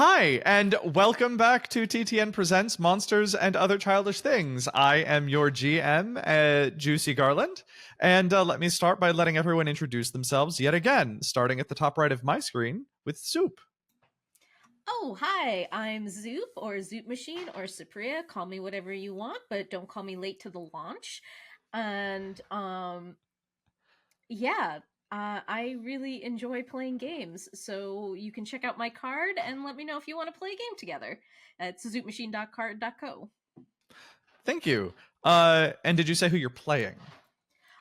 Hi, and welcome back to TTN Presents Monsters and Other Childish Things. I am your GM, Juicy Garland, and let me start by letting everyone introduce themselves yet again, starting at the top right of my screen with Soup. Oh, hi, I'm Zoop or Zoop Machine or Cypria. Call me whatever you want, but don't call me late to the launch. And yeah, I really enjoy playing games. So you can check out my card and let me know if you want to play a game together at zoopmachine.card.co. Thank you. And did you say who you're playing?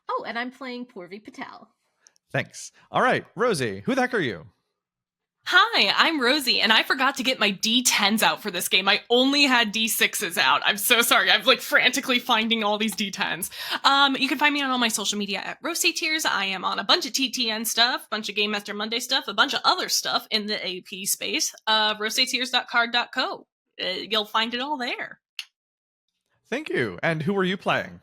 Oh, and I'm playing Purvi Patel. Thanks. All right, Rosie, who the heck are you? Hi, I'm Rosie, and I forgot to get my D10s out for this game. I only had D6s out. I'm so sorry. I'm frantically finding all these D10s. You can find me on all my social media at Rosie Tears. I am on a bunch of TTN stuff, a bunch of Game Master Monday stuff, a bunch of other stuff in the AP space. RosieTears.card.co. You'll find it all there. Thank you. And who are you playing?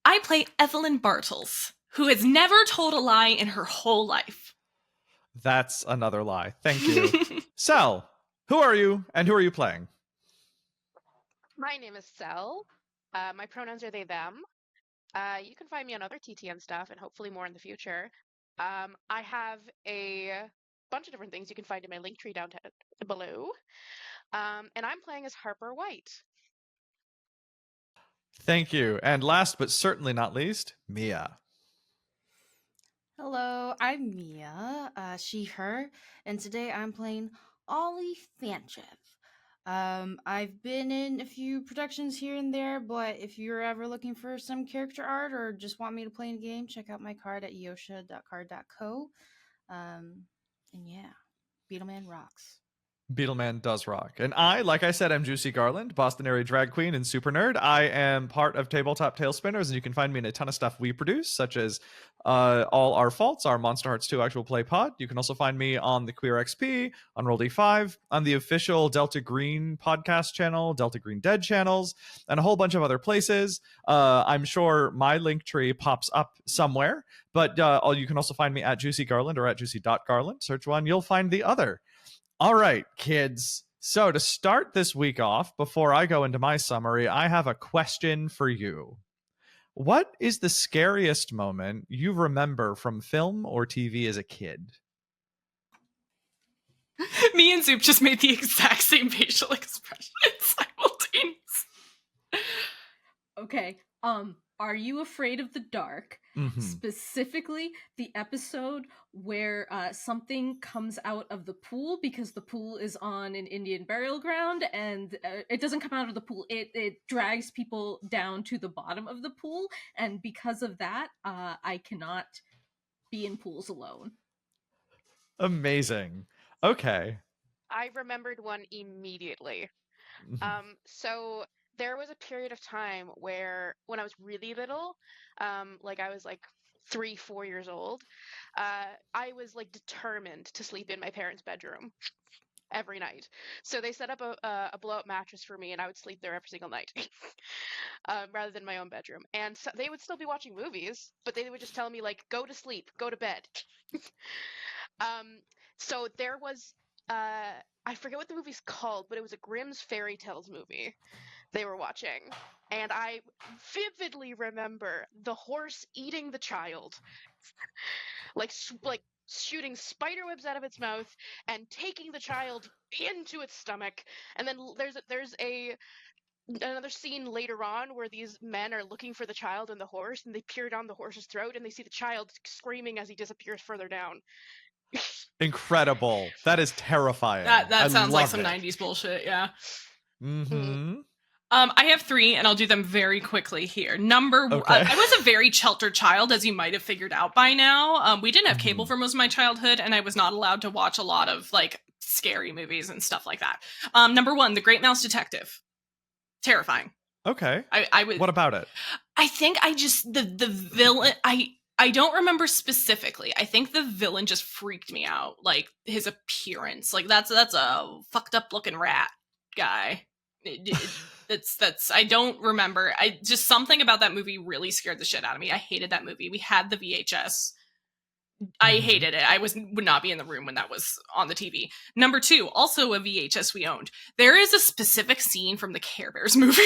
I play Evelyn Bartles, who has never told a lie in her whole life. That's another lie. Thank you. Sel, who are you, and who are you playing? My name is Sel. My pronouns are they, them. You can find me on other TTN stuff and hopefully more in the future. I have a bunch of different things you can find in my link tree down below. And I'm playing as Harper White. Thank you. And last but certainly not least, Mia. Hello, I'm Mia, she, her, and today I'm playing Ollie Fanchev. I've been in a few productions here and there, but if you're ever looking for some character art or just want me to play a game, check out my card at yosha.card.co. And yeah, Beetleman rocks. Beetleman does rock. And I, like I said, I'm Juicy Garland, Boston area drag queen and super nerd. I am part of Tabletop Tailspinners, and you can find me in a ton of stuff we produce, such as All Our Faults, our Monster Hearts 2 actual play pod. You can also find me on the Queer XP, on Roll D5, on the official Delta Green podcast channel, Delta Green Dead channels, and a whole bunch of other places. I'm sure my link tree pops up somewhere, but you can also find me at Juicy Garland or at juicy.garland. Search one, you'll find the other. All right, kids. So to start this week off, before I go into my summary, I have a question for you. What is the scariest moment you remember from film or TV as a kid? Me and Zoop just made the exact same facial expression simultaneously. Okay, are you afraid of the dark? Mm-hmm. Specifically, the episode where something comes out of the pool because the pool is on an Indian burial ground, and it doesn't come out of the pool. It drags people down to the bottom of the pool, and because of that, I cannot be in pools alone. Amazing. Okay. I remembered one immediately. So there was a period of time where when I was really little, I was 3, 4 years old, I was determined to sleep in my parents' bedroom every night. So they set up a blow-up mattress for me, and I would sleep there every single night, rather than my own bedroom. And so they would still be watching movies, but they would just tell me go to sleep, go to bed. So there was I forget what the movie's called, but it was a Grimm's Fairy Tales movie they were watching. And I vividly remember the horse eating the child. like shooting spider webs out of its mouth and taking the child into its stomach. And then there's another scene later on where these men are looking for the child and the horse, and they peer down the horse's throat and they see the child screaming as he disappears further down. Incredible. That is terrifying. That sounds like some it. 90s bullshit, yeah. Mm-hmm. I have 3, and I'll do them very quickly here. Number one, Okay. I was a very sheltered child, as you might have figured out by now. We didn't have cable for most of my childhood, and I was not allowed to watch a lot of scary movies and stuff like that. Number 1, The Great Mouse Detective. Terrifying. Okay. I would. What about it? I think the villain. I don't remember specifically. I think the villain just freaked me out. His appearance. That's a fucked up looking rat guy. That's I don't remember. Just something about that movie really scared the shit out of me. I hated that movie. We had the VHS. I Mhm. hated it. I would not be in the room when that was on the TV. Number 2, also a VHS we owned. There is a specific scene from the Care Bears movie.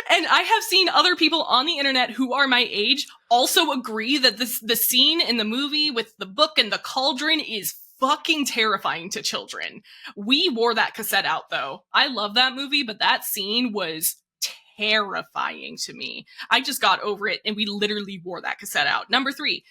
And I have seen other people on the internet who are my age also agree that the scene in the movie with the book and the cauldron is fucking terrifying to children. We wore that cassette out though. I love that movie, but that scene was terrifying to me. I just got over it and we literally wore that cassette out. Number 3,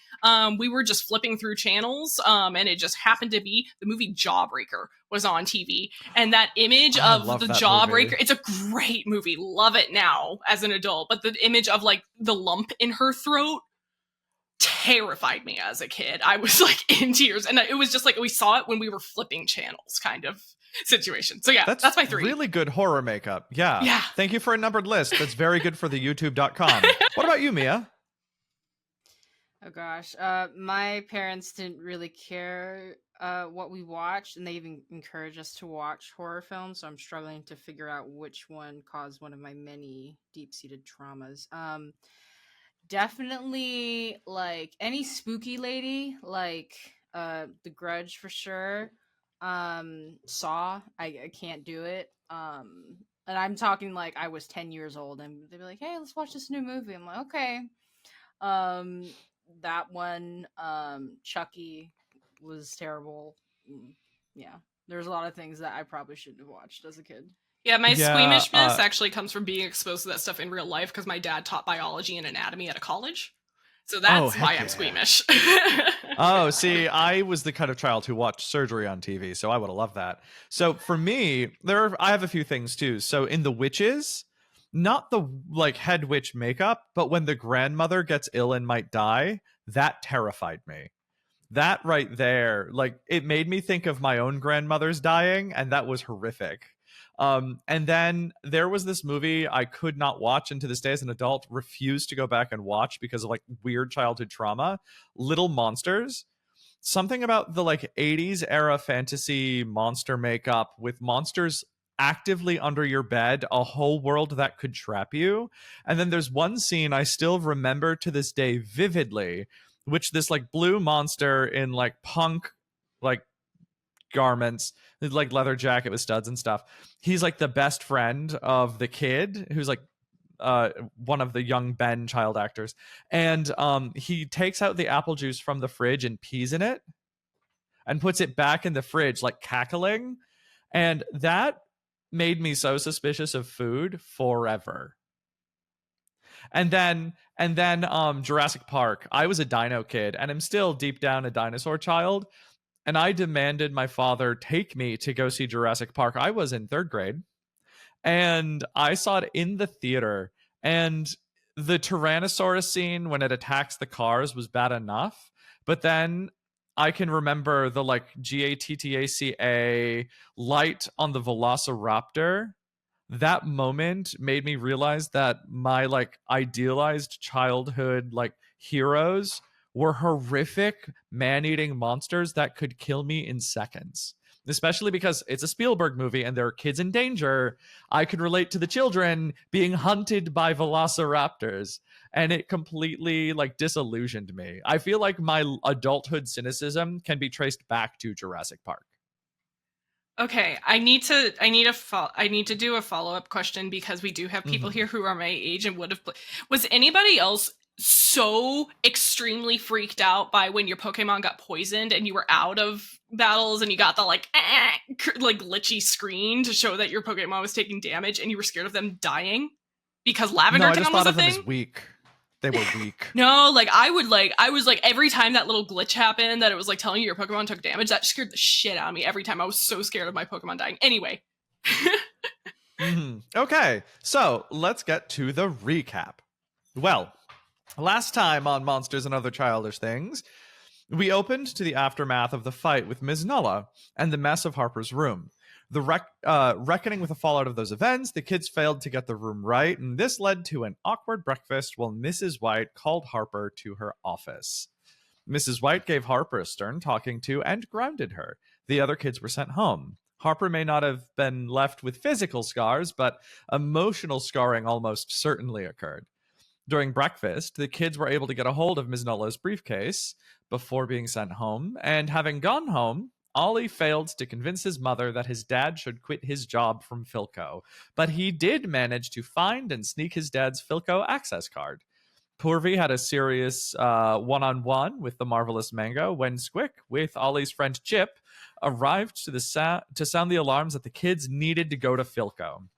we were just flipping through channels and it just happened to be the movie Jawbreaker was on TV, and that image I of love the that Jawbreaker, movie. it's a great movie, love it now as an adult, but the image of like the lump in her throat terrified me as a kid. I was like in tears, and it was just like we saw it when we were flipping channels kind of situation. So yeah, that's my 3. Really good horror makeup. Yeah. Yeah. Thank you for a numbered list. That's very good for the youtube.com. What about you, Mia? Oh gosh, my parents didn't really care what we watched, and they even encouraged us to watch horror films. So I'm struggling to figure out which one caused one of my many deep-seated traumas. Definitely like any spooky lady, like The Grudge for sure. Saw, I can't do it. And I'm talking like I was 10 years old, and they'd be like, "Hey, let's watch this new movie." I'm like, "Okay." Um, that one, Chucky was terrible. Yeah, there's a lot of things that I probably shouldn't have watched as a kid. Yeah, my Yeah, squeamishness actually comes from being exposed to that stuff in real life because my dad taught biology and anatomy at a college. So that's heck why yeah. I'm squeamish. Oh, see, I was the kind of child who watched surgery on TV, so I would have loved that. So for me, I have a few things too. So in The Witches, not the like head witch makeup, but when the grandmother gets ill and might die, that terrified me. That right there, like it made me think of my own grandmother's dying, and that was horrific. And then there was this movie I could not watch, and to this day as an adult refused to go back and watch because of like weird childhood trauma. Little Monsters. Something about the like 80s era fantasy monster makeup with monsters actively under your bed, a whole world that could trap you. And then there's one scene I still remember to this day vividly, which this like blue monster in like punk like garments, like leather jacket with studs and stuff. He's like the best friend of the kid who's like one of the young Ben child actors. And he takes out the apple juice from the fridge and pees in it and puts it back in the fridge, like cackling. And that made me so suspicious of food forever. And then Jurassic Park. I was a dino kid and I'm still deep down a dinosaur child. And I demanded my father take me to go see Jurassic Park. I was in 3rd grade. And I saw it in the theater. And the Tyrannosaurus scene when it attacks the cars was bad enough. But then I can remember the like GATTACA light on the Velociraptor. That moment made me realize that my like idealized childhood like heroes were horrific man-eating monsters that could kill me in seconds. Especially because it's a Spielberg movie and there are kids in danger. I could relate to the children being hunted by velociraptors, and it completely like disillusioned me. I feel like my adulthood cynicism can be traced back to Jurassic Park. Okay, I need to do a follow-up question because we do have people here who are my age and would have was anybody else so extremely freaked out by when your Pokemon got poisoned and you were out of battles and you got the like glitchy screen to show that your Pokemon was taking damage and you were scared of them dying because Lavender No, I just Town was thought a of them thing? as weak. They were weak. No, like I was like every time that little glitch happened that it was like telling you your Pokemon took damage, that scared the shit out of me every time. I was so scared of my Pokemon dying. Anyway. Okay, so let's get to the recap. Well, last time on Monsters and Other Childish Things, we opened to the aftermath of the fight with Ms. Nulla and the mess of Harper's room. The reckoning with the fallout of those events, the kids failed to get the room right, and this led to an awkward breakfast while Mrs. White called Harper to her office. Mrs. White gave Harper a stern talking to and grounded her. The other kids were sent home. Harper may not have been left with physical scars, but emotional scarring almost certainly occurred. During breakfast, the kids were able to get a hold of Ms. Nulla's briefcase before being sent home, and having gone home, Ollie failed to convince his mother that his dad should quit his job from FILCO, but he did manage to find and sneak his dad's FILCO access card. Purvi had a serious one-on-one with the marvelous Mango when Squick, with Ollie's friend Chip, arrived to sound the alarms that the kids needed to go to FILCO.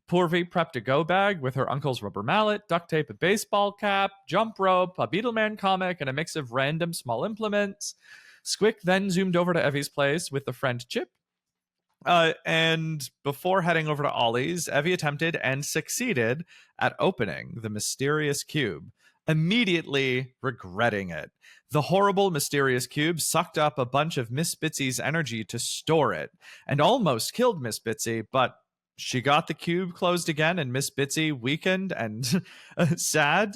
Purvi prepped a go bag with her uncle's rubber mallet, duct tape, a baseball cap, jump rope, a Beetleman comic, and a mix of random small implements. Squick then zoomed over to Evie's place with the friend Chip. And before heading over to Ollie's, Evie attempted and succeeded at opening the mysterious cube, immediately regretting it. The horrible, mysterious cube sucked up a bunch of Miss Bitsy's energy to store it, and almost killed Miss Bitsy, but she got the cube closed again, and Miss Bitsy, weakened and sad,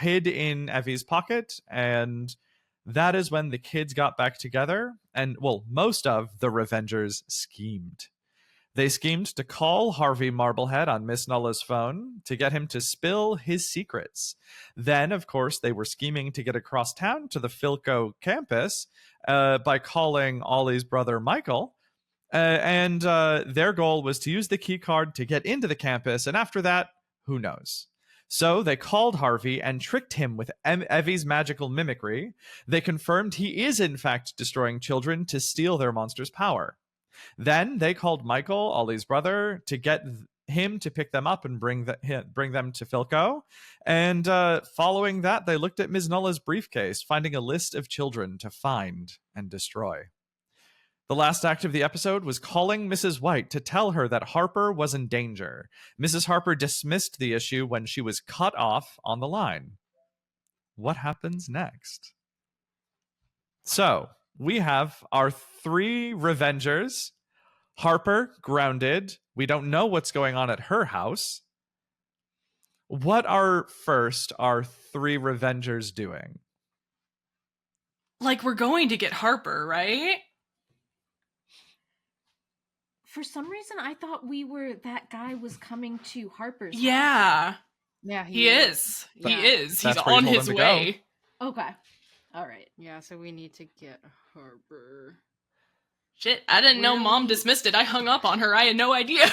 hid in Evie's pocket, and that is when the kids got back together, and, well, most of the Revengers schemed. They schemed to call Harvey Marblehead on Miss Nulla's phone to get him to spill his secrets. Then, of course, they were scheming to get across town to the FILCO campus by calling Ollie's brother Michael. And their goal was to use the key card to get into the campus, and after that, who knows? So they called Harvey and tricked him with Evie's magical mimicry. They confirmed he is in fact destroying children to steal their monster's power. Then they called Michael, Ollie's brother, to get him to pick them up and bring them to FILCO. And following that, they looked at Ms. Nulla's briefcase, finding a list of children to find and destroy. The last act of the episode was calling Mrs. White to tell her that Harper was in danger. Mrs. Harper dismissed the issue when she was cut off on the line. What happens next? So, we have our 3 Revengers. Harper, grounded. We don't know what's going on at her house. What are first our 3 Revengers doing? Like, we're going to get Harper, right? For some reason, I thought that guy was coming to Harper's house. Yeah. Yeah, He is. Yeah. He is. That's He's where you on told his him to way. Okay. All right. Yeah, so we need to get Harper. Shit, I didn't know Where Mom we- dismissed it. I hung up on her. I had no idea.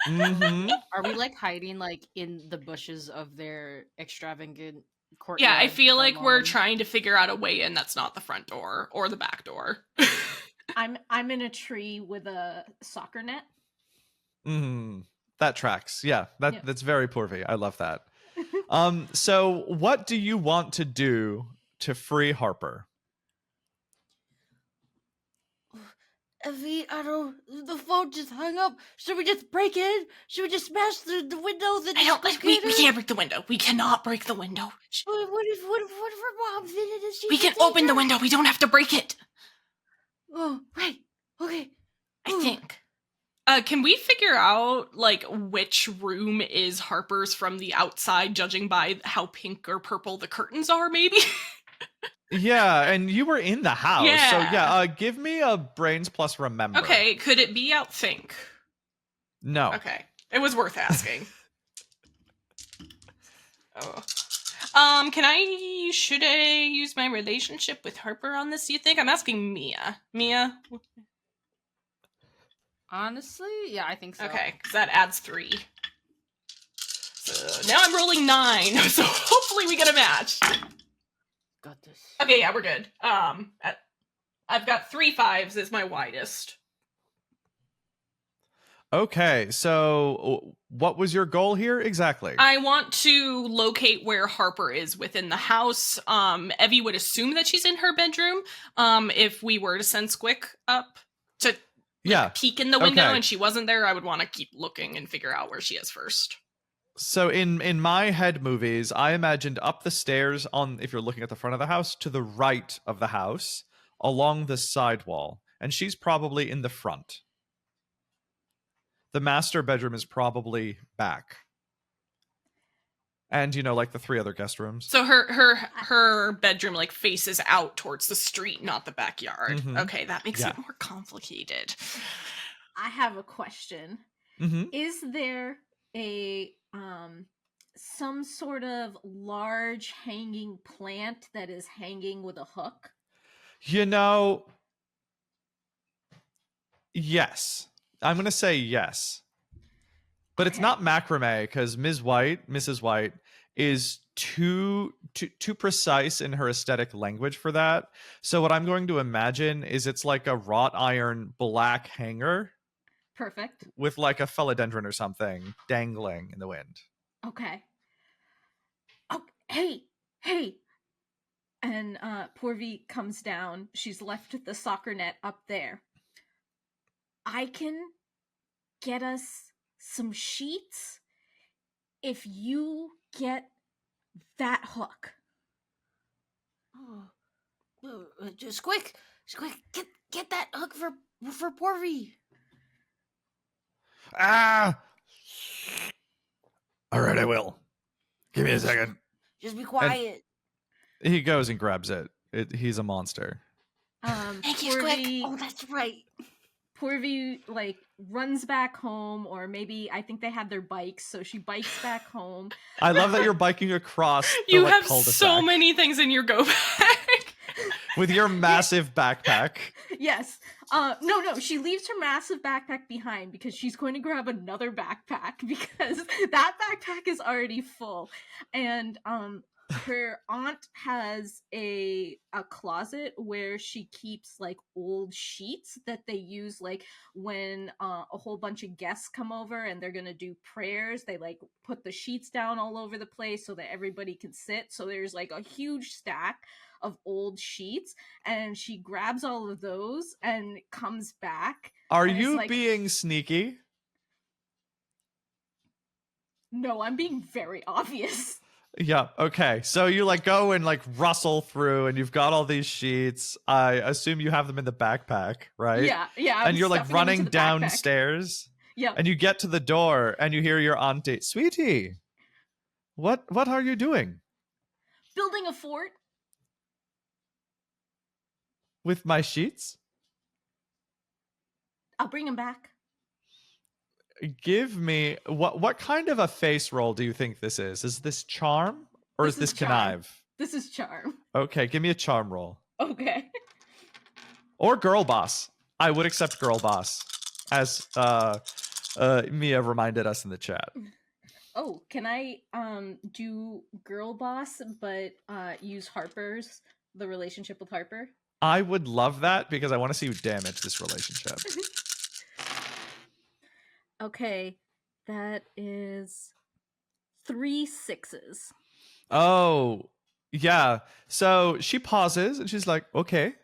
Mm-hmm. Are we like hiding like in the bushes of their extravagant courtyard? Yeah, I feel like we're alone? trying to figure out a way in that's not the front door or the back door. I'm in a tree with a soccer net. Mm-hmm. That tracks. Yeah, Yeah. that's very Purvi. I love that. So what do you want to do to free Harper? Evie, I don't. The phone just hung up. Should we just break in? Should we just smash through the windows and I don't. just We get her? can't break the window. We cannot break the window. What if her mom's in it? And she We can take open the her? window. We don't have to break it. Oh, right. Okay. I Ooh. think. Can we figure out like which room is Harper's from the outside, judging by how pink or purple the curtains are? Maybe. Yeah, and you were in the house. Yeah. So yeah, give me a brains plus remember. Okay. Could it be outthink? No. Okay. It was worth asking. Oh. Should I use my relationship with Harper on this, you think? I'm asking Mia. Mia? Honestly, yeah, I think so. Okay, because that adds 3. So now I'm rolling 9, so hopefully we get a match. Got this. Okay, yeah, we're good. I've got 3 5s as my widest. Okay, so what was your goal here exactly? I want to locate where Harper is within the house. Evie would assume that she's in her bedroom. If we were to send Squick up to Yeah. peek in the window Okay. and she wasn't there, I would want to keep looking and figure out where she is first. So in my head movies, I imagined up the stairs on, if you're looking at the front of the house, to the right of the house, along the side wall, and she's probably in the front. The master bedroom is probably back. And, like the 3 other guest rooms. So her bedroom like faces out towards the street, not the backyard. Mhm. Okay, that makes Yeah. it more complicated. I have a question. Mm-hmm. Is there a some sort of large hanging plant that is hanging with a hook? You know, yes. I'm going to say yes. But it's Okay. not macrame because Mrs. White, is too precise in her aesthetic language for that. So what I'm going to imagine is it's like a wrought iron black hanger Perfect. with like a philodendron or something dangling in the wind. Okay. Oh, hey. And Porvi comes down. She's left the soccer net up there. I can get us some sheets if you get that hook. Oh, just quick, get that hook for Porvy. Ah! All right, I will. Give me a second. Just be quiet. He goes and grabs it. He's a monster. Thank you, Squick. Oh, that's right. Porvi like runs back home, or maybe I think they had their bikes, so she bikes back home. I love that you're biking across the You like, have cul-de-sac so many things in your go bag. with your massive backpack. Yes. No, she leaves her massive backpack behind because she's going to grab another backpack because that backpack is already full. And her aunt has a closet where she keeps like old sheets that they use like when a whole bunch of guests come over and they're gonna do prayers. They like put the sheets down all over the place so that everybody can sit. So there's like a huge stack of old sheets, and she grabs all of those and comes back. Are and you like, being sneaky? No, I'm being very obvious. Yeah, okay. So you like go and like rustle through and you've got all these sheets. I assume you have them in the backpack, right? Yeah. And you're like running downstairs. Yeah. And you get to the door and you hear your auntie, "Sweetie, what are you doing?" Building a fort. "With my sheets?" I'll bring him back. Give me what kind of a face roll do you think this is? Is this charm or is this charm. connive? This is charm. Okay, give me a charm roll. Okay. Or girl boss. I would accept girl boss, as Mia reminded us in the chat. Oh, can I do girl boss but use the relationship with Harper? I would love that because I want to see you damage this relationship. Okay, that is 3 6s. Oh, yeah. So she pauses and she's like, "Okay,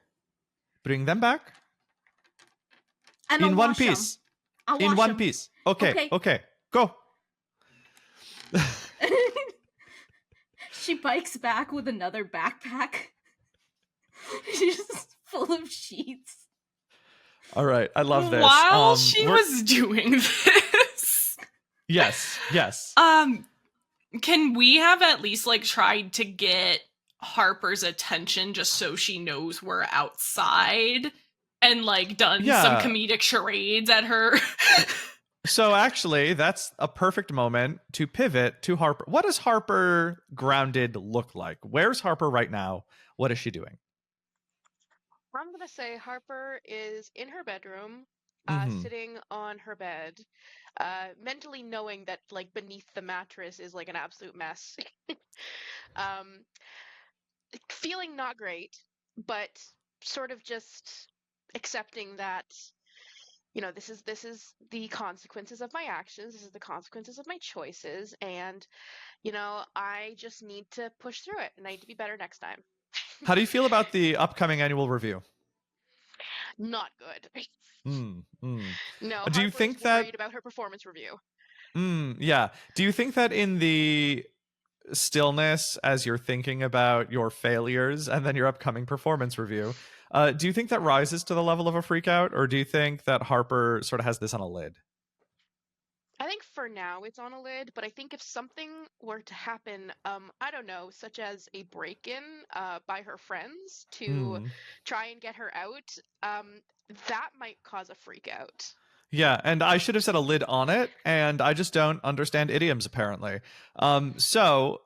bring them back And in I'll one wash 'em. piece. I'll In wash one 'em. piece. Okay, Okay. go." She bikes back with another backpack. She's just full of sheets. All right, I love this. While she was doing this, yes, can we have at least like tried to get Harper's attention just so she knows we're outside and like done some comedic charades at her? So actually, that's a perfect moment to pivot to Harper. What does Harper grounded look like? Where's Harper right now? What is she doing? I'm gonna say Harper is in her bedroom, sitting on her bed, mentally knowing that like beneath the mattress is like an absolute mess. um, Feeling not great, but sort of just accepting that, this is the consequences of my actions, this is the consequences of my choices, and I just need to push through it, and I need to be better next time. How do you feel about the upcoming annual review? Not good. No, do you Harper's think that worried about her performance review? Yeah. Do you think that in the stillness as you're thinking about your failures and then your upcoming performance review, do you think that rises to the level of a freak out, or do you think that Harper sort of has this on a lid? I think for now it's on a lid, but I think if something were to happen, I don't know, such as a break-in by her friends to try and get her out, that might cause a freak out. Yeah, and I should have said a lid on it, and I just don't understand idioms apparently. So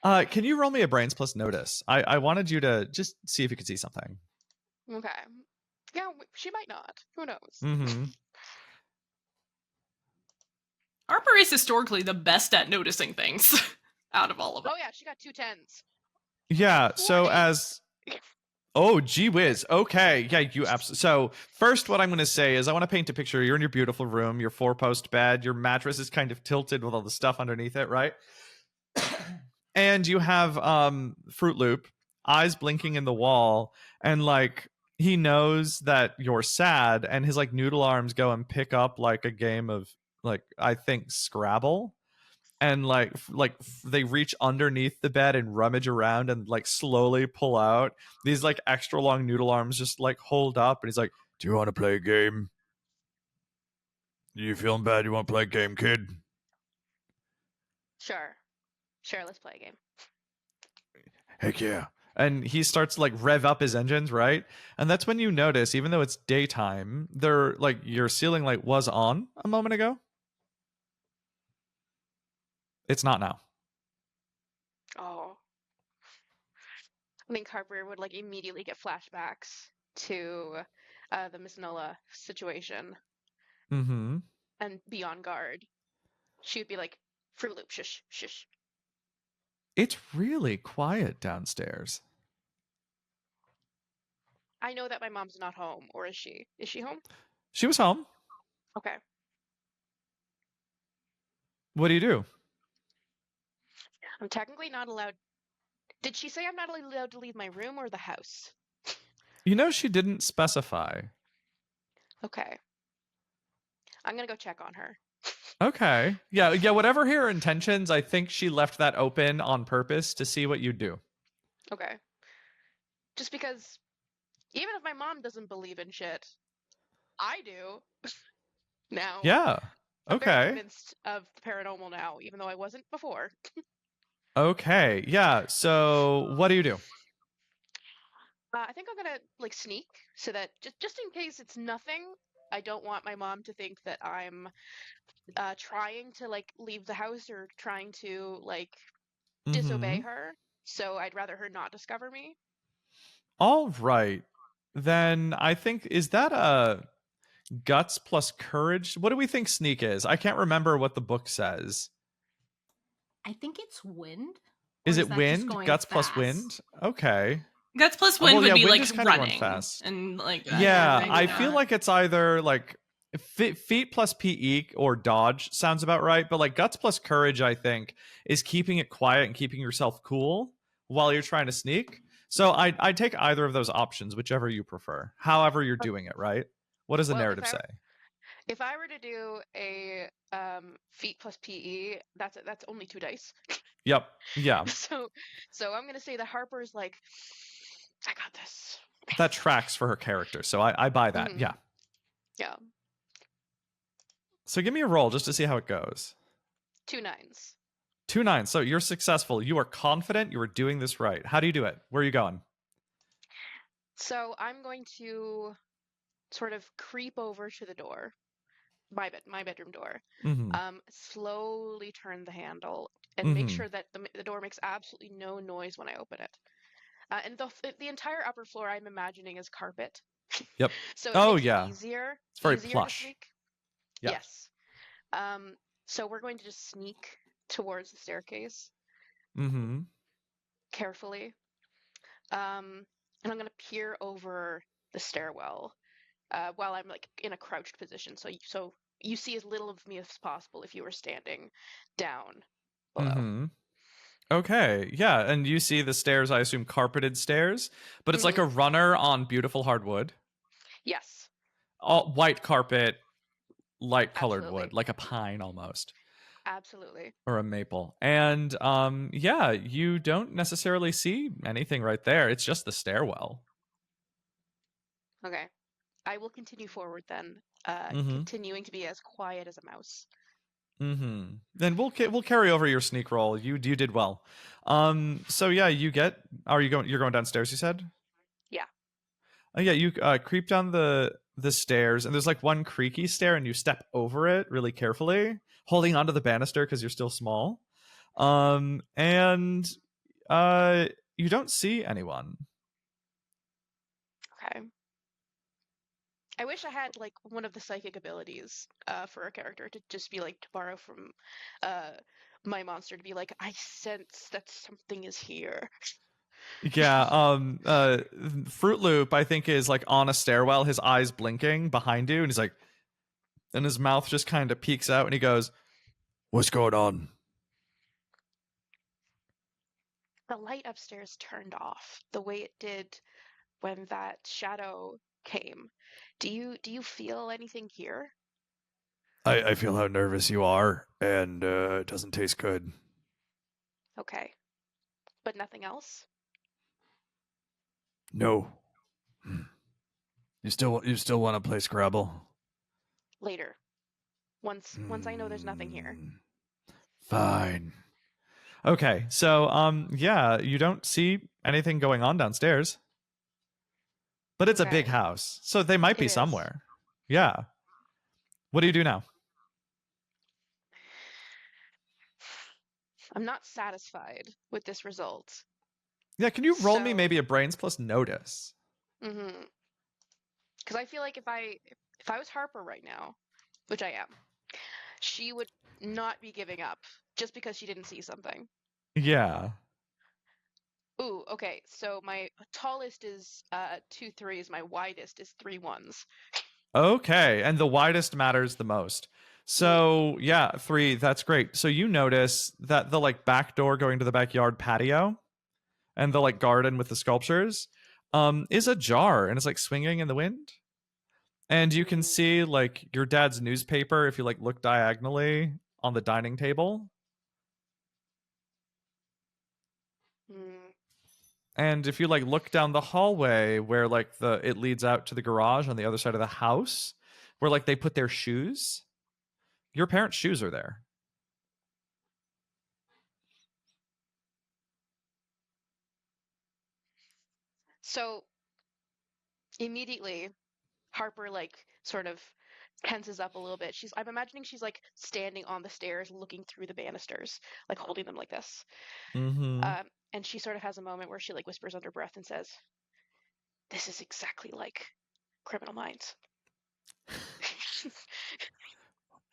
can you roll me a brains plus notice? I wanted you to just see if you could see something. Okay. Yeah, she might not. Who knows? Mm-hmm. Harper is historically the best at noticing things out of all of us. Oh yeah, she got 2 10s. Yeah, so 40. as oh, gee whiz. Okay. Yeah, you absolutely. So, first, what I'm going to say is I want to paint a picture. You're in your beautiful room, your 4-post bed, your mattress is kind of tilted with all the stuff underneath it, right? And you have Fruit Loop, eyes blinking in the wall, and like he knows that you're sad, and his like noodle arms go and pick up like a game of like I think Scrabble, and they reach underneath the bed and rummage around and like slowly pull out these like extra long noodle arms, just like hold up, and he's like, "Do you want to play a game? You feeling bad? You want to play a game, kid?" Sure. Sure, let's play a game. Heck yeah. And he starts to like rev up his engines, right? And that's when you notice, even though it's daytime, they're like your ceiling light was on a moment ago. It's not now. Oh. I think Harper would like immediately get flashbacks to the Miss Nola situation Mm-hmm. and be on guard. She would be like, Fruit Loop, shush, shush. It's really quiet downstairs. I know that my mom's not home, or is she? Is she home? She was home. Okay. What do you do? I'm technically not allowed. Did she say I'm not allowed to leave my room or the house? You know, she didn't specify. Okay. I'm gonna go check on her. Okay. Yeah, whatever her intentions, I think she left that open on purpose to see what you do. Okay. Just because even if my mom doesn't believe in shit, I do. Now. Yeah. I'm very Okay. convinced of the paranormal now, even though I wasn't before. Okay. Yeah. So what do you do? I think I'm gonna like sneak so that just in case it's nothing, I don't want my mom to think that I'm trying to like leave the house or trying to like disobey Mm-hmm. her. So I'd rather her not discover me. All right. Then I think, is that a guts plus courage? What do we think sneak is? I can't remember what the book says. I think it's wind. Is Or it that just wind? going Guts plus fast? wind? Okay. Guts plus Oh, wind well, would yeah, be wind like is kind of going running fast. and like Yeah, having, I feel like it's either like feet plus PE or dodge sounds about right, but like guts plus courage, I think, is keeping it quiet and keeping yourself cool while you're trying to sneak. So I'd take either of those options, whichever you prefer, however you're doing it, right? What does the Well, narrative say? if I were to do a feet plus PE, that's only 2 dice. Yep. Yeah. So I'm gonna say that Harper's like, I got this. That tracks for her character. So I buy that. Mhm. Yeah. Yeah, So give me a roll just to see how it goes. 2 9s. 2 9. So you're successful. You are confident. You are doing this right. How do you do it? Where are you going? So I'm going to sort of creep over to the door, my bedroom door. Mm-hmm. Slowly turn the handle and make Mhm. sure that the door makes absolutely no noise when I open it. And the entire upper floor I'm imagining is carpet. Yep. So it Oh, makes yeah. it easier. It's very easier plush. to sneak. Yeah. Yes. So we're going to just sneak towards the staircase Mm-hmm. carefully. And I'm gonna peer over the stairwell while I'm like in a crouched position. So you see as little of me as possible if you were standing down below. Mm-hmm. Okay. Yeah. And you see the stairs, I assume carpeted stairs, but it's like a runner on beautiful hardwood. Yes. All white carpet, light colored Absolutely. wood, like a pine almost. Absolutely. Or a maple. And yeah, you don't necessarily see anything right there. It's just the stairwell. Okay. I will continue forward then, Mhm. continuing to be as quiet as a mouse. Mm-hmm. Then we'll carry over your sneak roll. You did well. So yeah, you're going downstairs, you said? Yeah. Yeah, you creep down the the stairs, and there's like one creaky stair, and you step over it really carefully, holding onto the banister because you're still small. And you don't see anyone. Okay. I wish I had like one of the psychic abilities for a character to just be like to borrow from my monster to be like, I sense that something is here. Yeah, Fruit Loop, I think, is like on a stairwell, his eyes blinking behind you, and he's like, and his mouth just kind of peeks out, and he goes, "What's going on?" The light upstairs turned off the way it did when that shadow came. Do you feel anything here? I feel how nervous you are, and it doesn't taste good. Okay. But nothing else? No. You still want to play Scrabble? Later. Once I know there's nothing here. Fine. Okay, so yeah, you don't see anything going on downstairs. But it's a big Okay. house, so they might It be is. somewhere. Yeah. What do you do now? I'm not satisfied with this result. Yeah, can you roll me So- maybe a brains plus notice? Mm-hmm. Because I feel like if I was Harper right now, which I am, she would not be giving up just because she didn't see something. Yeah. Ooh, okay. So my tallest is 2 3s, my widest is 3 1s. Okay, and the widest matters the most. So, yeah, 3, that's great. So you notice that the like back door going to the backyard patio and the like garden with the sculptures is ajar, and it's like swinging in the wind. And you can see like your dad's newspaper if you like look diagonally on the dining table. Hmm. And if you like look down the hallway where like it leads out to the garage on the other side of the house, where like they put their shoes, your parents' shoes are there. So immediately Harper like sort of tenses up a little bit. I'm imagining she's like standing on the stairs looking through the banisters, like holding them like this. Mm-hmm. And she sort of has a moment where she like whispers under breath and says, "This is exactly like Criminal Minds."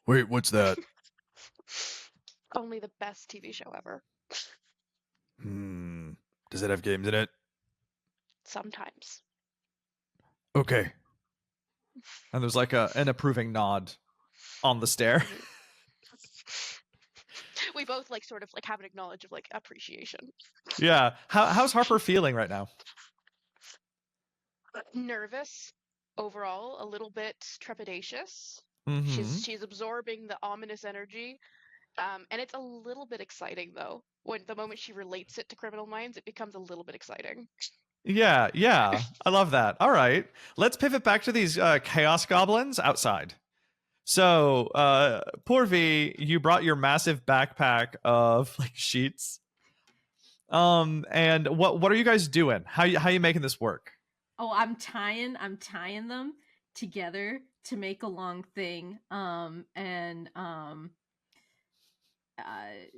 Wait, what's that? Only the best TV show ever. Does it have games in it? Sometimes. Okay. And there's like an approving nod on the stair. We both like sort of like have an acknowledge of like appreciation. Yeah. How's Harper feeling right now? Nervous overall, a little bit trepidatious. Mm-hmm. She's absorbing the ominous energy. And it's a little bit exciting though. When the moment she relates it to Criminal Minds, it becomes a little bit exciting. Yeah. I love that. All right. Let's pivot back to these chaos goblins outside. So, poor V, you brought your massive backpack of like sheets. And what are you guys doing? How you making this work? Oh, I'm tying them together to make a long thing.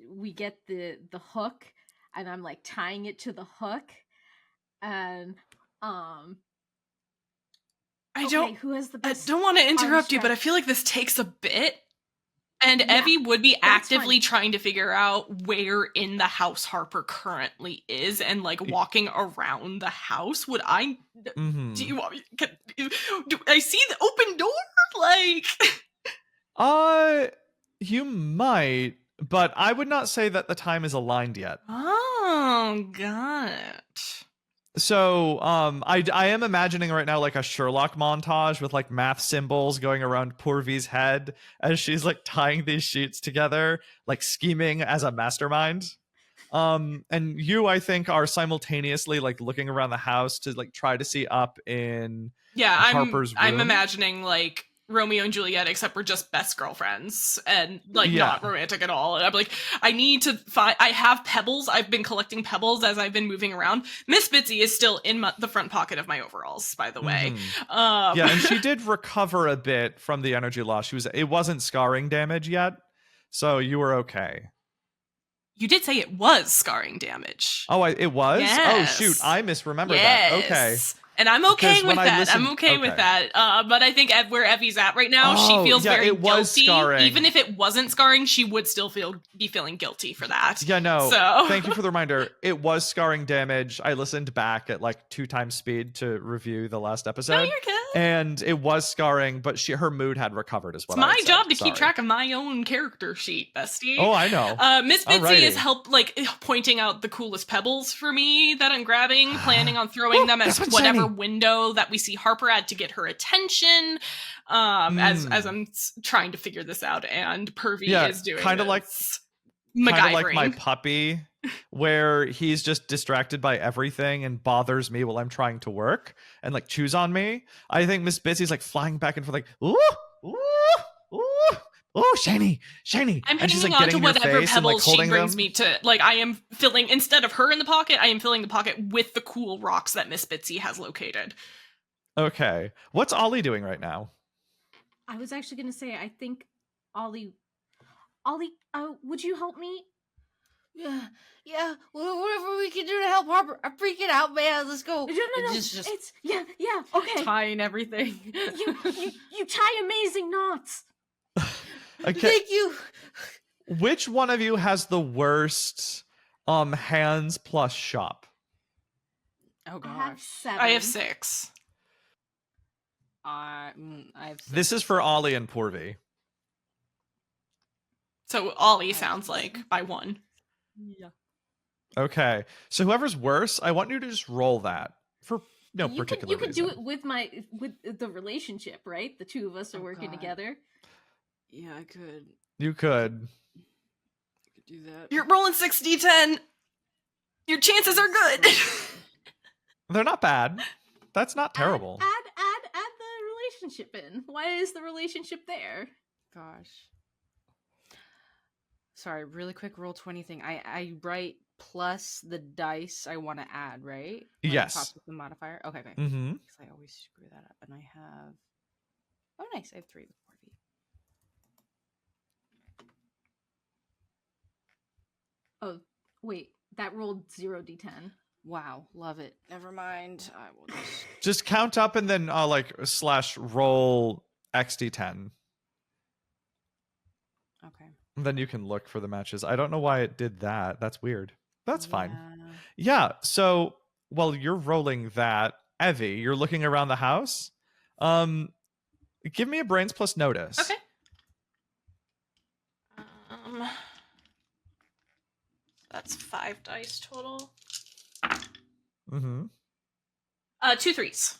We get the hook, and I'm like tying it to the hook, and I who has the best? don't want to interrupt you, but I stretch? feel like this takes a bit. And Yeah, Evie would be that's actively fine. trying to figure out where in the house Harper currently is and like walking around the house. Would I? Mm-hmm. Do you want me? Do I see the open door? Like, You might, but I would not say that the time is aligned yet. oh, got it. So, I am imagining right now like a Sherlock montage with like math symbols going around poor V's head as she's like tying these sheets together, like scheming as a mastermind. And you, I think, are simultaneously like looking around the house to like try to see up in Yeah, Harper's I'm room. imagining like Romeo and Juliet, except we're just best girlfriends and like Yeah. not romantic at all. And I'm like, I need to find. I have pebbles. I've been collecting pebbles as I've been moving around. Miss Bitsy is still in the front pocket of my overalls, by the way. Yeah, and she did recover a bit from the energy loss. It wasn't scarring damage yet, so you were okay. You did say it was scarring damage. Oh, it was? Yes. Oh, shoot. I misremembered that. Okay. And I'm okay Because with when I that. listened- I'm okay with that. But I think where Evie's at right now, Oh, she feels yeah, very it was guilty. scarring. Even if it wasn't scarring, she would still be feeling guilty for that. Yeah, no. So Thank you for the reminder. It was scarring damage. I listened back at like 2 times speed to review the last episode. No, you're good. And it was scarring, but her mood had recovered as well. It's my job to keep track of my own character sheet, bestie. Oh, I know. Miss Bitsy Alrighty. is pointing out the coolest pebbles for me that I'm grabbing, planning on throwing them at that's what's whatever shiny. window that we see Harper at to get her attention. As I'm trying to figure this out, and Pervy is doing kind of like MacGyvering. my puppy, where he's just distracted by everything and bothers me while I'm trying to work and like chews on me. I think Miss Bitsy's like flying back and forth, like ooh, ooh, ooh. Oh, shiny. I'm And she's hanging like on to getting in your whatever face and like pebbles she holding brings them. me to. Like, I am filling, instead of her in the pocket, I am filling the pocket with the cool rocks that Miss Bitsy has located. Okay. What's Ollie doing right now? I was actually going to say, I think Ollie, would you help me? Yeah. Whatever we can do to help Harper. I'm freaking out, man. Let's go. No. Just It's yeah. Okay. tying everything. You tie amazing knots. Okay. Thank you. Which one of you has the worst hands plus shop? Oh I have gosh. 7. I have 6. I have. This is for Ollie and Porvy. So Ollie sounds like by 1. Yeah. Okay. So whoever's worse, I want you to just roll that for no particular You could do reason. it with the relationship, right? The two of us are working God. together. Yeah, I could. You could. Do that. You're rolling 6d10. Your chances are good. They're not bad. That's not terrible. Add the relationship in. Why is the relationship there? Gosh. Sorry, really quick roll 20 thing. I write plus the dice I want to add, right? When it Yes. pops with the modifier. Okay. Mm-hmm. Because I always screw that up. And I have. Oh, nice. I have 3 with 4 feet. Oh, wait. That rolled 0d10. Wow, love it. Never mind. I will just. Just count up and then / roll XD10. Okay. Then you can look for the matches. I don't know why it did that. That's weird. That's fine. Yeah. Yeah. So while you're rolling that, Evie, you're looking around the house. Give me a brains plus notice. Okay. That's 5 dice total. Mm-hmm. 2 3s.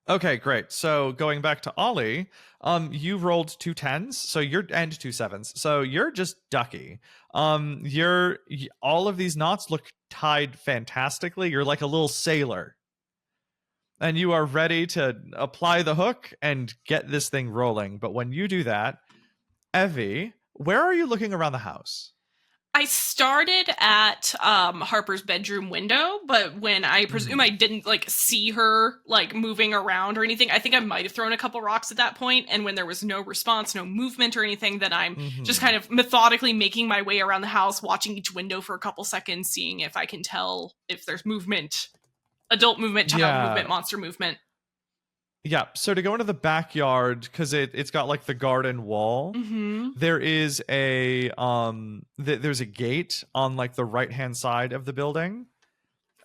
Okay, great. So going back to Ollie, you rolled 2 10s, so you're and 2 7s. So you're just ducky. All of these knots look tied fantastically. You're like a little sailor. And you are ready to apply the hook and get this thing rolling. But when you do that, Evie, where are you looking around the house? I started at Harper's bedroom window, but when I presume I didn't like see her like moving around or anything, I think I might have thrown a couple rocks at that point. And when there was no response, no movement or anything, then I'm just kind of methodically making my way around the house, watching each window for a couple seconds, seeing if I can tell if there's movement, adult movement, child movement, monster movement. Yeah, so to go into the backyard, because it's got like the garden wall, there is a there's a gate on like the right hand side of the building,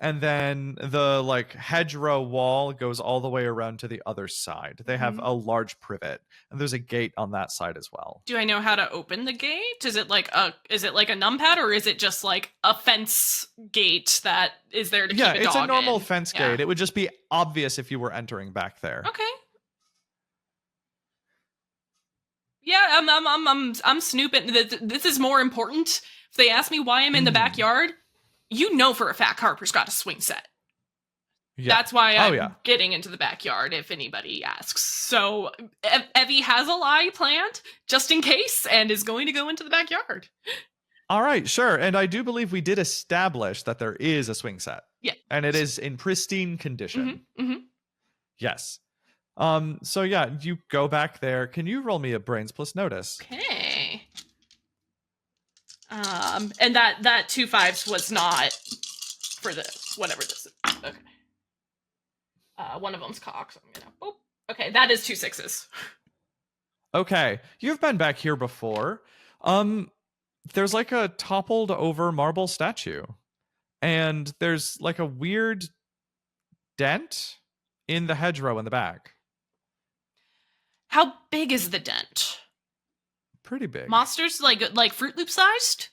and then the like hedgerow wall goes all the way around to the other side. They have a large privet, and there's a gate on that side as well. Do I know how to open the gate? Is it like a numpad, or is it just like a fence gate that is there to keep a dog in? Yeah, it's a normal fence Yeah. gate. It would just be obvious if you were entering back there. Okay. Yeah, I'm snooping. This is more important. If they ask me why I'm in the backyard, you know for a fact Harper's got a swing set. Yeah. That's why Oh, I'm yeah. getting into the backyard if anybody asks. So Evie has a lie planned just in case and is going to go into the backyard. All right, sure. And I do believe we did establish that there is a swing set. Yeah. And it is in pristine condition. Mm-hmm. Yes. So yeah, you go back there. Can you roll me a brains plus notice? Okay. And that 2 5s was not for the whatever this is. Okay. One of them's cocked. So I'm gonna. Oh. Okay, that is 2 6s. Okay, you've been back here before. There's like a toppled over marble statue, and there's like a weird dent in the hedgerow in the back. How big is the dent? Pretty big. Monsters like Fruit Loop sized?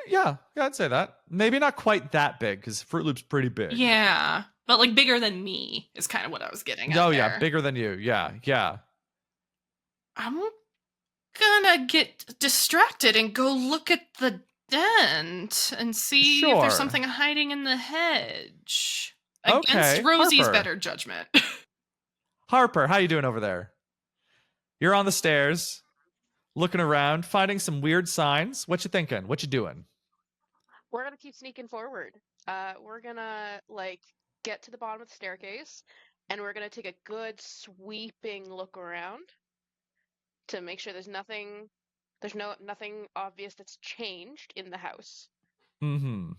Yeah, I'd say that. Maybe not quite that big because Fruit Loop's pretty big. Yeah, but like bigger than me is kind of what I was getting at. Oh there. yeah, bigger than you. Yeah. I'm gonna get distracted and go look at the dent and see if Sure. there's something hiding in the hedge. Okay, Against Rosie's Harper. better judgment. Harper, how you doing over there? You're on the stairs, looking around, finding some weird signs. What you thinking? What you doing? We're gonna keep sneaking forward. We're gonna like get to the bottom of the staircase, and we're gonna take a good sweeping look around to make sure nothing obvious that's changed in the house. Mm-hmm.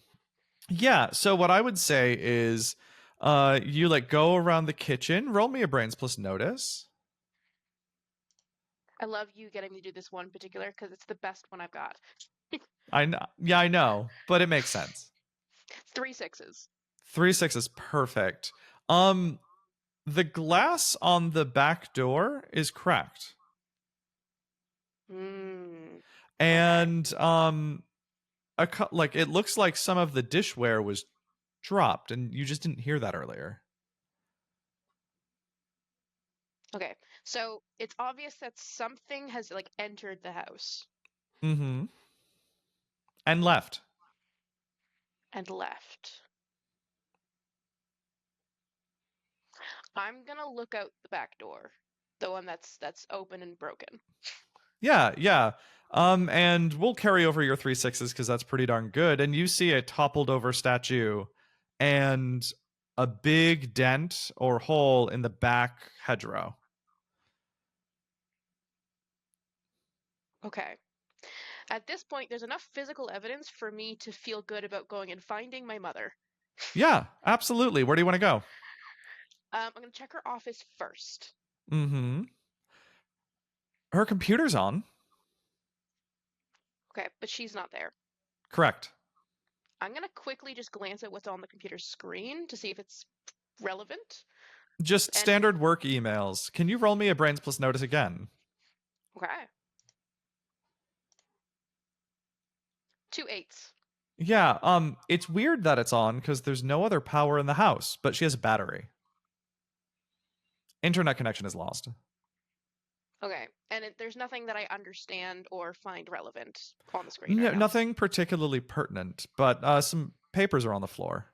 Yeah, so what I would say is you like go around the kitchen, roll me a brains plus notice. I love you getting me to do this one particular because it's the best one I've got. I know, but it makes sense. 3 6s. 3 6 is perfect. The glass on the back door is cracked. And like it looks like some of the dishware was dropped and you just didn't hear that earlier. Okay, so it's obvious that something has like entered the house. Mm-hmm. And left. I'm gonna look out the back door, the one that's open and broken. Yeah. And we'll carry over your 3 6s because that's pretty darn good. And you see a toppled over statue and a big dent or hole in the back hedgerow. Okay. At this point, there's enough physical evidence for me to feel good about going and finding my mother. Yeah, absolutely. Where do you want to go? I'm gonna check her office first. Mm-hmm. Her computer's on. Okay, but she's not there. Correct. I'm gonna quickly just glance at what's on the computer screen to see if it's relevant. Just standard work emails. Can you roll me a brains plus notice again? Okay. 2 8s. Yeah, it's weird that it's on because there's no other power in the house, but she has a battery. Internet connection is lost. Okay, and there's nothing that I understand or find relevant on the screen. No, right now. nothing particularly pertinent, but some papers are on the floor.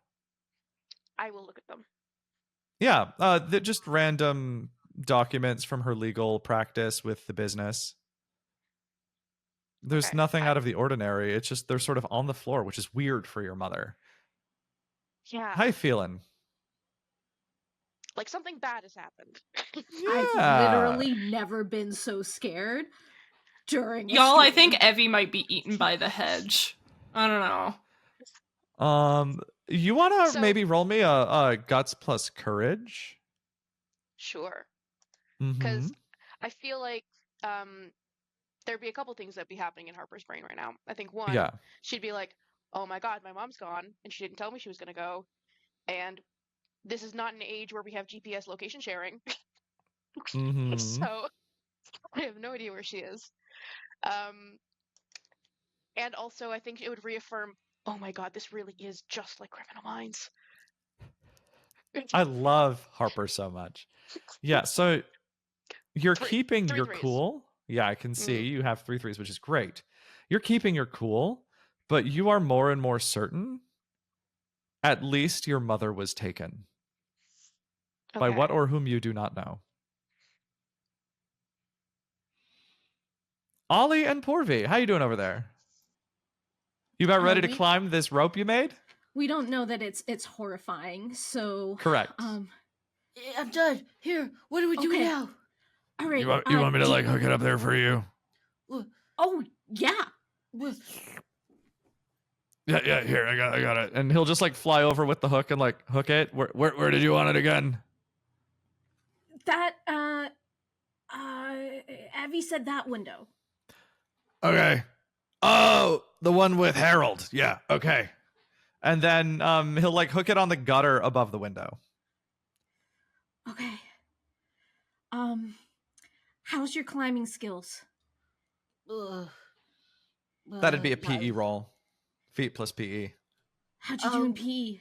I will look at them. Yeah, they're just random documents from her legal practice with the business. There's Okay, nothing out of the ordinary. It's just they're sort of on the floor, which is weird for your mother. Yeah. How you feeling? Like something bad has happened. I've literally never been so scared during a Y'all, I stream. think Evie might be eaten by the hedge. I don't know. You want to So- maybe roll me a guts plus courage? Sure. Mhm. Because I feel like there'd be a couple things that'd be happening in Harper's brain right now. I think one, Yeah. she'd be like, "Oh my God, my mom's gone, and she didn't tell me she was gonna go, and this is not an age where we have GPS location sharing, Mhm. so I have no idea where she is." And also, I think it would reaffirm, "Oh my God, this really is just like Criminal Minds." I love Harper so much. Yeah, so you're keeping three your threes. cool. Yeah, I can see you have 3 3s, which is great. You're keeping your cool, but you are more and more certain At least your mother was taken. By Okay. what or whom you do not know. Ollie and Porvi, how you doing over there? You about ready to we- climb this rope you made? We don't know that it's horrifying, so Correct. Yeah, I'm done. Here, what do we do Okay. now? All right. You want me to like hook it up there for you? Oh yeah. What? Yeah, here, I got it. And he'll just like fly over with the hook and like hook it. Where did you want it again? That Abby said that window. Okay. Oh, the one with Harold. Yeah, okay. And then he'll like hook it on the gutter above the window. Okay. How's your climbing skills? That'd be a PE roll. Feet plus PE. How'd you do in PE?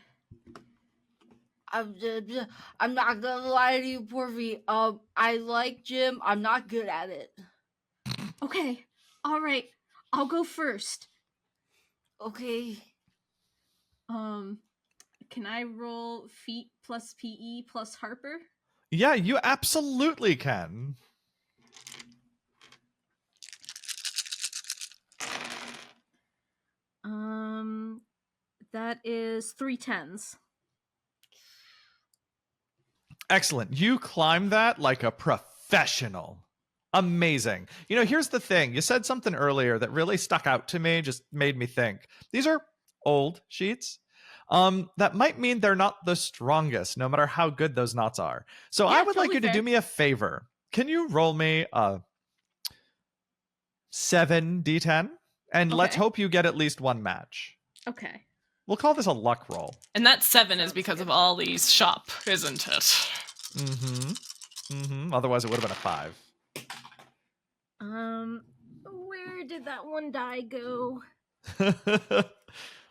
I'm not gonna lie to you, Porvi. I like gym. I'm not good at it. Okay. All right. I'll go first. Okay. Can I roll feet plus PE plus Harper? Yeah, you absolutely can. That is 3 10s. Excellent. You climb that like a professional. Amazing. You know, here's the thing. You said something earlier that really stuck out to me, just made me think. These are old sheets. That might mean they're not the strongest, no matter how good those knots are. So Yeah, I would like totally you to fair. do me a favor. Can you roll me a 7 d10? And let's Okay. hope you get at least one match. Okay. We'll call this a luck roll. And that 7 is Sounds because good. of Ollie's shop, isn't it? Otherwise, it would have been a 5. Where did that one die go?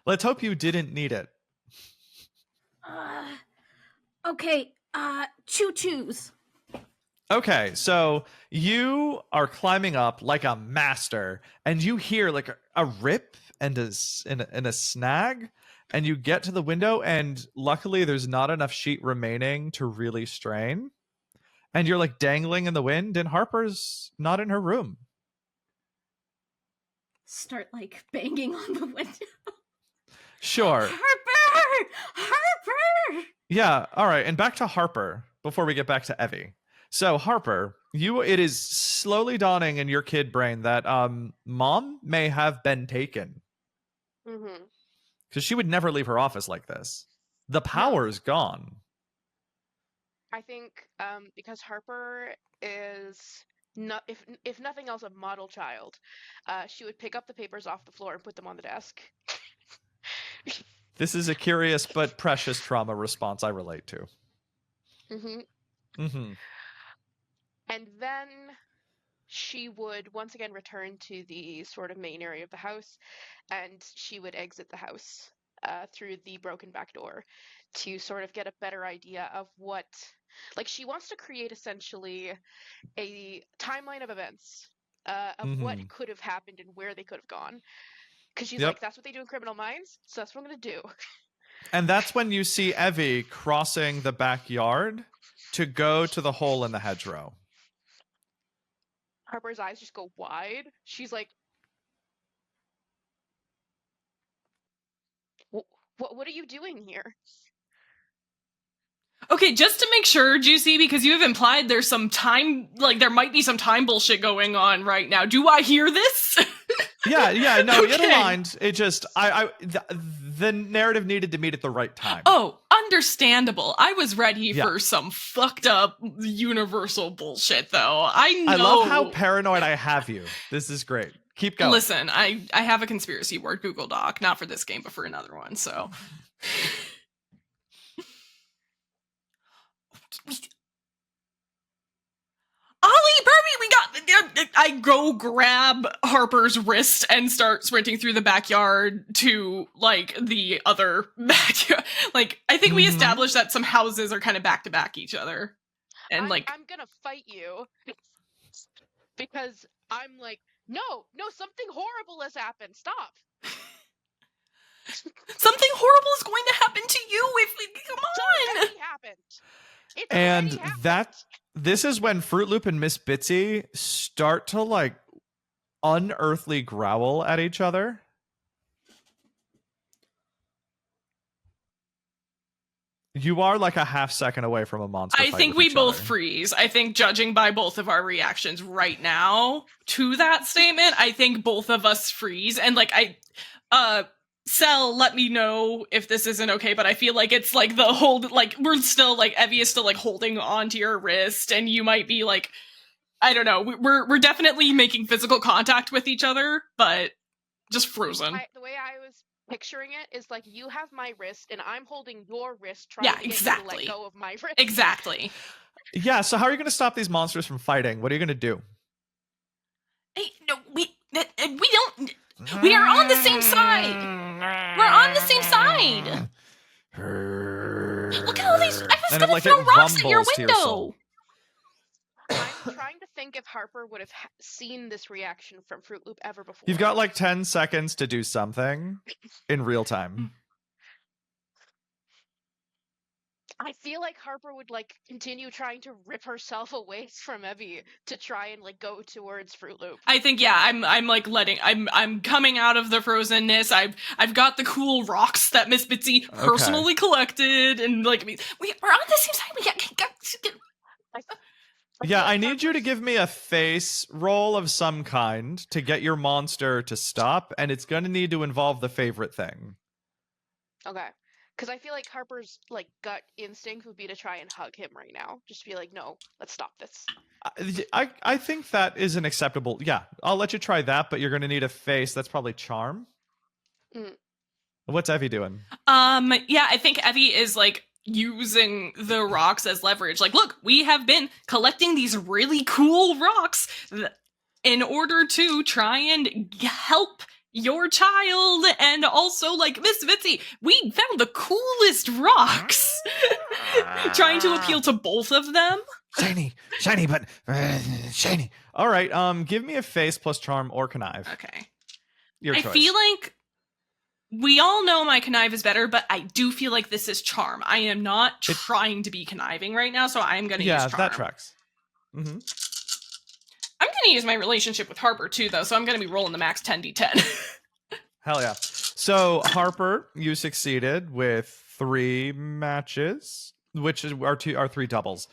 Let's hope you didn't need it. Okay, 2 2s. Okay, so you are climbing up like a master, and you hear like a rip and a snag, and you get to the window, and luckily there's not enough sheet remaining to really strain. And you're like dangling in the wind, and Harper's not in her room. Start like banging on the window. Sure. Harper! Harper! Yeah, all right. And back to Harper before we get back to Evie. So Harper, it is slowly dawning in your kid brain that mom may have been taken. Mm-hmm. Because she would never leave her office like this. The power's gone. I think because Harper is not, if nothing else, a model child, she would pick up the papers off the floor and put them on the desk. This is a curious but precious trauma response I relate to. Mm-hmm. And then she would once again return to the sort of main area of the house, and she would exit the house through the broken back door to sort of get a better idea of what, like, she wants to create essentially a timeline of events of what could have happened and where they could have gone. Because she's like, that's what they do in Criminal Minds, so that's what I'm going to do. And that's when you see Evie crossing the backyard to go to the hole in the hedgerow. Harper's eyes just go wide. She's like, what are you doing here? Okay, just to make sure, Juicy, because you have implied there's some time, like there might be some time bullshit going on right now. Do I hear this? Yeah, no, it Okay. aligned. It just, the narrative needed to meet at the right time. Oh, understandable. I was ready Yeah. for some fucked up universal bullshit, though. I know. I love how paranoid I have you. This is great. Keep going. Listen, I have a conspiracy word Google Doc, not for this game, but for another one, so. Ollie, Burby, we got. I go grab Harper's wrist and start sprinting through the backyard to like the other backyard. Like, I think we established that some houses are kind of back to back each other, and I'm like gonna fight you because I'm like, no, something horrible has happened. Stop. Something horrible is going to happen to you if we come on. Already happened. It's And already happened. this is when Fruit Loop and Miss Bitsy start to like unearthly growl at each other. You are like a half second away from a monster I fight think with we each both other. freeze. I think judging by both of our reactions right now to that statement, I think both of us freeze. And like Cell, let me know if this isn't okay, but I feel like it's like the hold, like we're still like Evie is still like holding onto your wrist, and you might be like, I don't know, we're definitely making physical contact with each other, but just frozen. The way I was picturing it is like you have my wrist and I'm holding your wrist trying Yeah, to get you exactly. to let go of my wrist. Exactly. Yeah, so how are you going to stop these monsters from fighting? What are you going to do? Hey, no, we don't. We are on the same side. We're on the same side. Look at all these. I was And gonna like, throw it rocks at your rumbles to your soul. window. I'm trying to think if Harper would have seen this reaction from Fruit Loop ever before. You've got like 10 seconds to do something in real time. I feel like Harper would like continue trying to rip herself away from Evie to try and like go towards Fruit Loop. I think I'm like I'm coming out of the frozenness. I've got the cool rocks that Miss Bitsy personally collected, and like we're on the same side. We got Yeah, I need you to give me a face roll of some kind to get your monster to stop, and it's going to need to involve the favorite thing. Okay. Because I feel like Harper's like gut instinct would be to try and hug him right now. Just be like, no, let's stop this. I think that is an acceptable. Yeah, I'll let you try that, but you're going to need a face. That's probably charm. Mm. What's Evie doing? Yeah, I think Evie is like using the rocks as leverage. Like, look, we have been collecting these really cool rocks in order to try and help your child, and also like Miss Bitsy, we found the coolest rocks. Trying to appeal to both of them. Shiny, but shiny. All right, give me a face plus charm or connive. Okay. Your choice. I feel like we all know my connive is better, but I do feel like this is charm. I am not trying to be conniving right now, so I'm going to use charm. Yeah, that tracks. Mm-hmm. I'm going to use my relationship with Harper too, though, so I'm going to be rolling the max 10d10. Hell yeah. So, Harper, you succeeded with 3 matches, which are 3 doubles.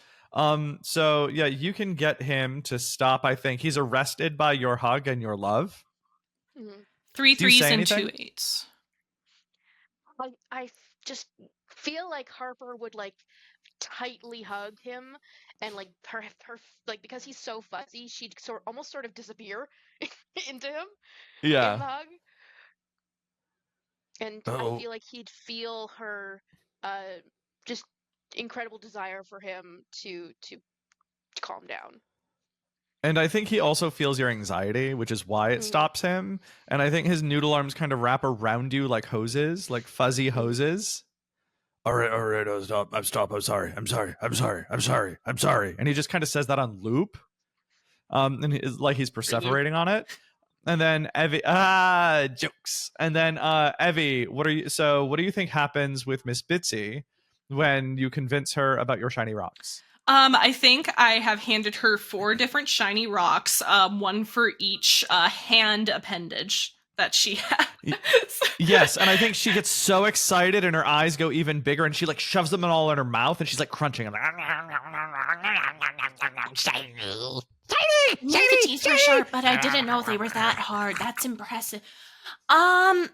So yeah, you can get him to stop. I think he's arrested by your hug and your love. Mm-hmm. 3 Do you 3s say and 2 anything? 8s. I just feel like Harper would like tightly hug him, and like her like because he's so fuzzy, she'd almost sort of disappear into him in the Yeah. hug. And I feel like he'd feel her just incredible desire for him to calm down. And I think he also feels your anxiety, which is why it stops him. And I think his noodle arms kind of wrap around you like hoses, like fuzzy hoses. All right, I'll stop. I'm sorry. And he just kind of says that on loop. And like he's perseverating on it. And then Evie, jokes. And then Evie, what do you think happens with Miss Bitsy when you convince her about your shiny rocks? I think I have handed her 4 different shiny rocks, one for each hand appendage that she has. Yes, and I think she gets so excited and her eyes go even bigger, and she like shoves them all in her mouth, and she's like crunching. Shiny. Knew the teeth were sharp, but I didn't know they were that hard. That's impressive. What?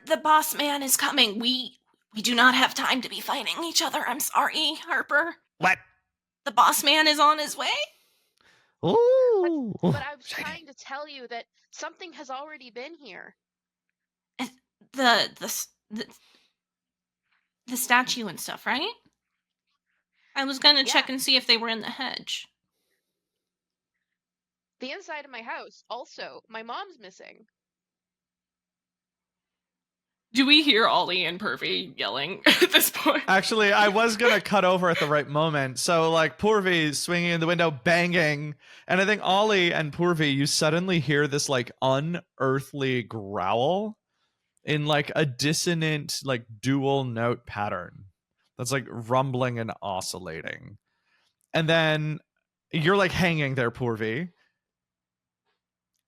The boss man is coming. We do not have time to be fighting each other. I'm sorry, Harper. What? The boss man is on his way. Ooh. But I was trying to tell you that something has already been here. The statue and stuff, right? I was gonna check and see if they were in the hedge. The inside of my house, also, my mom's missing. Do we hear Ollie and Pervy yelling at this point? Actually, I was going to cut over at the right moment. So, like, Purvi swinging in the window, banging. And I think Ollie and Purvi, you suddenly hear this, like, unearthly growl in, like, a dissonant, like, dual note pattern that's, like, rumbling and oscillating. And then you're, like, hanging there, Purvi.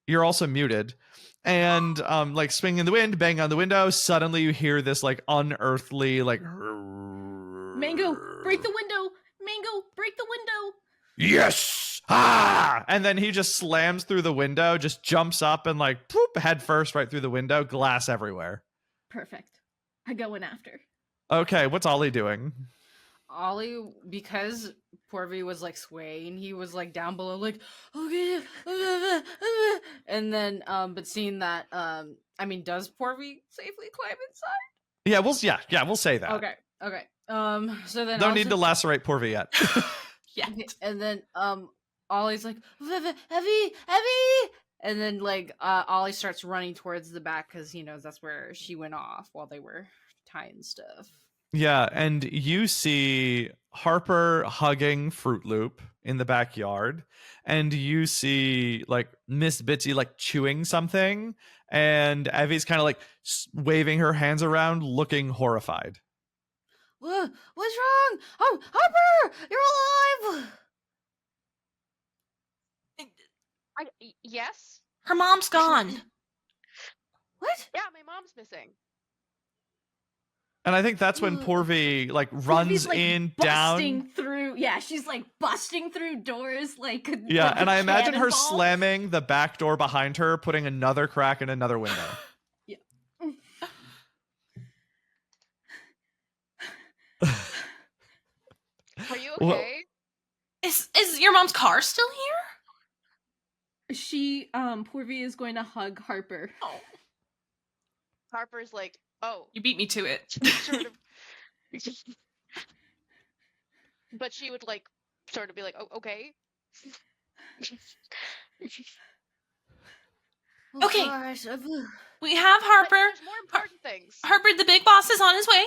You're also muted. And like swinging in the wind, bang on the window, suddenly you hear this like unearthly like Mango, break the window! Mango, break the window! yes! Ah! And then he just slams through the window, just jumps up and like poop head first right through the window, glass everywhere. Perfect. I go in after. Okay, what's Ollie doing? Ollie, because Porvy was like swaying, he was like down below, like, okay, and then, but seeing that, I mean, does Porvy safely climb inside? Yeah, we'll say that. Okay, so then Don't also, need to lacerate Porvy yet. Yeah. and then, Ollie's like, heavy, and then like, Ollie starts running towards the back because he knows that's where she went off while they were tying stuff. Yeah, and you see Harper hugging Fruit Loop in the backyard, and you see like Miss Bitsy like chewing something, and Evie's kind of like waving her hands around, looking horrified. What's wrong? Oh, Harper, you're alive! Yes? Her mom's gone. What? Yeah, my mom's missing. And I think that's when Porvy like runs Purvi's, like, in busting down. through. Yeah, she's like busting through doors, like Yeah, like and a I imagine her cannonball. slamming the back door behind her, putting another crack in another window. Yeah. Are you Well- okay? Is your mom's car still here? She Purvi is going to hug Harper. Oh, Harper's like, oh. you beat me to it. Sort of. But she would like sort of be like, oh, okay. Oh, Okay. gosh, We have But Harper. there's more important things. Harper, the big boss, is on his way.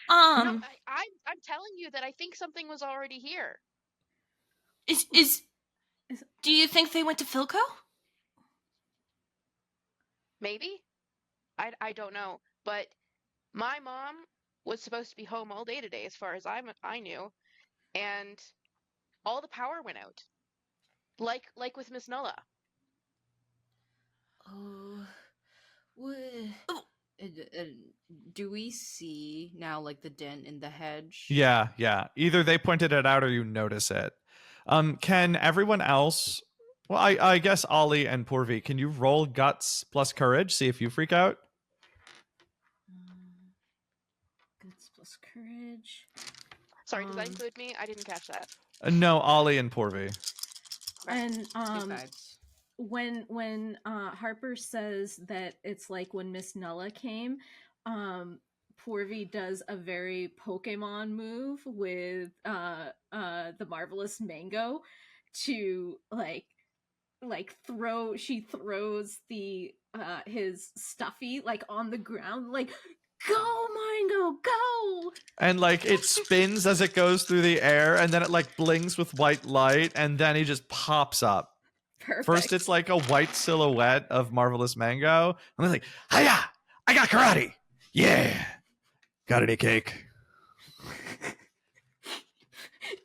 No, I'm telling you that I think something was already here. Do you think they went to Filco? Maybe. I don't know. But my mom was supposed to be home all day today, as far as I knew, and all the power went out. Like with Miss Nulla. Oh, what? Do we see now like the dent in the hedge? Yeah. Either they pointed it out or you notice it. Can everyone else? Well, I guess Ollie and Porvy, can you roll guts plus courage? See if you freak out. Guts plus courage. Sorry, does that Um, include me? I didn't catch that. No, Ollie and Porvy. And Two fives. when Harper says that it's like when Miss Nulla came, Porvy does a very Pokemon move with the marvelous Mango to like throws the his stuffy like on the ground, like, go Mango, go! And like it spins as it goes through the air, and then it like blinks with white light, and then he just pops up. Perfect. First, it's like a white silhouette of Marvelous Mango. And then like, hiya! I got karate! Yeah! Got any cake?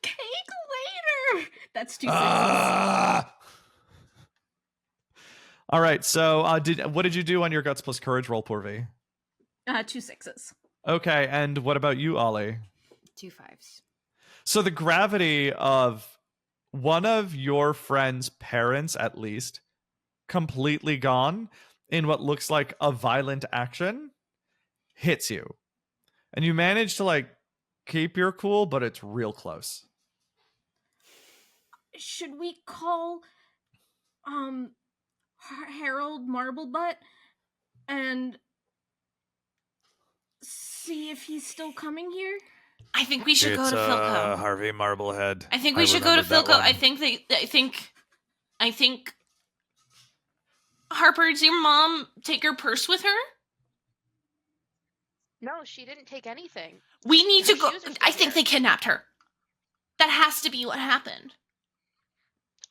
Cake later. That's too. Ah! All right, so what did you do on your guts plus courage roll, Porvy? 2 6s. Okay, and what about you, Ollie? 2 fives. So the gravity of one of your friend's parents, at least, completely gone in what looks like a violent action, hits you. And you manage to like keep your cool, but it's real close. Should we call Harold Marblebutt and see if he's still coming here? I think we should go to Filco. Harvey Marblehead. I think we should go to Filco. I think Harper, does your mom take her purse with her? No, she didn't take anything. We need to Her go. shoes are still I think here. they kidnapped her. That has to be what happened.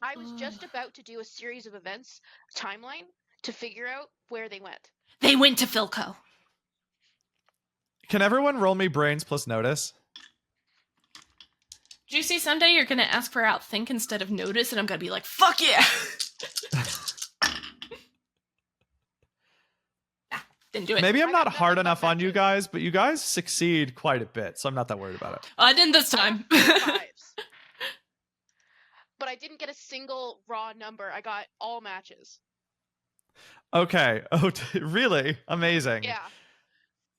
I was Ugh. just about to do a series of events timeline to figure out where they went. They went to Philco. Can everyone roll me brains plus notice? Juicy, someday you're gonna ask for outthink instead of notice, and I'm gonna be like, fuck yeah! Didn't do it. Maybe I'm I not got hard nothing but enough on you matches. guys, but you guys succeed quite a bit, so I'm not that worried about it. I didn't this I time. got 5s. But I didn't get a single raw number. I got all matches. Okay. Oh, really? Amazing. Yeah.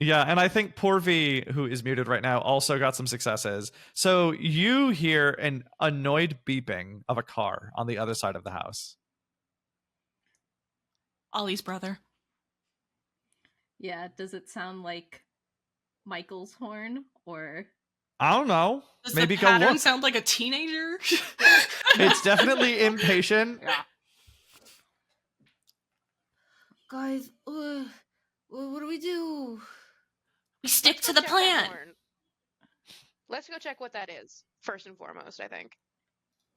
Yeah, and I think Porvi, who is muted right now, also got some successes. So you hear an annoyed beeping of a car on the other side of the house. Ollie's brother. Yeah, does it sound like Michael's horn or I don't know. Does Maybe the go pattern look. sound like a teenager? It's definitely impatient. Yeah. Guys, what do we do? We stick Let's to go the check that plan. horn. Let's go check what that is, first and foremost, I think.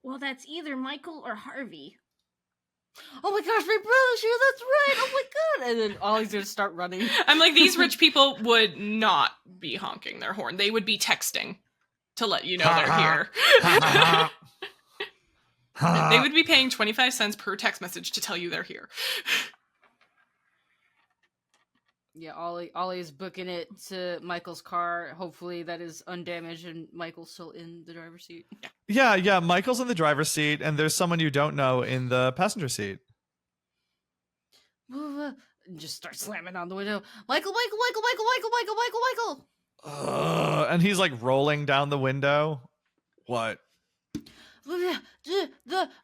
well, that's either Michael or Harvey. Oh my gosh, my brother's here, that's right! Oh my god! And then Ollie's gonna start running. I'm like, these rich people would not be honking their horn. They would be texting to let you know they're here. They would be paying 25 cents per text message to tell you they're here. Yeah, Ollie is booking it to Michael's car. Hopefully that is undamaged and Michael's still in the driver's seat. Yeah. Michael's in the driver's seat, and there's someone you don't know in the passenger seat. And just start slamming on the window. Michael! And he's like rolling down the window. What? The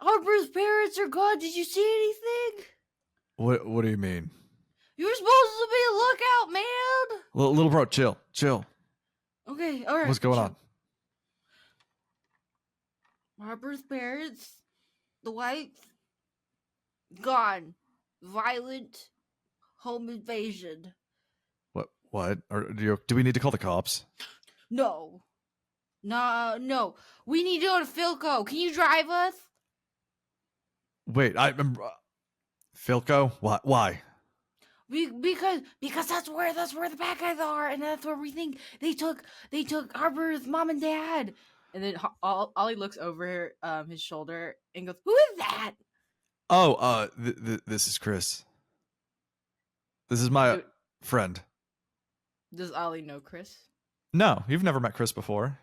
Harper's parents are gone. Did you see anything? What do you mean? You're supposed to be a lookout, man. Little bro, chill. Okay, all right. What's going on? Harper's parents, the wife, gone. Violent home invasion. What? Do we need to call the cops? No. No. We need to go to Philco. Can you drive us? Wait, Filco? Why? Because that's where the bad guys are, and that's where we think they took Harper's mom and dad. And then Ollie looks over his shoulder and goes, "Who is that?" Oh, this is Chris. This is my friend. Does Ollie know Chris? No, you've never met Chris before.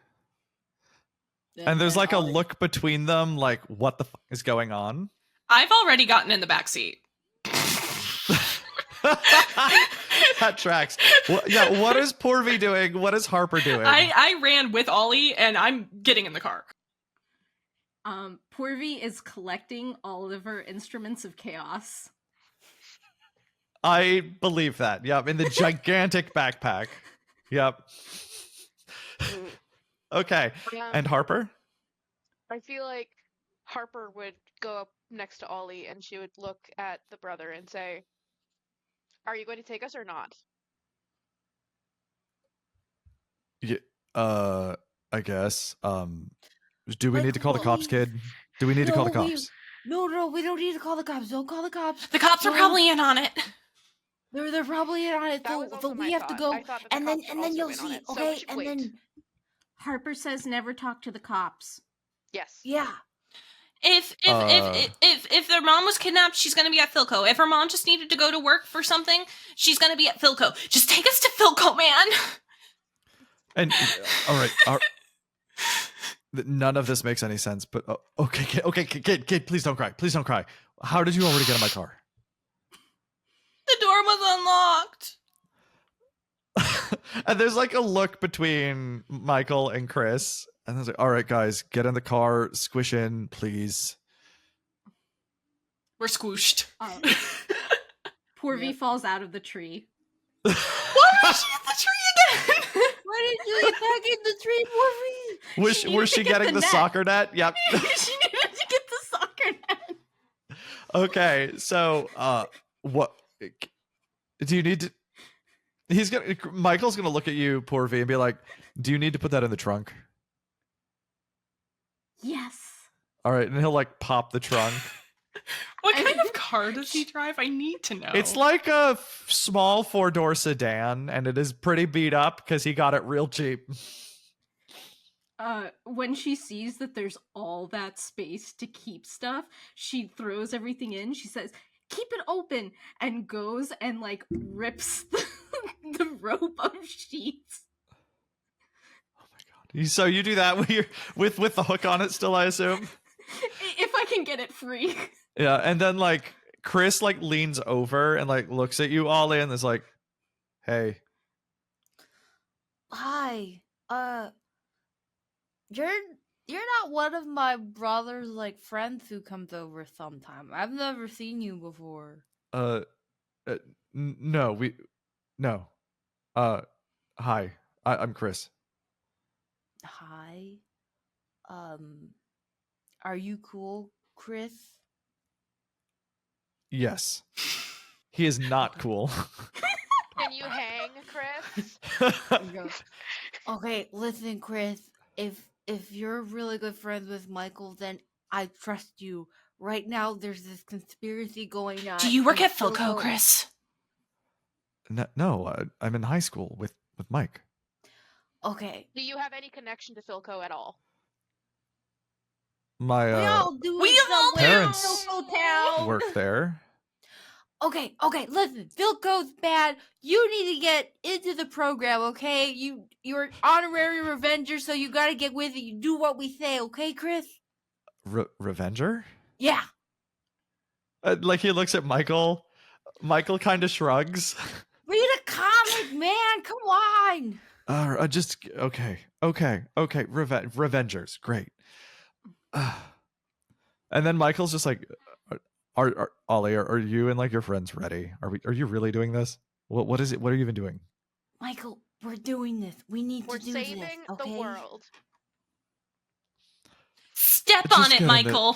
And there's then like a Ollie- look between them, like, what the fuck is going on? I've already gotten in the back seat. That tracks. What is Porvi doing? What is Harper doing? I ran with Ollie, and I'm getting in the car. Porvi is collecting all of her instruments of chaos. I believe that. Yep, in the gigantic backpack. Yep. Okay. And Harper? I feel like Harper would go up next to Ollie and she would look at the brother and say, "Are you going to take us or not?" Yeah, I guess. Do we Let's need to call the cops, leave. kid? Do we need to call the No, cops? No, we don't need to call the cops. Don't call the cops. The cops are No. probably in on it. They're probably in on it. That was So also we my have to thought. go, I thought that the and then cops were also you'll in on see. it, so we Okay, should and wait. then Harper says never talk to the cops. Yes. yeah. If their mom was kidnapped, she's gonna be at Philco. If her mom just needed to go to work for something, she's gonna be at Philco. Just take us to Philco, man. And all right. None of this makes any sense. But kid, please don't cry. Please don't cry. How did you already get in my car? The door was unlocked. And there's like a look between Michael and Chris, and I was like, "All right, guys, get in the car, squish in, please." We're squooshed. Porvi Yep. falls out of the tree. Why is she at the tree again? Why did you get back in the tree, Porfi? Was She needed she to get getting the the net. soccer net? Yep. She needed to get the soccer net. Okay, so what do you need to? Michael's gonna look at you, poor V, and be like, "Do you need to put that in the trunk?" Yes. All right, and he'll like pop the trunk. What kind of car does he drive? I need to know. It's like a small 4-door sedan, and it is pretty beat up because he got it real cheap. When she sees that there's all that space to keep stuff, she throws everything in. She says, "Keep it open," and goes and like rips the rope of sheets. Oh my god! So you do that with with the hook on it still, I assume. If I can get it free. Yeah, and then like Chris like leans over and like looks at you, Ollie, and is like, "Hey." Hi. You're not one of my brother's like friends who comes over sometime. I've never seen you before. No, no. Hi. I'm Chris. Hi. Are you cool, Chris? Yes. He is not cool. Can you hang, Chris? Okay, listen, Chris. If you're really good friends with Michael, then I trust you. Right now, there's this conspiracy going on. Do you work and at FILCO, Chris? No, I'm in high school with Mike. Okay. Do you have any connection to Philco at all? My We all do we it all somewhere in parents Philco Town. work there. Okay, listen, Philco's bad. You need to get into the program, okay? You're honorary Revenger, so you gotta get with it. You do what we say, okay, Chris? Revenger? Yeah. Like he looks at Michael. Michael kind of shrugs. Read a comic, man. Come on. Just okay. Revengers, great. And then Michael's just like, "Are Ollie? Are you and like your friends ready? Are you really doing this? What is it? What are you even doing?" Michael, we're doing this. We need We're to do saving this, the okay? world. Step Just on it, get in Michael.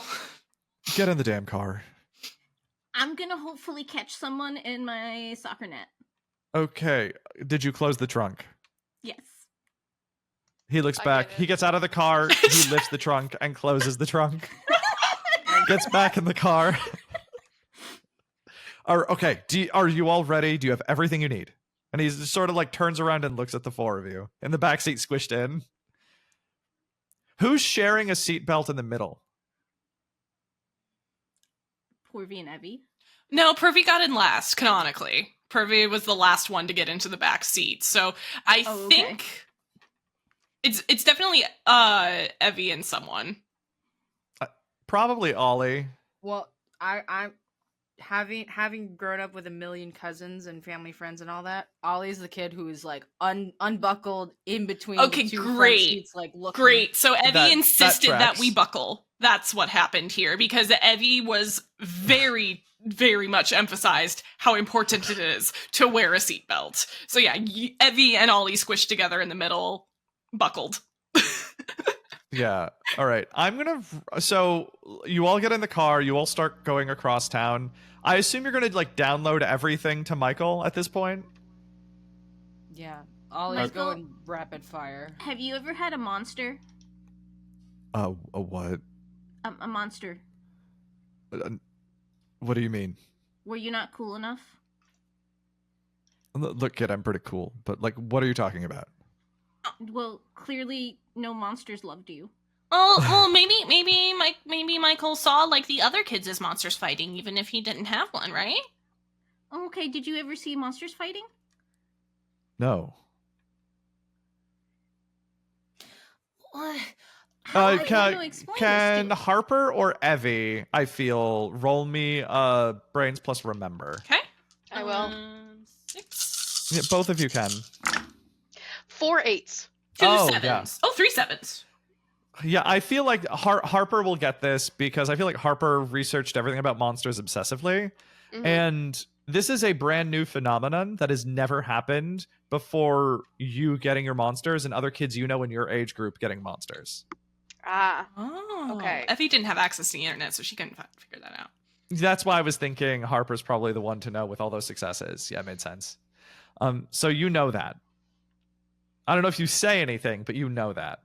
Get in the damn car. I'm gonna hopefully catch someone in my soccer net. Okay. Did you close the trunk? Yes. He looks I back. get it. He gets out of the car. He lifts the trunk and closes the trunk. Gets back in the car. Okay. Are you all ready? Do you have everything you need? And he's just sort of like turns around and looks at the 4 of you in the backseat squished in. Who's sharing a seatbelt in the middle? Porvy and Evie. No, Pervy got in last, canonically. Pervy was the last one to get into the back seat. So I think it's definitely Evie and someone. Probably Ollie. Well, I'm having grown up with a million cousins and family friends and all that. Ollie's the kid who is like unbuckled in between. Okay, the two front great. seats, like looking. Great. So Evie That insisted that tracks. we buckle. That's what happened here because Evie was very, very much emphasized how important it is to wear a seatbelt. So yeah, Evie and Ollie squished together in the middle, buckled. Yeah. All right. So you all get in the car. You all start going across town. I assume you're gonna like download everything to Michael at this point. Yeah, Ollie's Michael? going rapid fire. Have you ever had a monster? A what? A monster. What do you mean? Were you not cool enough? Look, kid, I'm pretty cool, but like, what are you talking about? Well, clearly no monsters loved you. Oh, well, maybe Michael saw like the other kids as monsters fighting, even if he didn't have one, right? Okay, did you ever see monsters fighting? No. What? How am I going to explain Can this to Harper or Evie, I feel, roll me brains plus remember? Okay. I will. 6. Yeah, both of you can. 4 8s. 2 Oh, 7s. yeah. Oh, 3 7s. Yeah, I feel like Harper will get this because I feel like Harper researched everything about monsters obsessively. Mhm. And this is a brand new phenomenon that has never happened before you getting your monsters and other kids you know in your age group getting monsters. Ah. Oh. Okay. Effie didn't have access to the internet, so she couldn't figure that out. That's why I was thinking Harper's probably the one to know with all those successes. Yeah, it made sense. So you know that. I don't know if you say anything, but you know that.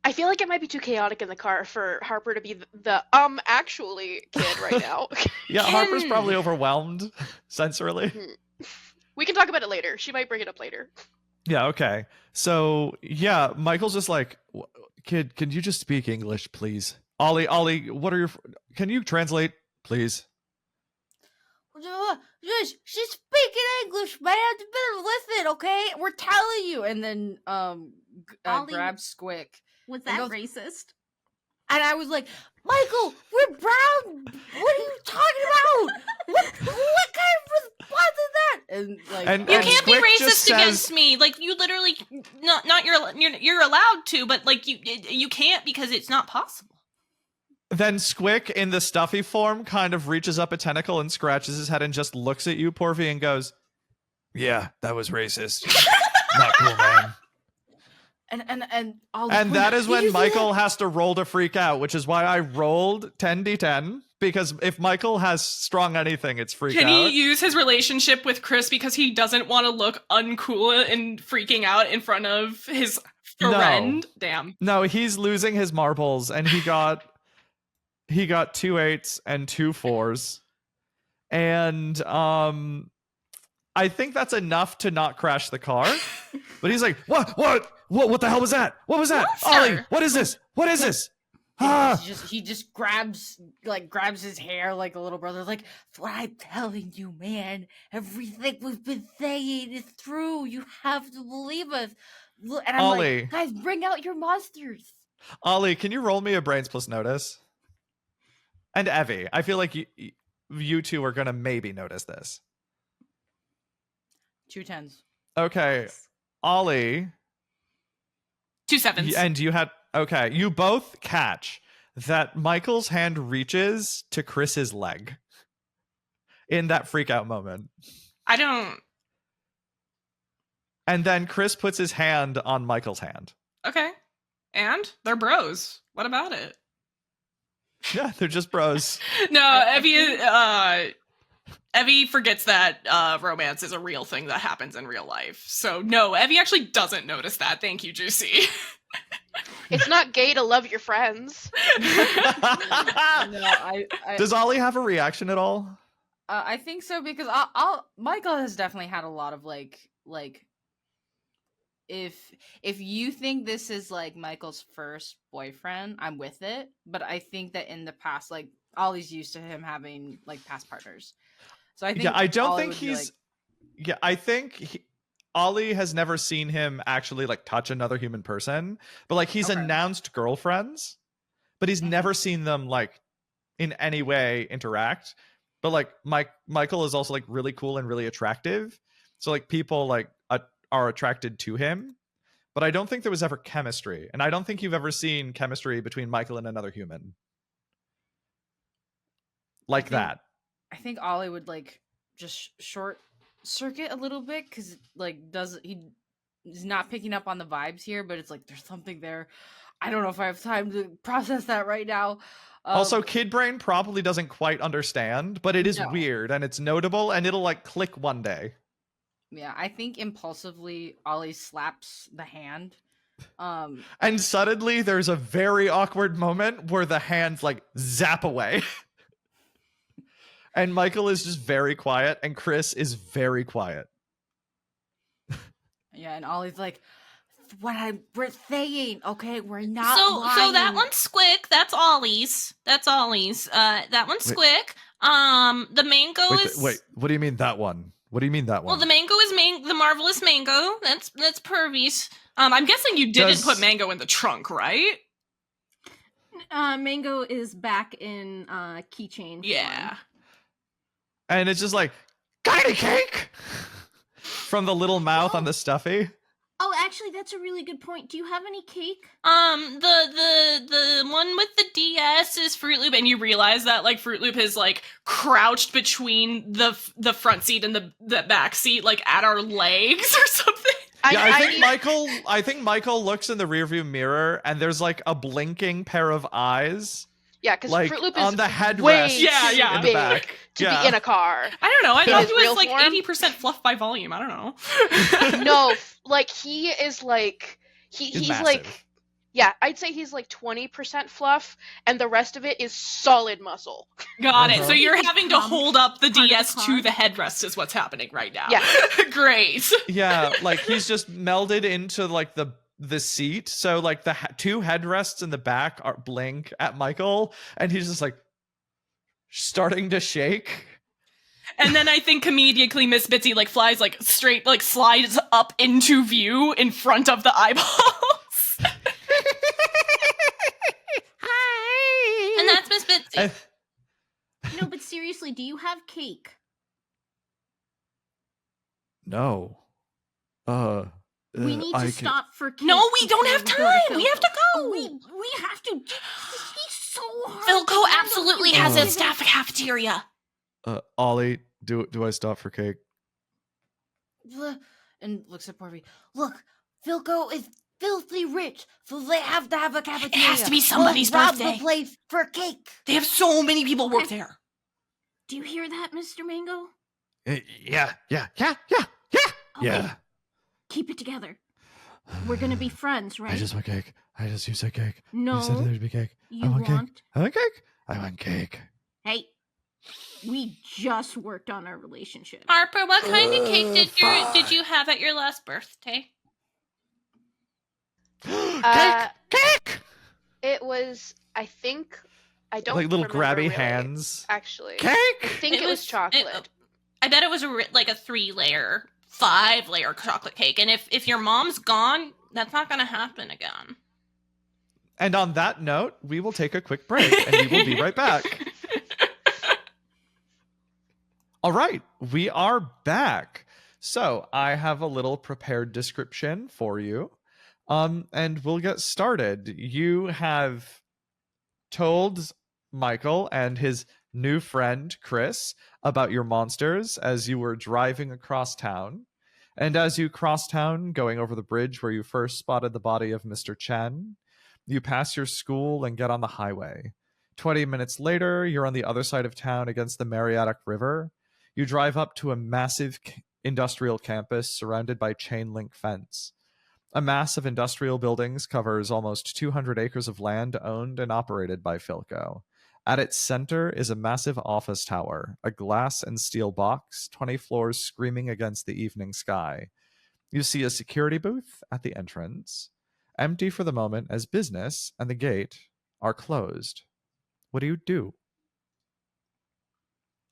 I feel like it might be too chaotic in the car for Harper to be the actually kid right now. Yeah, Harper's probably overwhelmed sensorily. We can talk about it later. She might bring it up later. Yeah, okay. So, yeah, Michael's just like, kid, can you just speak English, please? Ollie, what are your... Can you translate, please? She's speaking English, man. You better listen, okay? We're telling you. And then Ollie- grabs Squick. Was And that goes- racist? And I was like, Michael, we're brown. What are you talking about? What kind of response is that? And like, And- You and can't be Squick just racist says- against me. Like you literally not you're allowed to, but like you can't because it's not possible. Then Squick, in the stuffy form, kind of reaches up a tentacle and scratches his head and just looks at you, Porvy, and goes, yeah, that was racist. Not cool, man. and all. And that is Did you when see Michael that? has to roll to freak out, which is why I rolled 10d10, because if Michael has strong anything, it's freak Can out. he use his relationship with Chris because he doesn't want to look uncool and freaking out in front of his friend? Damn. No, he's losing his marbles, and he got 2 8s and 2 4s. And I think that's enough to not crash the car. But he's like, what the hell was that? What was that? Monster! Ollie, what is this? What is this? Ah! He just grabs his hair like a little brother. Like, that's what I'm telling you, man. Everything we've been saying is true. You have to believe us. And I'm Ollie. like, guys, bring out your monsters. Ollie, can you roll me a brains plus notice? And Evie, I feel like you two are gonna maybe notice this. 2 10s. Okay, Ollie, 2 7s. and you had you both catch that Michael's hand reaches to Chris's leg in that freak out moment. I don't. And then Chris puts his hand on Michael's hand. Okay. And they're bros. What about it? Yeah, they're just bros. No, Evie forgets that romance is a real thing that happens in real life. So no, Evie actually doesn't notice that. Thank you, Juicy. It's not gay to love your friends. No, I Does Ollie have a reaction at all? I think so because Michael has definitely had a lot of like if you think this is like Michael's first boyfriend, I'm with it. But I think that in the past, like Ollie's used to him having like past partners. So I think I don't Ollie think would be he's. like, Yeah, I think Ollie has never seen him actually like touch another human person, but like he's Okay. announced girlfriends, but he's never seen them like in any way interact. But like Michael is also like really cool and really attractive, so like people like are attracted to him. But I don't think there was ever chemistry, and I don't think you've ever seen chemistry between Michael and another human like that. I think Ollie would like just short circuit a little bit because like he's not picking up on the vibes here, but it's like there's something there. I don't know if I have time to process that right now. Also, kid brain probably doesn't quite understand, but it is No. weird and it's notable, and it'll like click one day. Yeah, I think impulsively Ollie slaps the hand. And suddenly there's a very awkward moment where the hands like zap away. And Michael is just very quiet, and Chris is very quiet. Yeah, and Ollie's like, we're saying, okay, we're not. So that lying." one's Squick. That's Ollie's. That one's Squick. The mango is. Wait, what do you mean that one? What do you mean that one? Well, the mango is the marvelous mango. That's Purvy's. I'm guessing you didn't put mango in the trunk, right? Mango is back in keychain. Yeah. form. And it's just like, tiny cake from the little mouth on the stuffy. Oh, actually, that's a really good point. Do you have any cake? The one with the DS is Fruit Loop, and you realize that like Fruit Loop is like crouched between the front seat and the back seat, like at our legs or something. I think Michael looks in the rearview mirror, and there's like a blinking pair of eyes Yeah, because like Fruit Loop is on the way headrest Yeah. in big the back. to Yeah. be in a car. I don't know. I In thought his he was real like form? 80% fluff by volume. I don't know. No, like he is like he's massive. like, yeah, I'd say he's like 20% fluff, and the rest of it is solid muscle. Got it. Uh-huh. So you're He having to becomes hold up the part of the DS car? to the headrest is what's happening right now. Yeah. Great. Yeah, like he's just melded into like the seat. So like the two headrests in the back are blink at Michael, and he's just like starting to shake. And then I think comedically Miss Bitsy like flies like straight, like slides up into view in front of the eyeballs. And that's Miss Bitsy. And- No, but seriously, do you have cake? no. We need to I can- stop for cake. No, we don't have before we time. We have to Philco. go. We have to. He's so hard. Philco to handle. absolutely You has Oh. a guys staff cafeteria. Ollie, do I stop for cake? And looks at Porvy. Look, Philco is filthy rich, so they have to have a cafeteria. has to be somebody's We'll rob birthday. the place for cake. They have so many people work Okay. there. Do you hear that, Mr. Mango? Yeah. Okay. Yeah. Keep it together. We're gonna be friends, right? I just want cake. You said cake. no. You said there'd be cake. You I want want? cake. I want cake. I want cake. Hey, we just worked on our relationship. Harper, what kind of cake did fine. you have at your last birthday? Cake. It was, I think, I don't Like little remember grabby really, hands. actually. Cake. I think it was chocolate. I bet it was like a 3-layer, 5-layer chocolate cake. And if your mom's gone, that's not gonna happen again. And on that note, we will take a quick break and we will be right back. All right, we are back. So I have a little prepared description for you. And we'll get started. You have told Michael and his new friend, Chris, about your monsters as you were driving across town. And as you cross town, going over the bridge where you first spotted the body of Mr. Chen, you pass your school and get on the highway. 20 minutes later, you're on the other side of town against the Mariatic River. You drive up to a massive industrial campus surrounded by chain link fence. A mass of industrial buildings covers almost 200 acres of land owned and operated by FILCO. At its center is a massive office tower, a glass and steel box, 20 floors screaming against the evening sky. You see a security booth at the entrance, empty for the moment as business and the gate are closed. What do you do?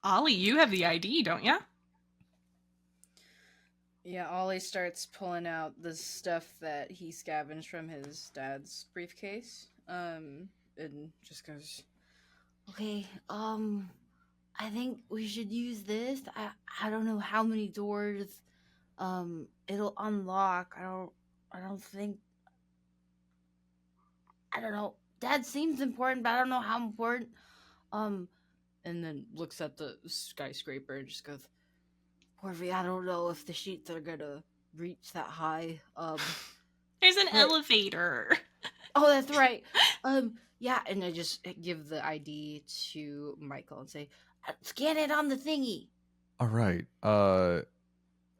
Ollie, you have the ID, don't you? Yeah, Ollie starts pulling out the stuff that he scavenged from his dad's briefcase. And just goes, okay, I think we should use this. I don't know how many doors it'll unlock. I don't know. Dad seems important, but I don't know how important. And then looks at the skyscraper and just goes, Porvy, I don't know if the sheets are gonna reach that high. There's an But- elevator. Oh, that's right. Yeah, and I just give the ID to Michael and say, scan it on the thingy. All right.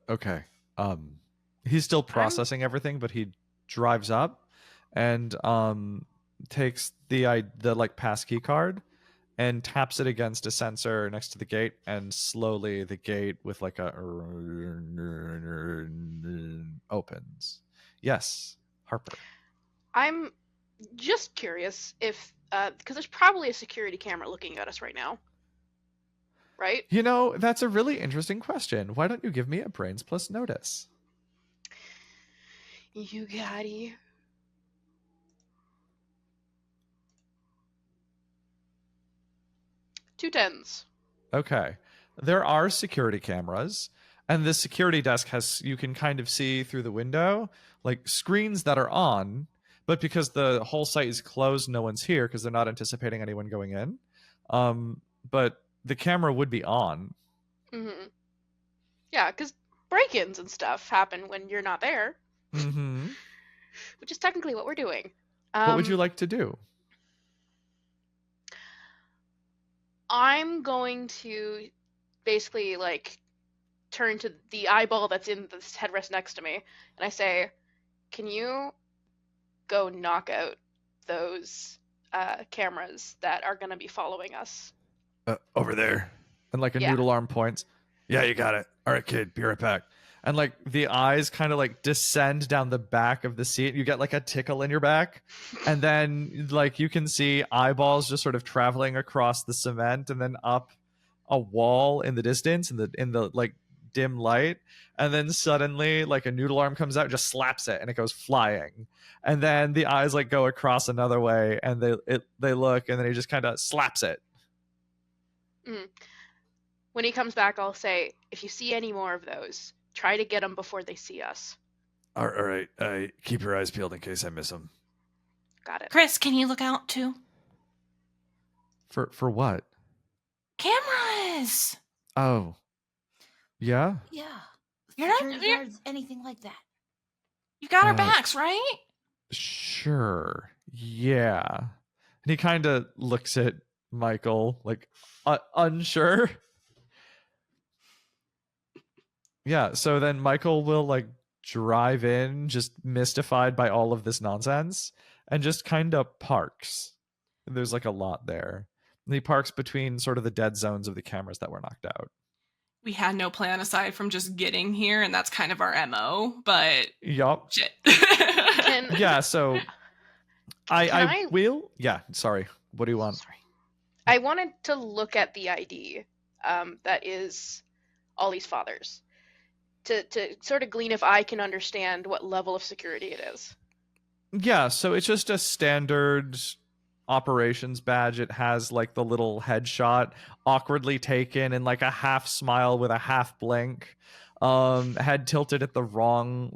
Okay. He's still processing everything, but he drives up and takes the like passkey card and taps it against a sensor next to the gate, and slowly the gate with like a opens. Yes, Harper. I'm just curious if, because there's probably a security camera looking at us right now. Right? You know, that's a really interesting question. Why don't you give me a brains plus notice? You got it. Two tens. Okay. There are security cameras, and the security desk has, you can kind of see through the window, like screens that are on, but because the whole site is closed, no one's here because they're not anticipating anyone going in. But the camera would be on. Mm-hmm. Yeah, because break-ins and stuff happen when you're not there, Mm-hmm. which is technically what we're doing. What would you like to do? I'm going to basically like turn to the eyeball that's in this headrest next to me, and I say, "Can you go knock out those cameras that are gonna be following us?" Over there. And like a Yeah. noodle arm points. Yeah, you got it. All right, kid, be right back. And like the eyes kind of like descend down the back of the seat. You get like a tickle in your back. And then like you can see eyeballs just sort of traveling across the cement and then up a wall in the distance in the like dim light. And then suddenly like a noodle arm comes out and just slaps it and it goes flying. And then the eyes like go across another way and they look and then he just kind of slaps it. When he comes back, I'll say, "If you see any more of those, try to get them before they see us." All right. Keep your eyes peeled in case I miss them. Got it. Chris, can you look out too? For what? Cameras. Oh. Yeah? Yeah. You're not- Security you're- guards, anything like that. You got our Uh, backs, right? Sure. Yeah. And he kind of looks at Michael like unsure. Yeah, so then Michael will like drive in just mystified by all of this nonsense and just kind of parks. There's like a lot there. And he parks between sort of the dead zones of the cameras that were knocked out. We had no plan aside from just getting here, and that's kind of our MO, but Yup. shit. Can Yeah, so Can I I- will. Yeah, sorry. What do you want? Sorry. I wanted to look at the ID that is Ollie's father's to sort of glean if I can understand what level of security it is. Yeah, so it's just a standard operations badge. It has like the little headshot awkwardly taken in like a half smile with a half blink. Head tilted at the wrong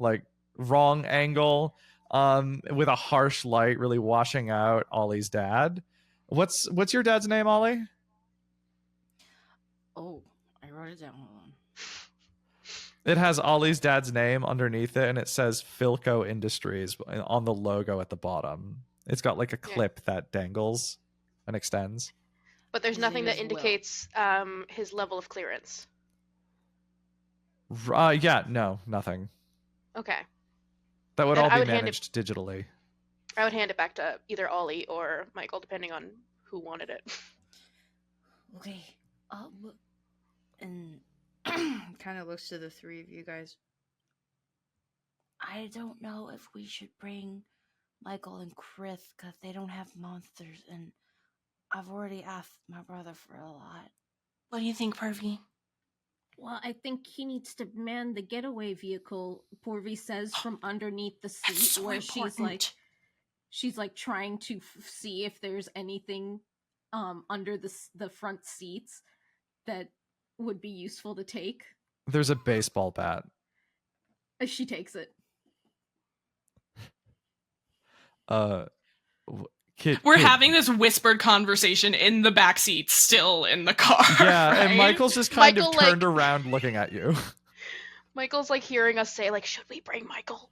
angle. With a harsh light really washing out Ollie's dad. What's your dad's name, Ollie? Oh, I wrote it down. Hold on. It has Ollie's dad's name underneath it, and it says Filco Industries on the logo at the bottom. It's got like a Yeah. clip that dangles and extends. But there's His nothing name that is Will. indicates his level of clearance. Yeah, no, nothing. Okay. That would Then all I be would hand it- managed digitally. I would hand it back to either Ollie or Michael, depending on who wanted it. Okay. And kind of looks to the three of you guys. I don't know if we should bring Michael and Chris because they don't have monsters, and I've already asked my brother for a lot. What do you think, Pervy? Well, I think he needs to man the getaway vehicle, Porvi says from underneath the seat, That's so where important. she's like trying to see if there's anything under the front seats that would be useful to take. There's a baseball bat. She takes it. Kid. We're kid. having this whispered conversation in the backseat, still in the car. Yeah, right? and Michael's just kind Michael, of like- turned around looking at you. Michael's like hearing us say, like, "Should we bring Michael?"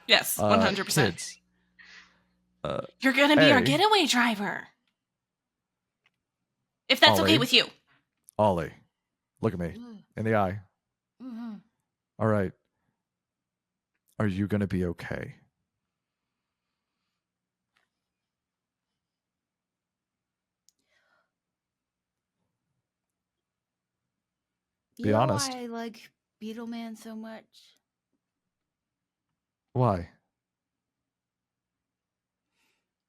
Yes, 100%. Kids. You're gonna be our Hey. getaway driver. If that's okay Ollie. with you. Ollie, look at me in the eye. Mm-hmm. All right. Are you gonna be okay? Be honest. Why I like Beetleman so much? Why?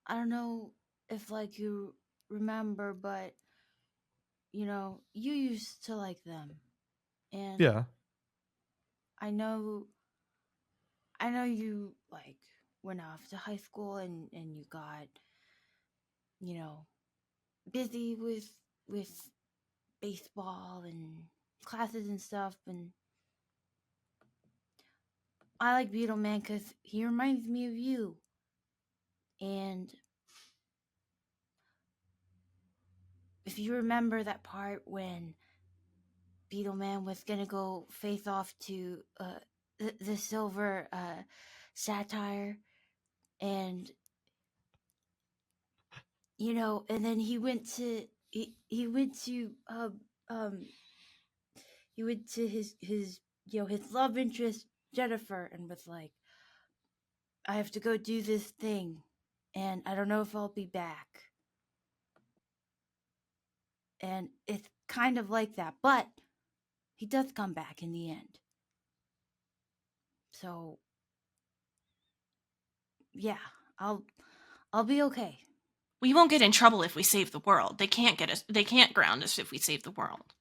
I don't know if like you remember, but you used to like them. And Yeah. I know you like went off to high school and you got busy with baseball and classes and stuff, and I like Beetleman because he reminds me of you. And if you remember that part when Beetleman was gonna go face off to the silver satire, and and then he went he went to he went to his his love interest Jennifer and was like, I have to go do this thing, and I don't know if I'll be back. And it's kind of like that, but he does come back in the end. So yeah, I'll be okay. We won't get in trouble if we save the world. They can't get us. They can't ground us if we save the world.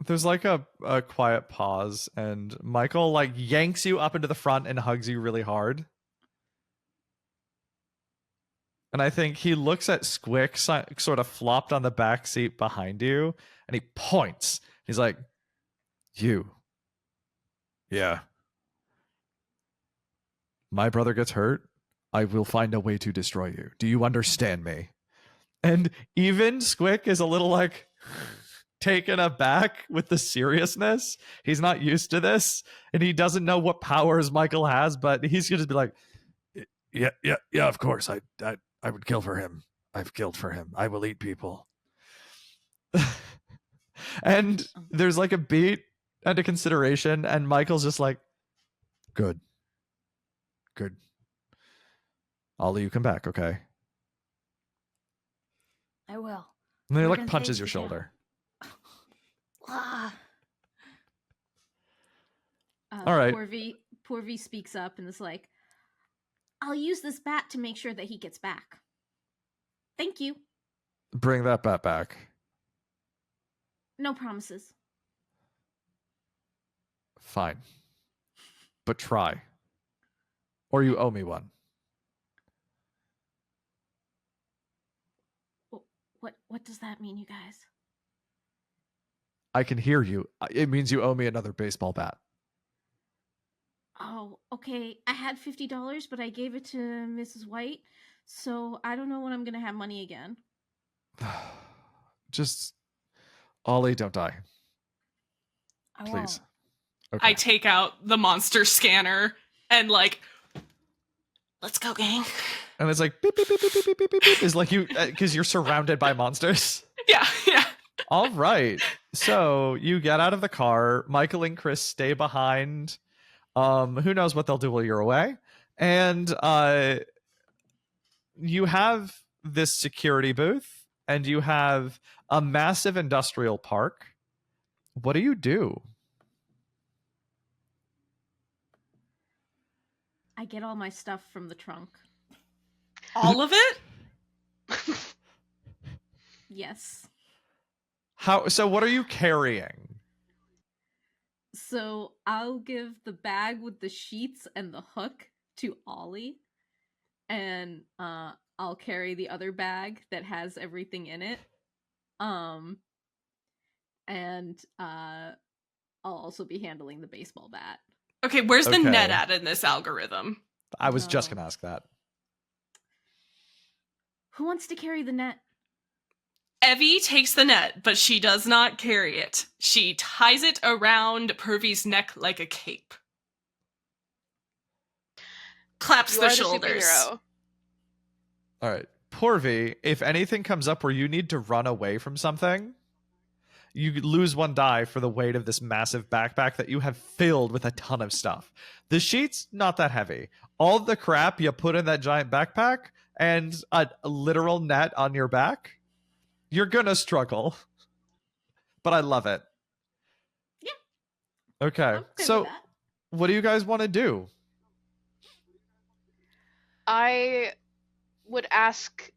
There's like a quiet pause, and Michael like yanks you up into the front and hugs you really hard. And I think he looks at Squick sort of flopped on the back seat behind you, and he points. He's like, "You. Yeah. My brother gets hurt. I will find a way to destroy you. Do you understand me?" And even Squick is a little like taken aback with the seriousness. He's not used to this, and he doesn't know what powers Michael has, but he's going to be like, yeah, of course. I would kill for him. I've killed for him. I will eat people. And there's like a beat and a consideration, and Michael's just like, good. Ollie, you come back, okay? I will. And then he We're like gonna punches take your you shoulder. Ah. All right. Poor V speaks up and is like, I'll use this bat to make sure that he gets back. Thank you. Bring that bat back. No promises. Fine. But try. Or you owe me one. What does that mean, you guys? I can hear you. It means you owe me another baseball bat. Oh, okay. I had $50, but I gave it to Mrs. White, so I don't know when I'm gonna have money again. Just, Ollie, don't die. I Please. won't. Okay. I take out the monster scanner and like, let's go, gang. And it's like beep beep beep beep beep beep beep beep. It's like you because you're surrounded by monsters. Yeah. All right. So you get out of the car. Michael and Chris stay behind. Who knows what they'll do while you're away? And you have this security booth, and you have a massive industrial park. What do you do? I get all my stuff from the trunk. All of it? Yes. So what are you carrying? So I'll give the bag with the sheets and the hook to Ollie, and I'll carry the other bag that has everything in it. And I'll also be handling the baseball bat. Okay, where's the Okay. net at in this algorithm? I was just No. gonna ask that. Who wants to carry the net? Evie takes the net, but she does not carry it. She ties it around Pervy's neck like a cape. Claps You the are the shoulders. superhero. All right. Porvy, if anything comes up where you need to run away from something, you lose one die for the weight of this massive backpack that you have filled with a ton of stuff. The sheets, not that heavy. All the crap you put in that giant backpack and a literal net on your back, you're gonna struggle. But I love it. Yeah. Okay. I'm okay So with that. what do you guys want to do? I would ask,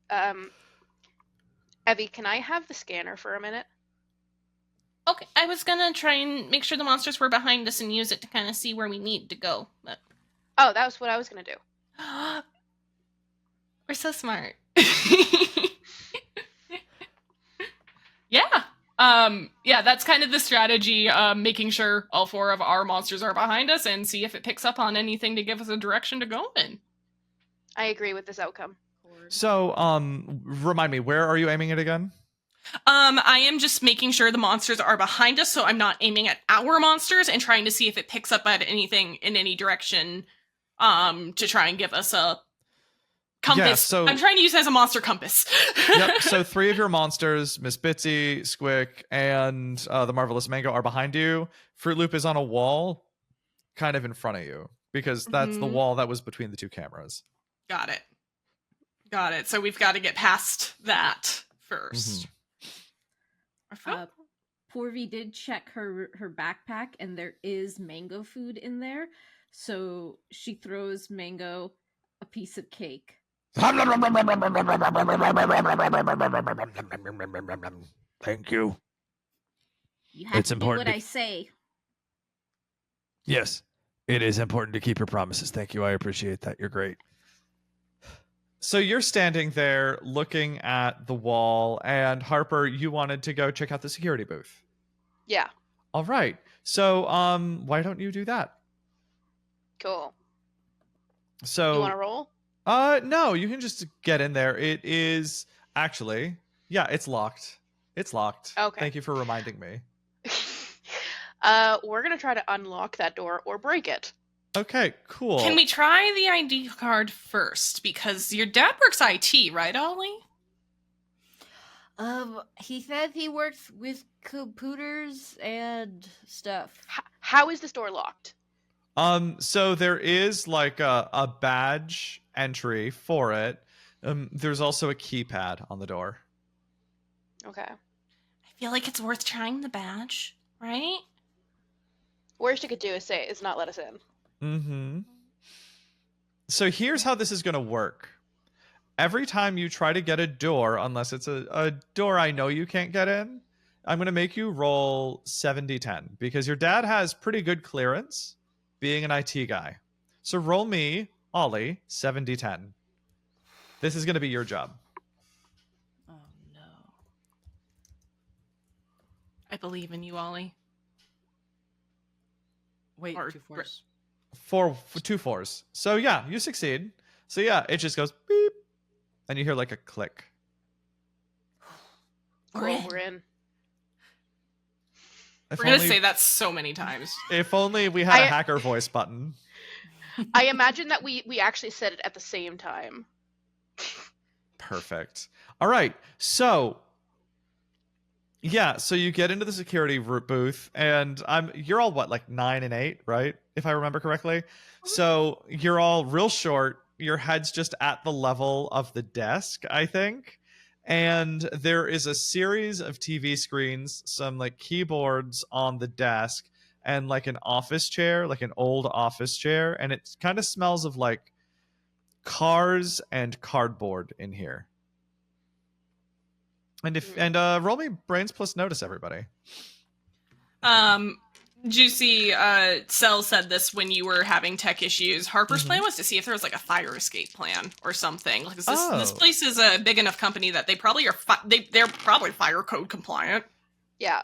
Evie, can I have the scanner for a minute? Okay, I was gonna try and make sure the monsters were behind us and use it to kind of see where we need to go, but Oh, that was what I was gonna do. we're so smart. Yeah. Yeah, that's kind of the strategy, making sure all four of our monsters are behind us and see if it picks up on anything to give us a direction to go in. I agree with this outcome. So, remind me, where are you aiming it again? I am just making sure the monsters are behind us, so I'm not aiming at our monsters and trying to see if it picks up at anything in any direction, to try and give us a Compass. Yeah, so I'm trying to use it as a monster compass. yep. So 3 of your monsters, Miss Bitsy, Squick, and the Marvelous Mango, are behind you. Fruit Loop is on a wall, kind of in front of you, because that's the Mhm. wall that was between the 2 cameras. Got it. So we've got to get past that first. Porvy did check her backpack, and there is mango food in there. So she throws Mango a piece of cake. Thank you. You have It's to important do to- what I say. Yes, it is important to keep your promises. Thank you. I appreciate that. You're great. So you're standing there looking at the wall, and Harper, you wanted to go check out the security booth. Yeah, All right. So why don't you do that? cool. So You want to roll? No, you can just get in there. It is actually, yeah, it's locked. It's locked. Okay. Thank you for reminding me. We're gonna try to unlock that door or break it. Okay, cool. Can we try the ID card first? Because your dad works IT, right, Ollie? He said he works with computers and stuff. How is this door locked? So there is like a badge entry for it. There's also a keypad on the door. Okay. I feel like it's worth trying the badge, right? Worst it could do is not let us in. Mm-hmm. So here's how this is going to work. Every time you try to get a door, unless it's a door I know you can't get in, I'm going to make you roll 70-10 because your dad has pretty good clearance being an IT guy. So roll me, Ollie, 70-10. This is going to be your job. Oh no. I believe in you, Ollie. Wait, Or- 2 4s. 2 4s. So yeah, you succeed. So yeah, it just goes beep, and you hear like a click. Cool, we're in. If We're gonna only- say that so many times. If only we had a I- hacker voice button. I imagine that we actually said it at the same time. Perfect. All right. So yeah, so you get into the security booth, and you're all what, like 9 and 8, right? If I remember correctly. So you're all real short. Your head's just at the level of the desk, I think. And there is a series of TV screens, some like keyboards on the desk, and like an office chair, like an old office chair. And it kind of smells of like cars and cardboard in here. And roll me brains plus notice, everybody. Juicy, Cell said this when you were having tech issues. Harper's plan was to see if there was like a fire escape plan or something. Like, this place is a big enough company that they probably are. They're probably fire code compliant. Yeah.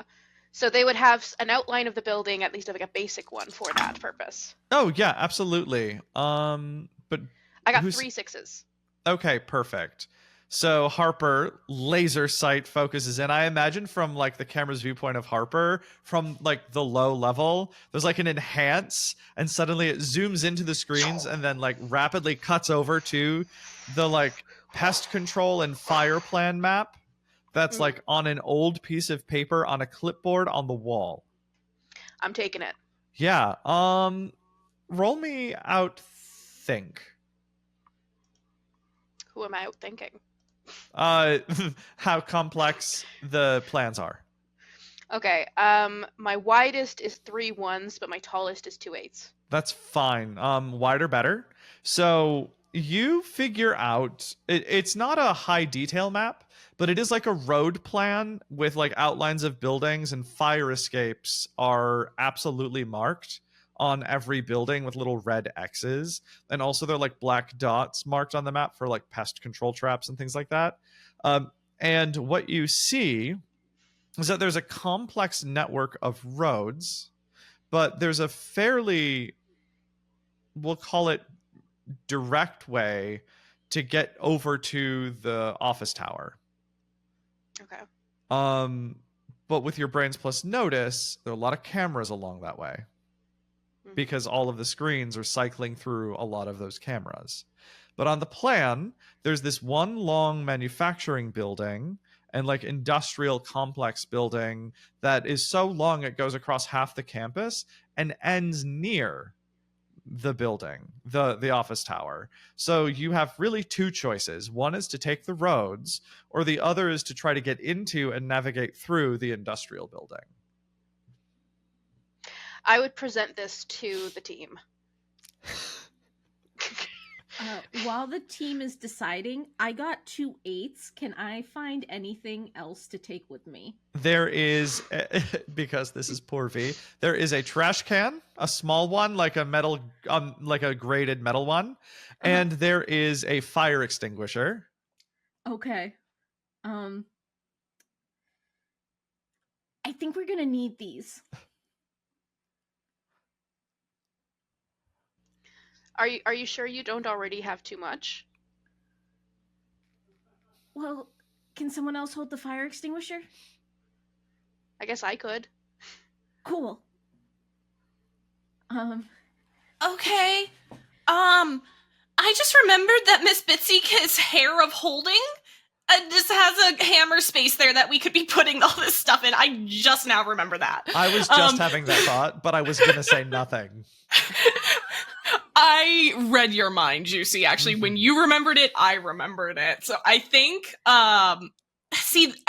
So they would have an outline of the building, at least like a basic one for that purpose. Oh yeah, absolutely. But I got who's- 3 6s. okay, perfect. So Harper, laser sight focuses in. I imagine from like the camera's viewpoint of Harper, from like the low level, there's like an enhance, and suddenly it zooms into the screens and then like rapidly cuts over to the like pest control and fire plan map that's like on an old piece of paper on a clipboard on the wall. I'm taking it. Yeah. Roll me out think. Who am I out thinking? How complex the plans are. Okay. My widest is 3 1s, but my tallest is 2 8s. That's fine. Wider better. So you figure out it's not a high detail map, but it is like a road plan with like outlines of buildings, and fire escapes are absolutely marked on every building with little red X's. And also they're like black dots marked on the map for like pest control traps and things like that. And what you see is that there's a complex network of roads, but there's a fairly, we'll call it, direct way to get over to the office tower. Okay. But with your brains plus notice, there are a lot of cameras along that way, because all of the screens are cycling through a lot of those cameras. But on the plan, there's this one long manufacturing building and like industrial complex building that is so long it goes across half the campus and ends near the building, the office tower. So you have really two choices. One is to take the roads, or the other is to try to get into and navigate through the industrial building. I would present this to the team. While the team is deciding, I got 2 8s. Can I find anything else to take with me? There is, because this is poor V, there is a trash can, a small one, like a metal, like a graded metal one, and there is a fire extinguisher. Okay. I think we're gonna need these. Are you sure you don't already have too much? Well, can someone else hold the fire extinguisher? I guess I could. Cool. Okay. I just remembered that Miss Bitsy's hair of holding just has a hammer space there that we could be putting all this stuff in. I just now remember that. I was just having that thought, but I was going to say nothing. I read your mind, Juicy. Actually, when you remembered it, I remembered it. So I think, I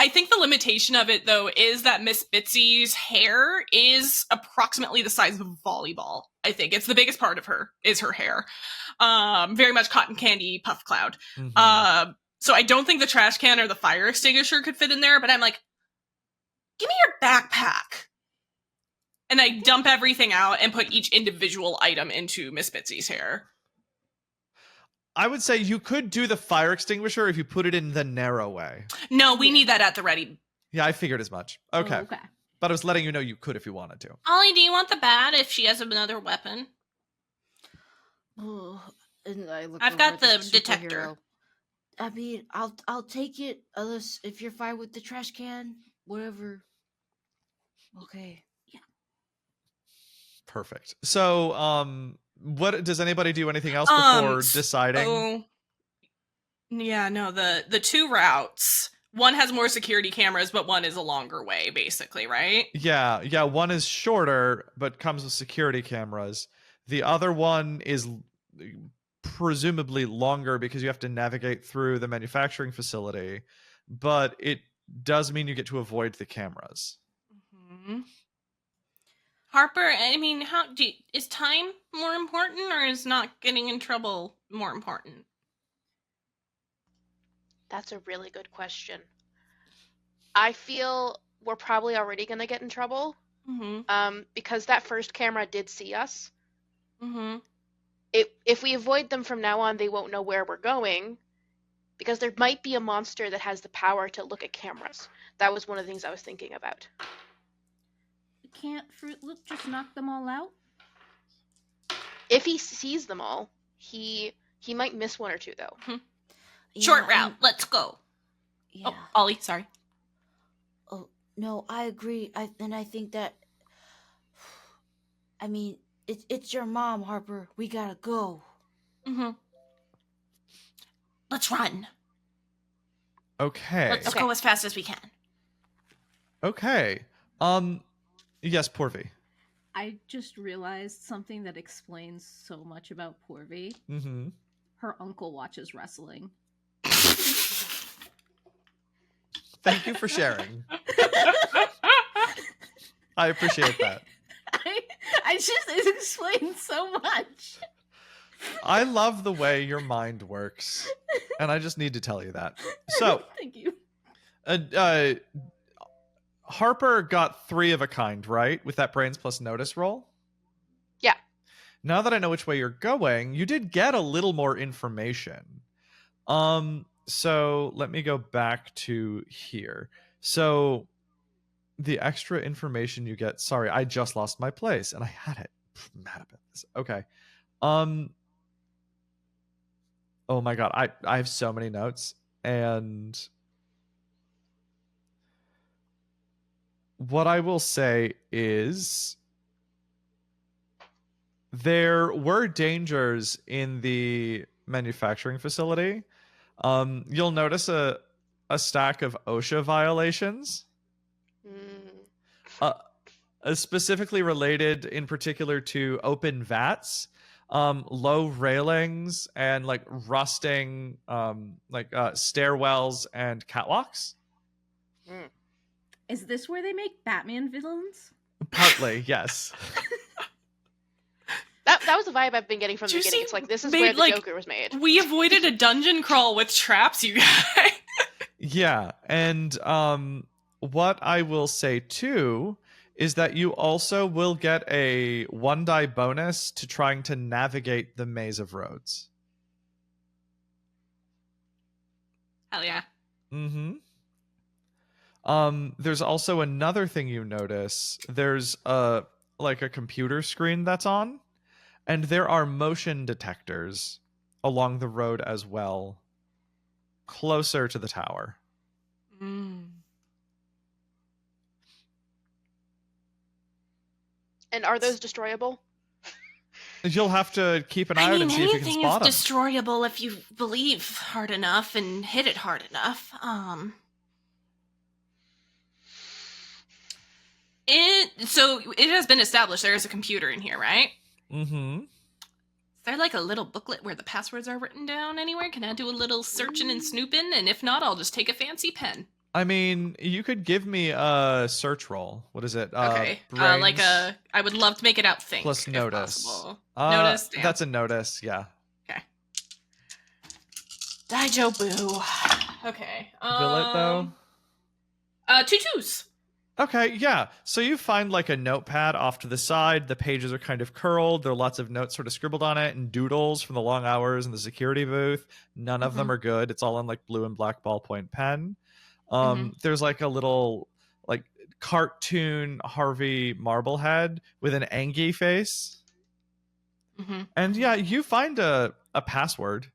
think the limitation of it, though, is that Miss Bitsy's hair is approximately the size of a volleyball. I think it's the biggest part of her, is her hair. Very much cotton candy puff cloud. Mhm. So I don't think the trash can or the fire extinguisher could fit in there, but I'm like, give me your backpack. And I dump everything out and put each individual item into Miss Bitsy's hair. I would say you could do the fire extinguisher if you put it in the narrow way. No, we need that at the ready. Yeah, I figured as much. Okay. Okay. But I was letting you know you could if you wanted to. Ollie, do you want the bat if she has another weapon? Oh, and I look I've over got at the detector. superhero. I mean, I'll take it unless if you're fine with the trash can, whatever. Okay. Perfect. So, what does anybody do anything else before deciding? Oh, yeah, no, the two routes. One has more security cameras, but one is a longer way, basically, right? Yeah, one is shorter but comes with security cameras. The other one is presumably longer because you have to navigate through the manufacturing facility, but it does mean you get to avoid the cameras. Mm-hmm. Harper, I mean, is time more important, or is not getting in trouble more important? That's a really good question. I feel we're probably already going to get in trouble. Because that first camera did see us. If we avoid them from now on, they won't know where we're going, because there might be a monster that has the power to look at cameras. That was one of the things I was thinking about. Can't Fruit Loop just knock them all out? If he sees them all, he might miss one or two, though. Short route, let's go. Yeah. Oh, Ollie, sorry. Oh no, I agree. I think that. I mean, it's your mom, Harper. We gotta go. Let's run. Okay. Let's go as fast as we can. Okay. Yes, Porvy. I just realized something that explains so much about Porvy. Mm-hmm. Her uncle watches wrestling. Thank you for sharing. I appreciate that. It explains so much. I love the way your mind works, and I just need to tell you that. So, thank you. Harper got 3 of a kind, right? With that brains plus notice roll? Yeah. Now that I know which way you're going, you did get a little more information. So let me go back to here. So the extra information you get, sorry, I just lost my place and I had it. I'm mad about this. Okay. Oh my god, I have so many notes, and what I will say is there were dangers in the manufacturing facility, you'll notice a stack of OSHA violations, Mm. specifically related in particular to open vats, low railings, and like rusting stairwells and catwalks. Mm. Is this where they make Batman villains? Partly, yes. That was the vibe I've been getting from the Juicy beginning. It's like, this is made, where the like, Joker was made. We avoided a dungeon crawl with traps, you guys. Yeah, and what I will say too is that you also will get a 1 die bonus to trying to navigate the maze of roads. Hell yeah. Mm-hmm. There's also another thing you notice. There's a computer screen that's on, and there are motion detectors along the road as well, closer to the tower. Mm. And are those destroyable? You'll have to keep an eye out and see if you can anything spot them. is destroyable if you believe hard enough and hit it hard enough. So it has been established there is a computer in here, right? Mm-hmm. Is there like a little booklet where the passwords are written down anywhere? Can I do a little searching and snooping? And if not, I'll just take a fancy pen. I mean, you could give me a search roll. What is it? Okay. Brains I would love to make it outthink. plus if notice. possible. Notice? Damn. That's a notice, yeah. Okay. Daijo boo. Okay. Will it though? 2 2s. Okay, yeah. So you find like a notepad off to the side. The pages are kind of curled. There are lots of notes sort of scribbled on it and doodles from the long hours in the security booth. None of them are good. It's all on like blue and black ballpoint pen. There's like a little like cartoon Harvey Marblehead with an Angie face. And yeah, you find a password.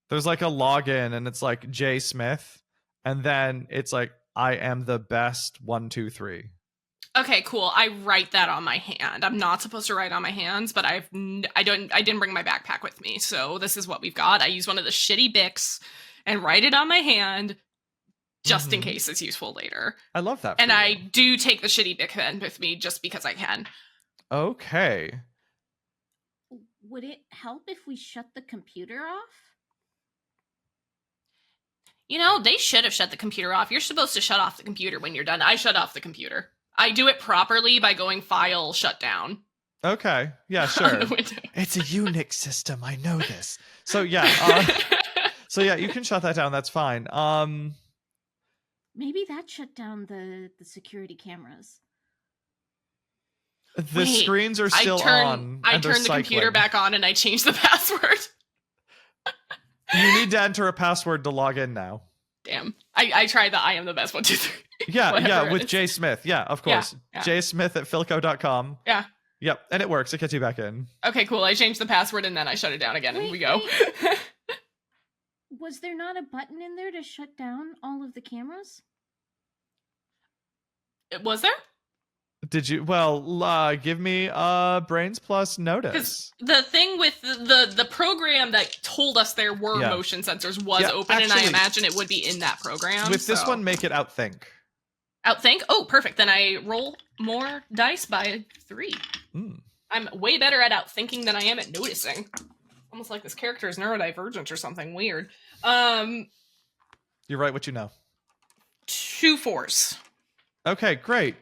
There's like a login and it's like J Smith, and then it's like I am the best 1 2 3. Okay, cool. I write that on my hand. I'm not supposed to write on my hands, but I didn't bring my backpack with me, so this is what we've got. I use one of the shitty Bics and write it on my hand just in case it's useful later. I love that. And I do take the shitty Bic pen with me just because I can. Okay. Would it help if we shut the computer off? You know, they should have shut the computer off. You're supposed to shut off the computer when you're done. I shut off the computer. I do it properly by going file shut down. Okay. Yeah, sure. It's a Unix system. I know this. So yeah. You can shut that down. That's fine. Maybe that shut down the security cameras. The screens are still on. I turn the computer back on and I change the password. You need to enter a password to log in now. Damn. I tried the I am the best 1 2 3. Yeah, with Jay Smith. Yeah, of course. Yeah. JSmith@filco.com. Yeah. Yep, and it works. It gets you back in. Okay, cool. I changed the password and then I shut it down again and we go. Was there not a button in there to shut down all of the cameras? Was there? Did you? Well, give me brains plus notice. Because the thing with the program that told us there were motion sensors was open, and I imagine it would be in that program. With this one, make it outthink. Outthink? Oh, perfect. Then I roll more dice by 3. I'm way better at outthinking than I am at noticing. Almost like this character is neurodivergent or something weird. You're right. What you know. 2 4s. Okay, great.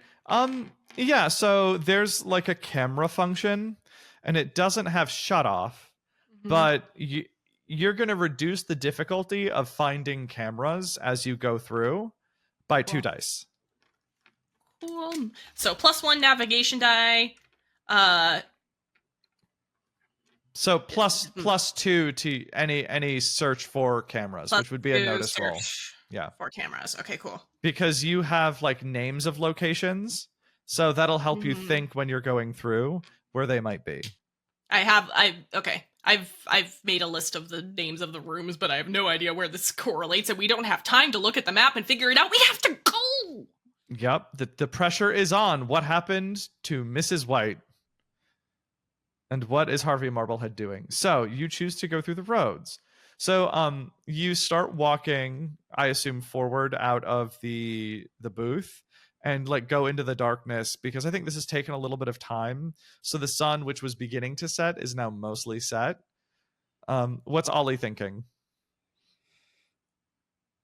Yeah, so there's like a camera function, and it doesn't have shut off, but you're going to reduce the difficulty of finding cameras as you go through by 2 dice. Cool. So +1 navigation die. So plus 2 to any search for cameras, which would be a notice roll. Yeah. For cameras. Okay, cool. Because you have like names of locations. So that'll help you think when you're going through where they might be. I've made a list of the names of the rooms, but I have no idea where this correlates, and we don't have time to look at the map and figure it out. We have to go! Yep, the pressure is on. What happened to Mrs. White? And what is Harvey Marblehead doing? So you choose to go through the roads. So you start walking, I assume, forward out of the booth and like go into the darkness, because I think this has taken a little bit of time. So the sun, which was beginning to set, is now mostly set. What's Ollie thinking?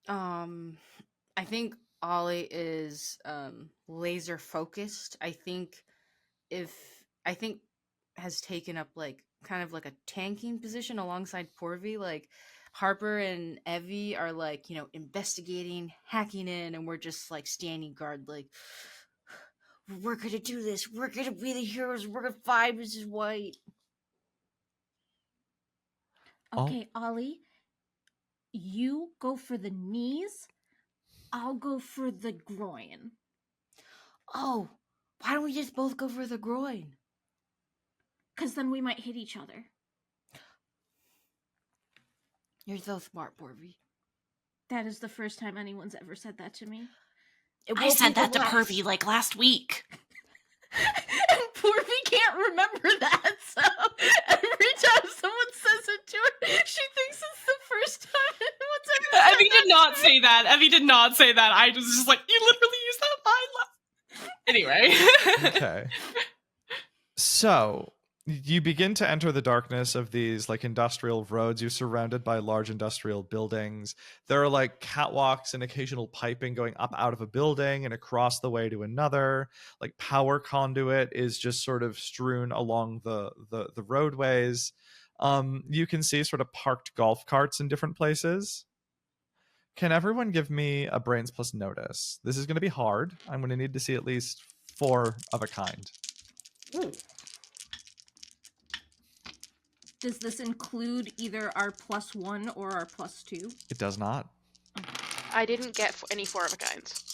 I think Ollie is laser focused. I think has taken up like kind of like a tanking position alongside Porvy. Like Harper and Evie are like, investigating, hacking in, and we're just like standing guard, like we're gonna do this. We're gonna be the heroes. We're gonna find Mrs. White. Okay, Ollie, you go for the knees. I'll go for the groin. Oh, why don't we just both go for the groin? Because then we might hit each other. You're so smart, Porvy. That is the first time anyone's ever said that to me. I said that to Pervy like last week. And Porvy can't remember that, so every time someone says it to her, she thinks it's the first time anyone's ever said Evie that did not say that. Evie did not say that. I was just like, you literally used that line last. Anyway. Okay. So you begin to enter the darkness of these like industrial roads. You're surrounded by large industrial buildings. There are like catwalks and occasional piping going up out of a building and across the way to another. Like power conduit is just sort of strewn along the roadways. You can see sort of parked golf carts in different places. Can everyone give me a brains plus notice? This is going to be hard. I'm going to need to see at least 4 of a kind. Ooh. Does this include either our +1 or our +2? It does not. I didn't get any 4 of a kinds.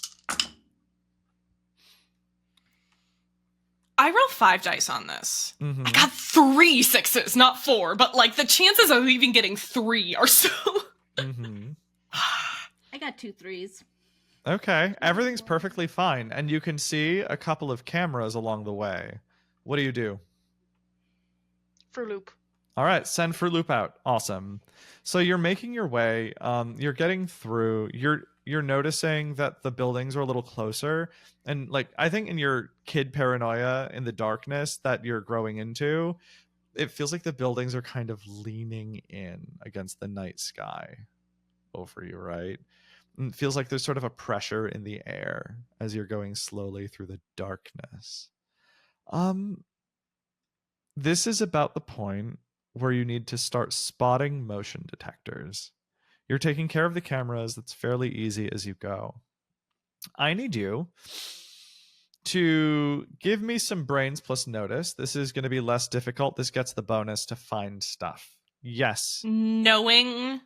I rolled 5 dice on this. Mm-hmm. I got 3 6s, not 4, but like the chances of even getting 3 are so. Mm-hmm. I got 2 3s. Okay, everything's perfectly fine, and you can see a couple of cameras along the way. What do you do? For loop. All right, send Fruit Loop out. Awesome. So you're making your way. You're getting through. You're noticing that the buildings are a little closer, and like I think in your kid paranoia in the darkness that you're growing into, it feels like the buildings are kind of leaning in against the night sky over you, right? And it feels like there's sort of a pressure in the air as you're going slowly through the darkness. This is about the point where you need to start spotting motion detectors. You're taking care of the cameras. That's fairly easy as you go. I need you to give me some brains plus notice. This is going to be less difficult. This gets the bonus to find stuff. Yes. Knowing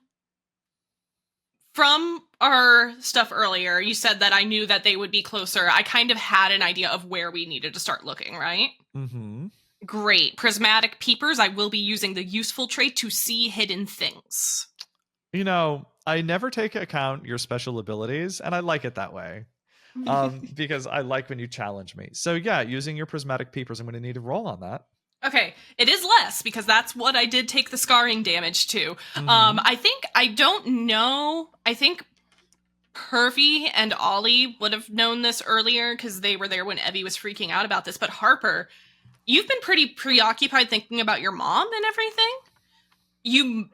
from our stuff earlier, you said that I knew that they would be closer. I kind of had an idea of where we needed to start looking, right? Mm-hmm. Great. Prismatic peepers. I will be using the useful trait to see hidden things. You know, I never take account your special abilities, and I like it that way. Because I like when you challenge me. So yeah, using your prismatic peepers, I'm going to need a roll on that. Okay, it is less because that's what I did take the scarring damage to. Mhm. I don't know. I think Pervy and Ollie would have known this earlier because they were there when Evie was freaking out about this. But Harper, you've been pretty preoccupied thinking about your mom and everything. You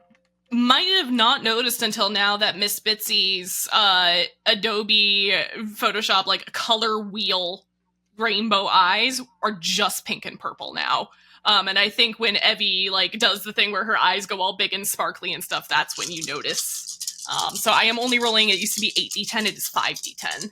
might have not noticed until now that Miss Bitsy's Adobe Photoshop like color wheel rainbow eyes are just pink and purple now. And I think when Evie like does the thing where her eyes go all big and sparkly and stuff, that's when you notice. So I am only rolling. It used to be 8d10. It is 5d10.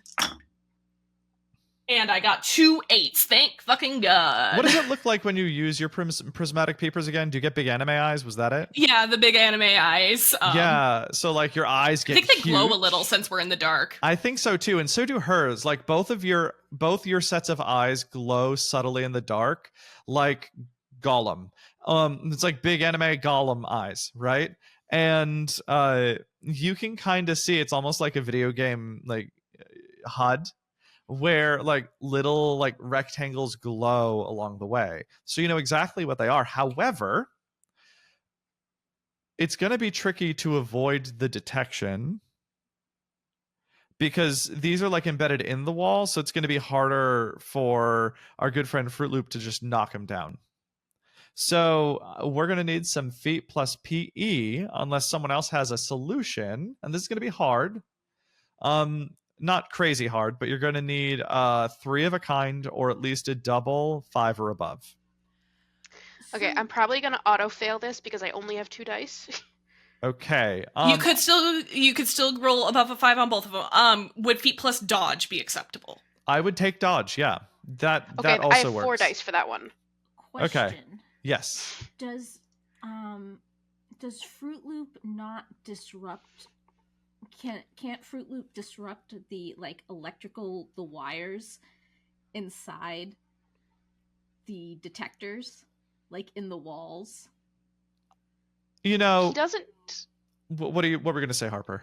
And I got 2 8s. Thank fucking God. What does it look like when you use your prismatic peepers again? Do you get big anime eyes? Was that it? Yeah, the big anime eyes. Yeah, so like your eyes get I think they glow huge. a little since we're in the dark. I think so too, and so do hers. Like both your sets of eyes glow subtly in the dark, like Gollum. It's like big anime Gollum eyes, right? And you can kind of see it's almost like a video game like HUD, where like little like rectangles glow along the way. So you know exactly what they are. However, it's going to be tricky to avoid the detection because these are like embedded in the wall, so it's going to be harder for our good friend Fruit Loop to just knock him down. So we're going to need some feet plus PE unless someone else has a solution, and this is going to be hard. Not crazy hard, but you're going to need 3 of a kind or at least a double 5 or above. Okay, So- I'm probably gonna auto fail this because I only have 2 dice. Okay. You could still roll above a 5 on both of them. Would feet plus dodge be acceptable? I would take dodge. Yeah, that Okay, that also I have works. 4 dice for that one. Question. Yes. Does Fruit Loop not disrupt? Can't Fruit Loop disrupt the like electrical the wires inside the detectors, like in the walls? You know, He doesn't. what were we going to say, Harper?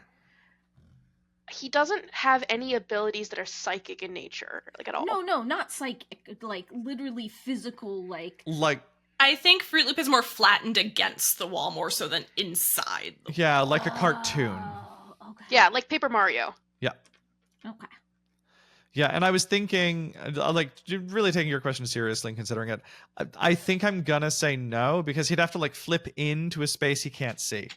He doesn't have any abilities that are psychic in nature, like at all. No, not psychic. Like literally physical. Like I think Fruit Loop is more flattened against the wall more so than inside. yeah, like a cartoon. Oh, okay. Yeah, like Paper Mario. Yeah. Okay. Yeah, and I was thinking, like, really taking your question seriously and considering it, I think I'm gonna say no because he'd have to like flip into a space he can't see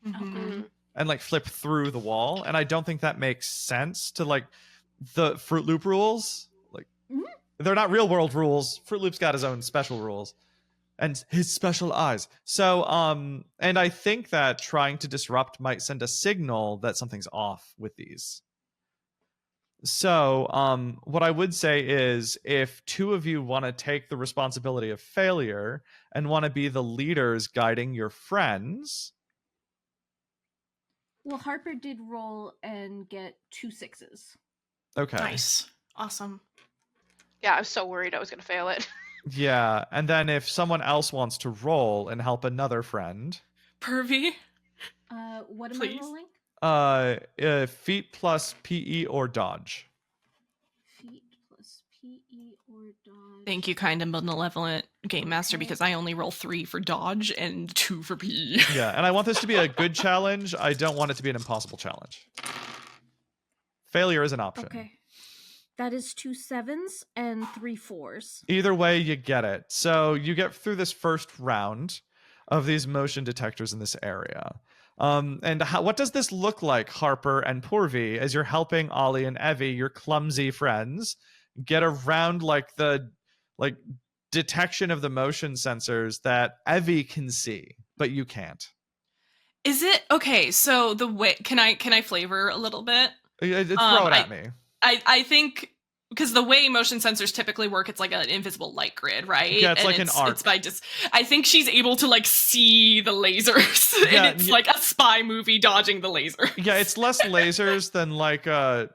Mm-hmm. and like flip through the wall, and I don't think that makes sense to like the Fruit Loop rules. Like, they're not real world rules. Fruit Loop's got his own special rules and his special eyes. So, and I think that trying to disrupt might send a signal that something's off with these. So, what I would say is if 2 of you want to take the responsibility of failure and want to be the leaders guiding your friends. Well, Harper did roll and get 2 6s. Okay. Nice. Awesome. Yeah, I was so worried I was gonna fail it. Yeah. And then if someone else wants to roll and help another friend, Pervy. What am Please. I rolling? feet plus PE or dodge. Feet plus PE or dodge. Thank you, kind and benevolent game master, because I only roll 3 for dodge and 2 for PE. Yeah, and I want this to be a good challenge. I don't want it to be an impossible challenge. Failure is an option. Okay. That is 2 7s and 3 4s. Either way, you get it. So you get through this first round of these motion detectors in this area. And what does this look like, Harper and Purvi, as you're helping Ollie and Evie, your clumsy friends, get around like the detection of the motion sensors that Evie can see, but you can't? Is it okay? So the way can I flavor a little bit? Throw it at me. I think because the way motion sensors typically work, it's like an invisible light grid, right? Yeah, it's like an arc. It's by just. I think she's able to like see the lasers, Yeah, and it's like a spy movie dodging the laser. Yeah, it's less lasers than like an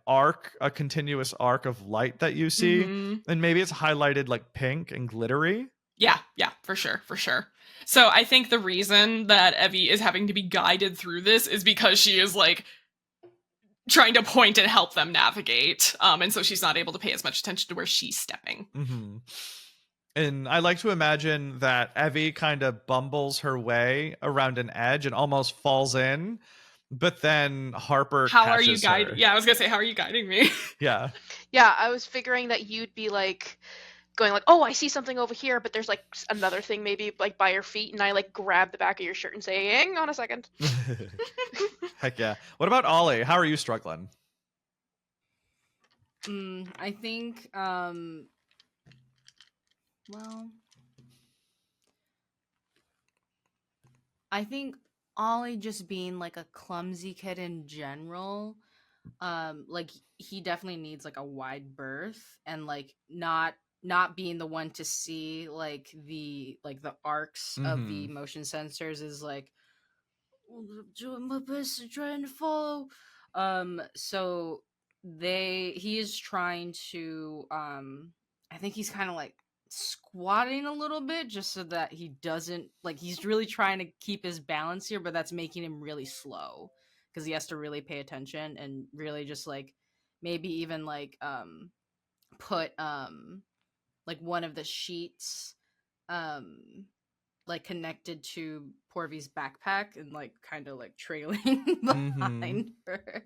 arc, a continuous arc of light that you see, and maybe it's highlighted like pink and glittery. Yeah, for sure. So I think the reason that Evie is having to be guided through this is because she is like trying to point and help them navigate, and so she's not able to pay as much attention to where she's stepping. And I like to imagine that Evie kind of bumbles her way around an edge and almost falls in, but then Harper How are you catches guiding? her. Yeah, I was gonna say, how are you guiding me? Yeah. Yeah, I was figuring that you'd be like going like, oh, I see something over here, but there's like another thing maybe like by your feet, and I like grab the back of your shirt and say, hang on a second. Heck yeah. What about Ollie? How are you struggling? I think, well, I think Ollie just being like a clumsy kid in general, like he definitely needs like a wide berth and like not being the one to see like the arcs of the motion sensors is like, I'm doing my best to try and follow. So he is trying to I think he's kind of like squatting a little bit just so that he doesn't like, he's really trying to keep his balance here, but that's making him really slow because he has to really pay attention and really just like maybe even like put like one of the sheets like connected to Porvy's backpack and like kind of like trailing behind her.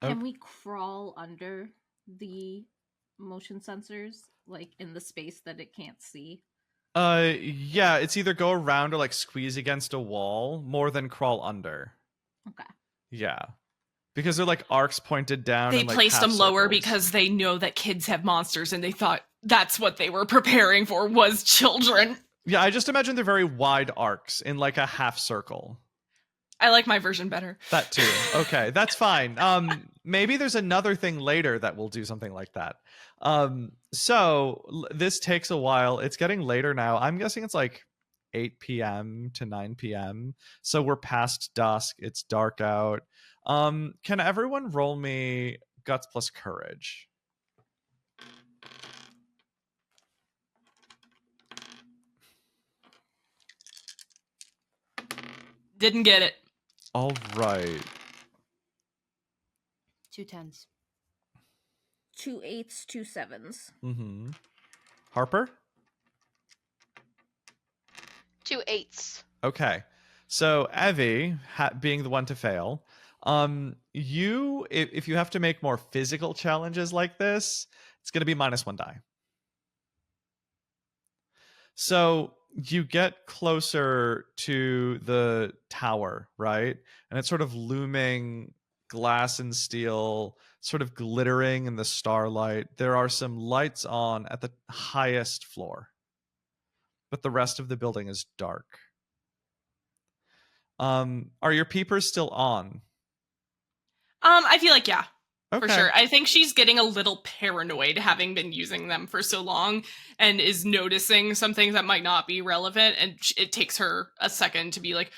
Can we crawl under the motion sensors, like in the space that it can't see? Yeah, it's either go around or like squeeze against a wall more than crawl under. Okay. Yeah. Because they're like arcs pointed down. They and, like, placed half them lower circles. because they know that kids have monsters and they thought that's what they were preparing for was children. Yeah, I just imagine they're very wide arcs in like a half circle. I like my version better. That too. Okay, that's fine. Maybe there's another thing later that will do something like that. This takes a while. It's getting later now. I'm guessing it's like 8 p.m. to 9 p.m. So we're past dusk. It's dark out. Can everyone roll me guts plus courage? Didn't get it. All right. 2 10s. 2 8s, 2 7s. Mm-hmm. Harper? 2 8s. Okay. So Evie, being the one to fail, if you have to make more physical challenges like this, it's going to be -1 die. So you get closer to the tower, right? And it's sort of looming glass and steel, sort of glittering in the starlight. There are some lights on at the highest floor, but the rest of the building is dark. Are your peepers still on? I feel like, yeah. Okay. For sure. I think she's getting a little paranoid having been using them for so long and is noticing some things that might not be relevant. And it takes her a second to be like,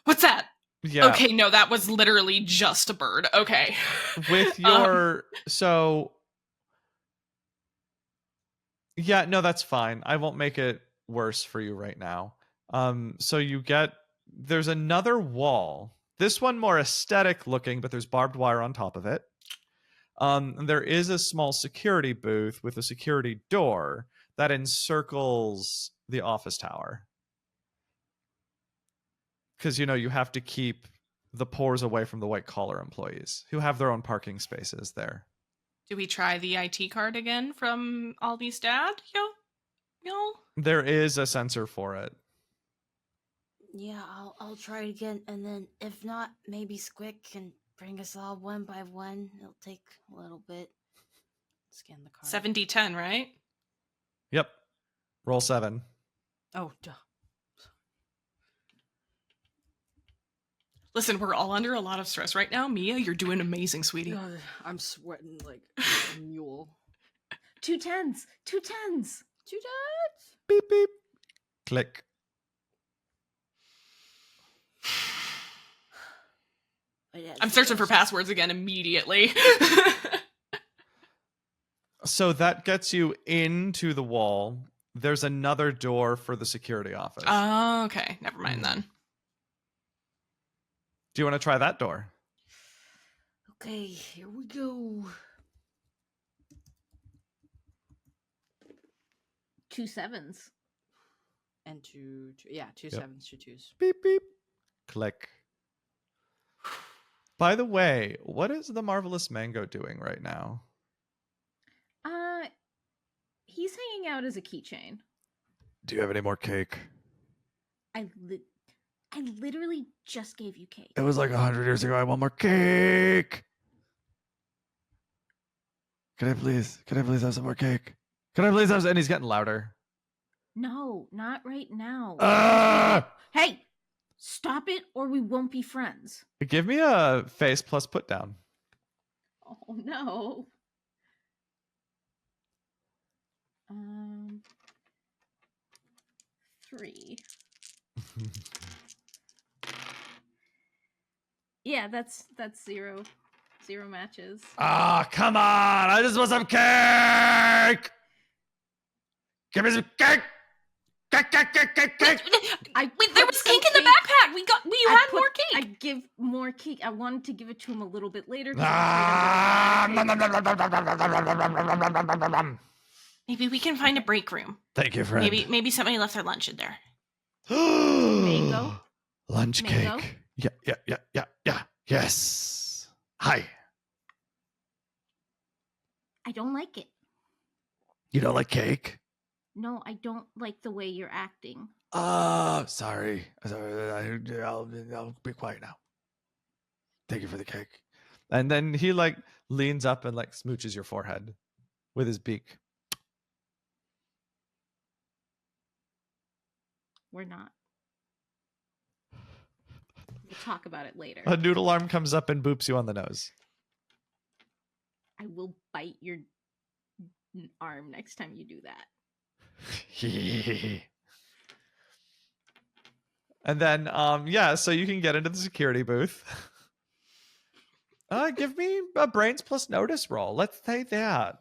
what's that? Yeah. Okay, no, that was literally just a bird. Okay. With your yeah, no, that's fine. I won't make it worse for you right now. So there's another wall. This one more aesthetic looking, but there's barbed wire on top of it. And there is a small security booth with a security door that encircles the office tower. Because, you have to keep the pores away from the white collar employees who have their own parking spaces there. Do we try the IT card again from Aldi's dad? Yo? There is a sensor for it. Yeah, I'll try it again, and then if not, maybe Squick can bring us all one by one. It'll take a little bit. Scan the card. 7D10, right? Yep. Roll 7. Oh, duh. Listen, we're all under a lot of stress right now. Mia, you're doing amazing, sweetie. I'm sweating like a mule. 2 10s, 2 10s. 2 10s. Beep, beep. Click. I'm searching for passwords again immediately. So that gets you into the wall. There's another door for the security office. Oh, okay. Never mind then. Do you want to try that door? Okay, here we go. 2 7s. And two 2 Yep. 7s, 2 2s. Beep, beep. Click. By the way, what is the Marvelous Mango doing right now? He's hanging out as a keychain. Do you have any more cake? I literally just gave you cake. It was like 100 years ago. I want more cake. Can I please have some more cake? Can I please have... And he's getting louder. No, not right now. Ah! Hey, stop it or we won't be friends. Give me a face plus put down. Oh no. 3. Yeah, that's 0 matches. Ah, come on. I just want some cake. Give me some cake. Cake, cake, cake, cake, cake. Wait, there put was cake some in the backpack. You had more I cake. give more cake. I wanted to give it to him a little bit later. 'Cause Ah, I'm afraid I'm gonna nom. Maybe we can find a break room. Thank you, friend. Maybe somebody left their lunch in there. Mango? Lunch Mango? cake. Yeah. Yes. Hi. I don't like it. You don't like cake? No, I don't like the way you're acting. Sorry. I'll be quiet now. Thank you for the cake. And then he like leans up and like smooches your forehead with his beak. We're not. We'll talk about it later. A noodle arm comes up and boops you on the nose. I will bite your arm next time you do that. And then so you can get into the security booth. Give me a brains plus notice roll. Let's say that.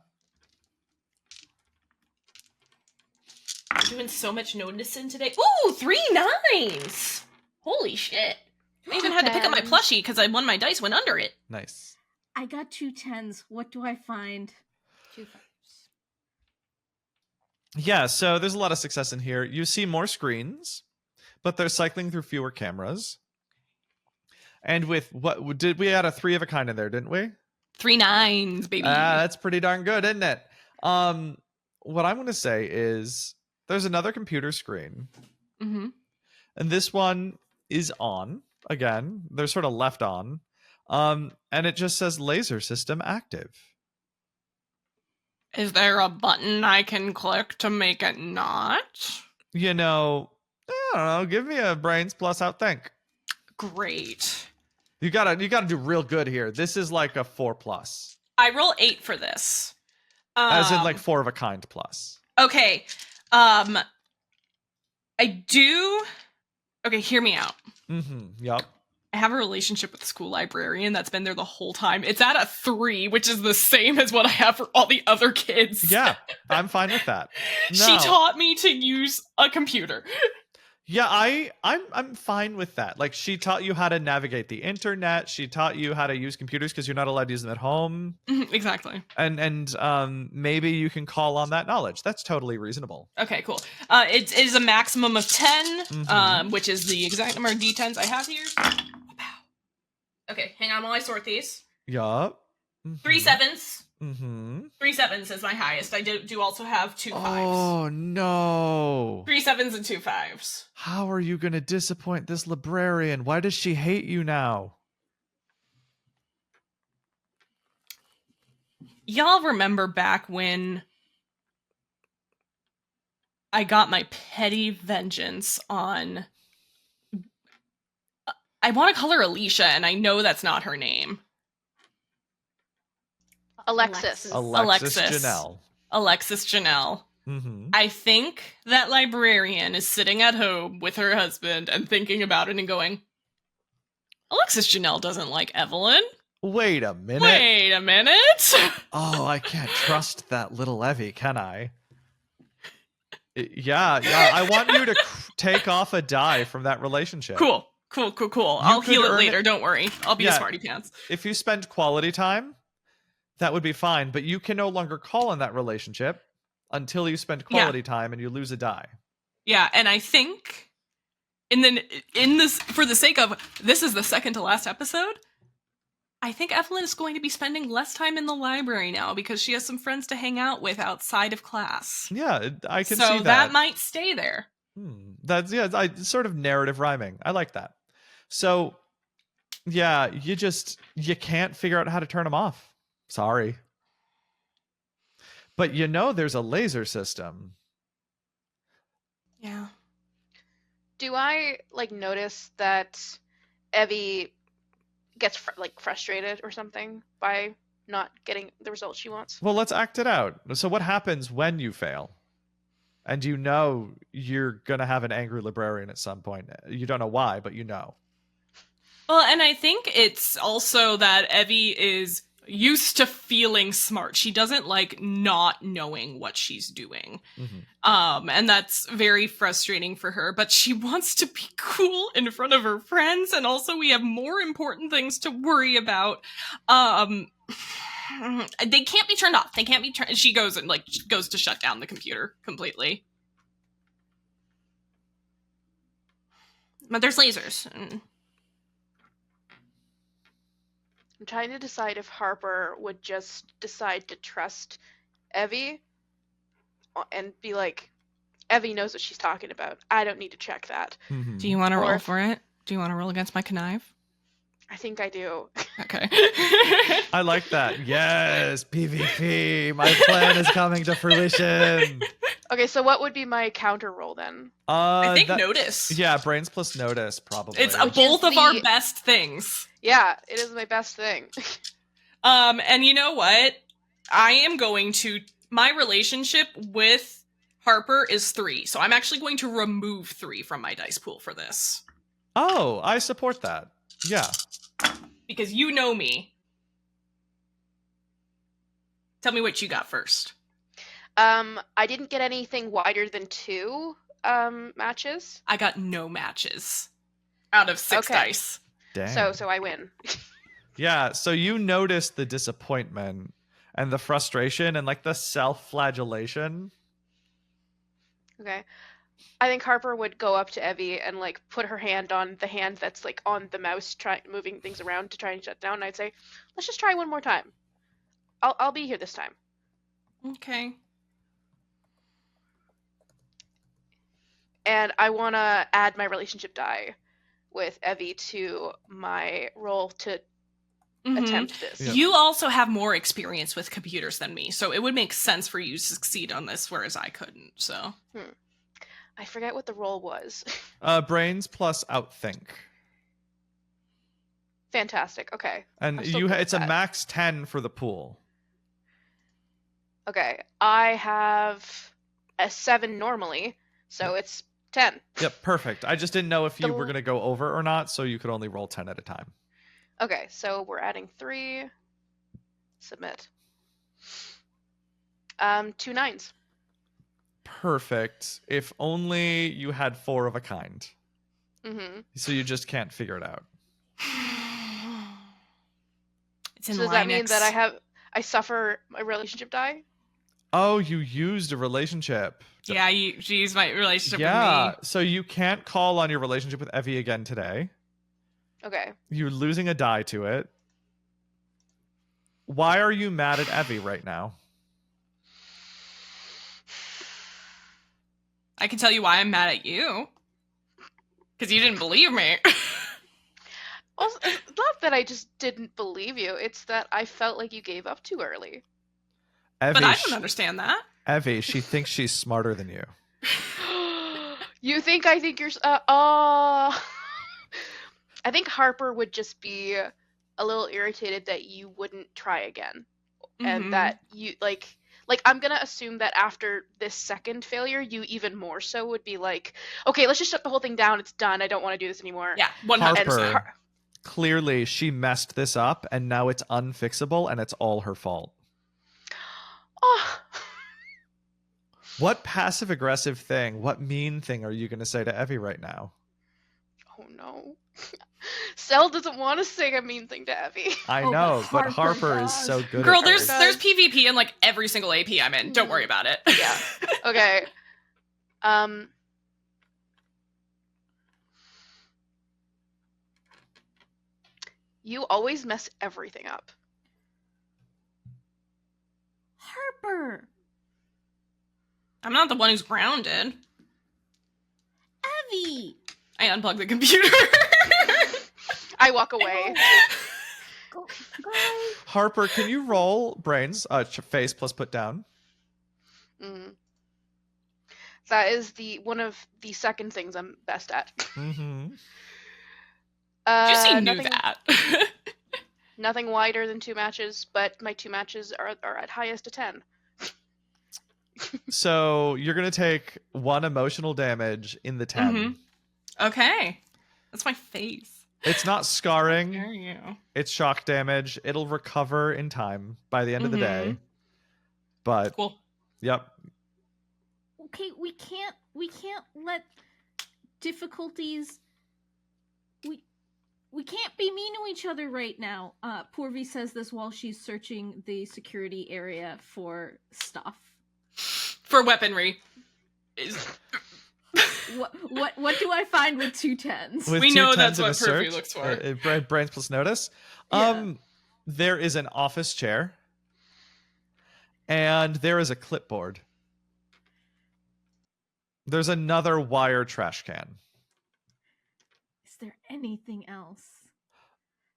I'm doing so much noticing today. Ooh, 3 9s. Holy shit. I even had to pick up my plushie because one of my dice went under it. Nice. I got 2 10s. What do I find? 2 5s. Yeah, so there's a lot of success in here. You see more screens, but they're cycling through fewer cameras. And with what did we add a 3 of a kind in there, didn't we? 3 9s, baby. That's pretty darn good, isn't it? What I'm going to say is there's another computer screen, Mm-hmm. and this one is on again. They're sort of left on, and it just says laser system active. Is there a button I can click to make it not? You know, I don't know. Give me a brains plus outthink. Great. You gotta do real good here. This is like a 4+, I roll 8 for this. as in like 4 of a kind plus. Okay. I do. Okay, hear me out. Mm-hmm. Yup. I have a relationship with the school librarian that's been there the whole time. It's at a 3, which is the same as what I have for all the other kids. Yeah, I'm fine with that. She No. taught me to use a computer. Yeah, I'm fine with that. Like, she taught you how to navigate the internet. She taught you how to use computers because you're not allowed to use them at home. Exactly. And maybe you can call on that knowledge. That's totally reasonable. Okay, cool. It is a maximum of 10, Mhm. which is the exact number of D10s I have here. Okay, hang on while I sort these. Yup. 3 7s. Mm-hmm. 3 7s is my highest. I do also have 2 5s. Oh no. 3 7s and 2 5s. How are you gonna disappoint this librarian? Why does she hate you now? Y'all remember back when I got my petty vengeance on... I want to call her Alicia, and I know that's not her name. Alexis. Alexis Alexis. Janelle. Alexis Janelle. Mm-hmm. I think that librarian is sitting at home with her husband and thinking about it and going, Alexis Janelle doesn't like Evelyn. Wait a minute. Wait a minute. Oh, I can't trust that little Evie, can I? Yeah. I want you to take off a die from that relationship. Cool. I'll could heal it earn later. it- Don't worry. I'll be a Yeah. smarty pants. If you spend quality time, that would be fine, but you can no longer call on that relationship until you spend quality time and you lose a die. Yeah, and I think, and then in this, for the sake of this is the second to last episode, I think Evelyn is going to be spending less time in the library now because she has some friends to hang out with outside of class. Yeah, I can so see that that. might stay there. That's sort of narrative rhyming. I like that. So, yeah, you can't figure out how to turn them off. Sorry. But there's a laser system. Yeah. Do I notice that Evie gets frustrated or something by not getting the result she wants? Well, let's act it out. So what happens when you fail? And you're going to have an angry librarian at some point. You don't know why, but you know. Well, and I think it's also that Evie is used to feeling smart. She doesn't like not knowing what she's doing. And that's very frustrating for her, but she wants to be cool in front of her friends, and also we have more important things to worry about. They can't be turned off. They can't be turned. She goes and like goes to shut down the computer completely. But there's lasers. I'm trying to decide if Harper would just decide to trust Evie and be like, Evie knows what she's talking about. I don't need to check that. Do you want to Or roll if- for it? Do you want to roll against my connive? I think I do. Okay. I like that. Yes, PvP. My plan is coming to fruition. Okay, so what would be my counter roll then? I think notice. Yeah, brains plus notice probably. It's Which is both of our the- best things. Yeah, it is my best thing. And you know what? I am going to, my relationship with Harper is 3, so I'm actually going to remove 3 from my dice pool for this. Oh, I support that. Yeah. Because you know me. Tell me what you got first. I didn't get anything wider than 2 matches. I got no matches out of 6 Okay. dice. Dang. So I win. Yeah, so you notice the disappointment and the frustration and like the self-flagellation. Okay. I think Harper would go up to Evie and like put her hand on the hand that's like on the mouse, moving things around to try and shut down. And I'd say, let's just try one more time. I'll be here this time. Okay. And I want to add my relationship die with Evie to my roll to attempt this. Yeah. You also have more experience with computers than me, so it would make sense for you to succeed on this, whereas I couldn't, so. I forget what the roll was. Brains plus outthink. Fantastic. Okay. And I'm still good with it's a that. max 10 for the pool. Okay. I have a 7 normally, so it's 10. Yep, perfect. I just didn't know if you The- were going to go over or not, so you could only roll 10 at a time. Okay, so we're adding 3. Submit. 2 9s. Perfect. If only you had 4 of a kind. Mm-hmm. So you just can't figure it out. It's in So does that mean Linux. that I suffer a relationship die? Oh, you used a relationship. Yeah, she used my relationship Yeah, with me. so you can't call on your relationship with Evie again today. Okay. You're losing a die to it. Why are you mad at Evie right now? I can tell you why I'm mad at you. Because you didn't believe me. Also, it's not that I just didn't believe you. It's that I felt like you gave up too early. Evie, But I don't understand that. Evie, she thinks she's smarter than you. You think I think you're... I think Harper would just be a little irritated that you wouldn't try again. Mhm. And that you, like I'm gonna assume that after this second failure, you even more so would be like, okay, let's just shut the whole thing down. It's done. I don't want to do this anymore. Yeah, 100%. Harper. Clearly, she messed this up, and now it's unfixable, and it's all her fault. Oh. What passive-aggressive thing, what mean thing are you going to say to Evie right now? Oh no. Cell doesn't want to say a mean thing to Evie. I Oh, know, but Harper Harper is does. so good Girl, at there's hers. there's PvP in like every single AP I'm in. Don't worry about it. Yeah. Okay. You always mess everything up. Harper. I'm not the one who's grounded. Evie. I unplug the computer. I walk away. Go, guys. Harper, can you roll brains, face plus put down? Mm. That is one of the second things I'm best at. Mm-hmm. Did you see knew nothing, that? nothing wider than 2 matches, but my 2 matches are at highest a 10. So you're going to take 1 emotional damage in the 10. Okay. That's my face. It's not Dare scarring. you? It's shock damage. It'll recover in time by the end of the day. But Cool. yep. Okay, we can't let difficulties. We can't be mean to each other right now. Purvi says this while she's searching the security area for stuff. For weaponry. What do I find with 2 10s? With We 2 know 10s that's and what a search, Purvi looks for. Brains plus notice. Yeah. There is an office chair. And there is a clipboard. There's another wire trash can. Is there anything else?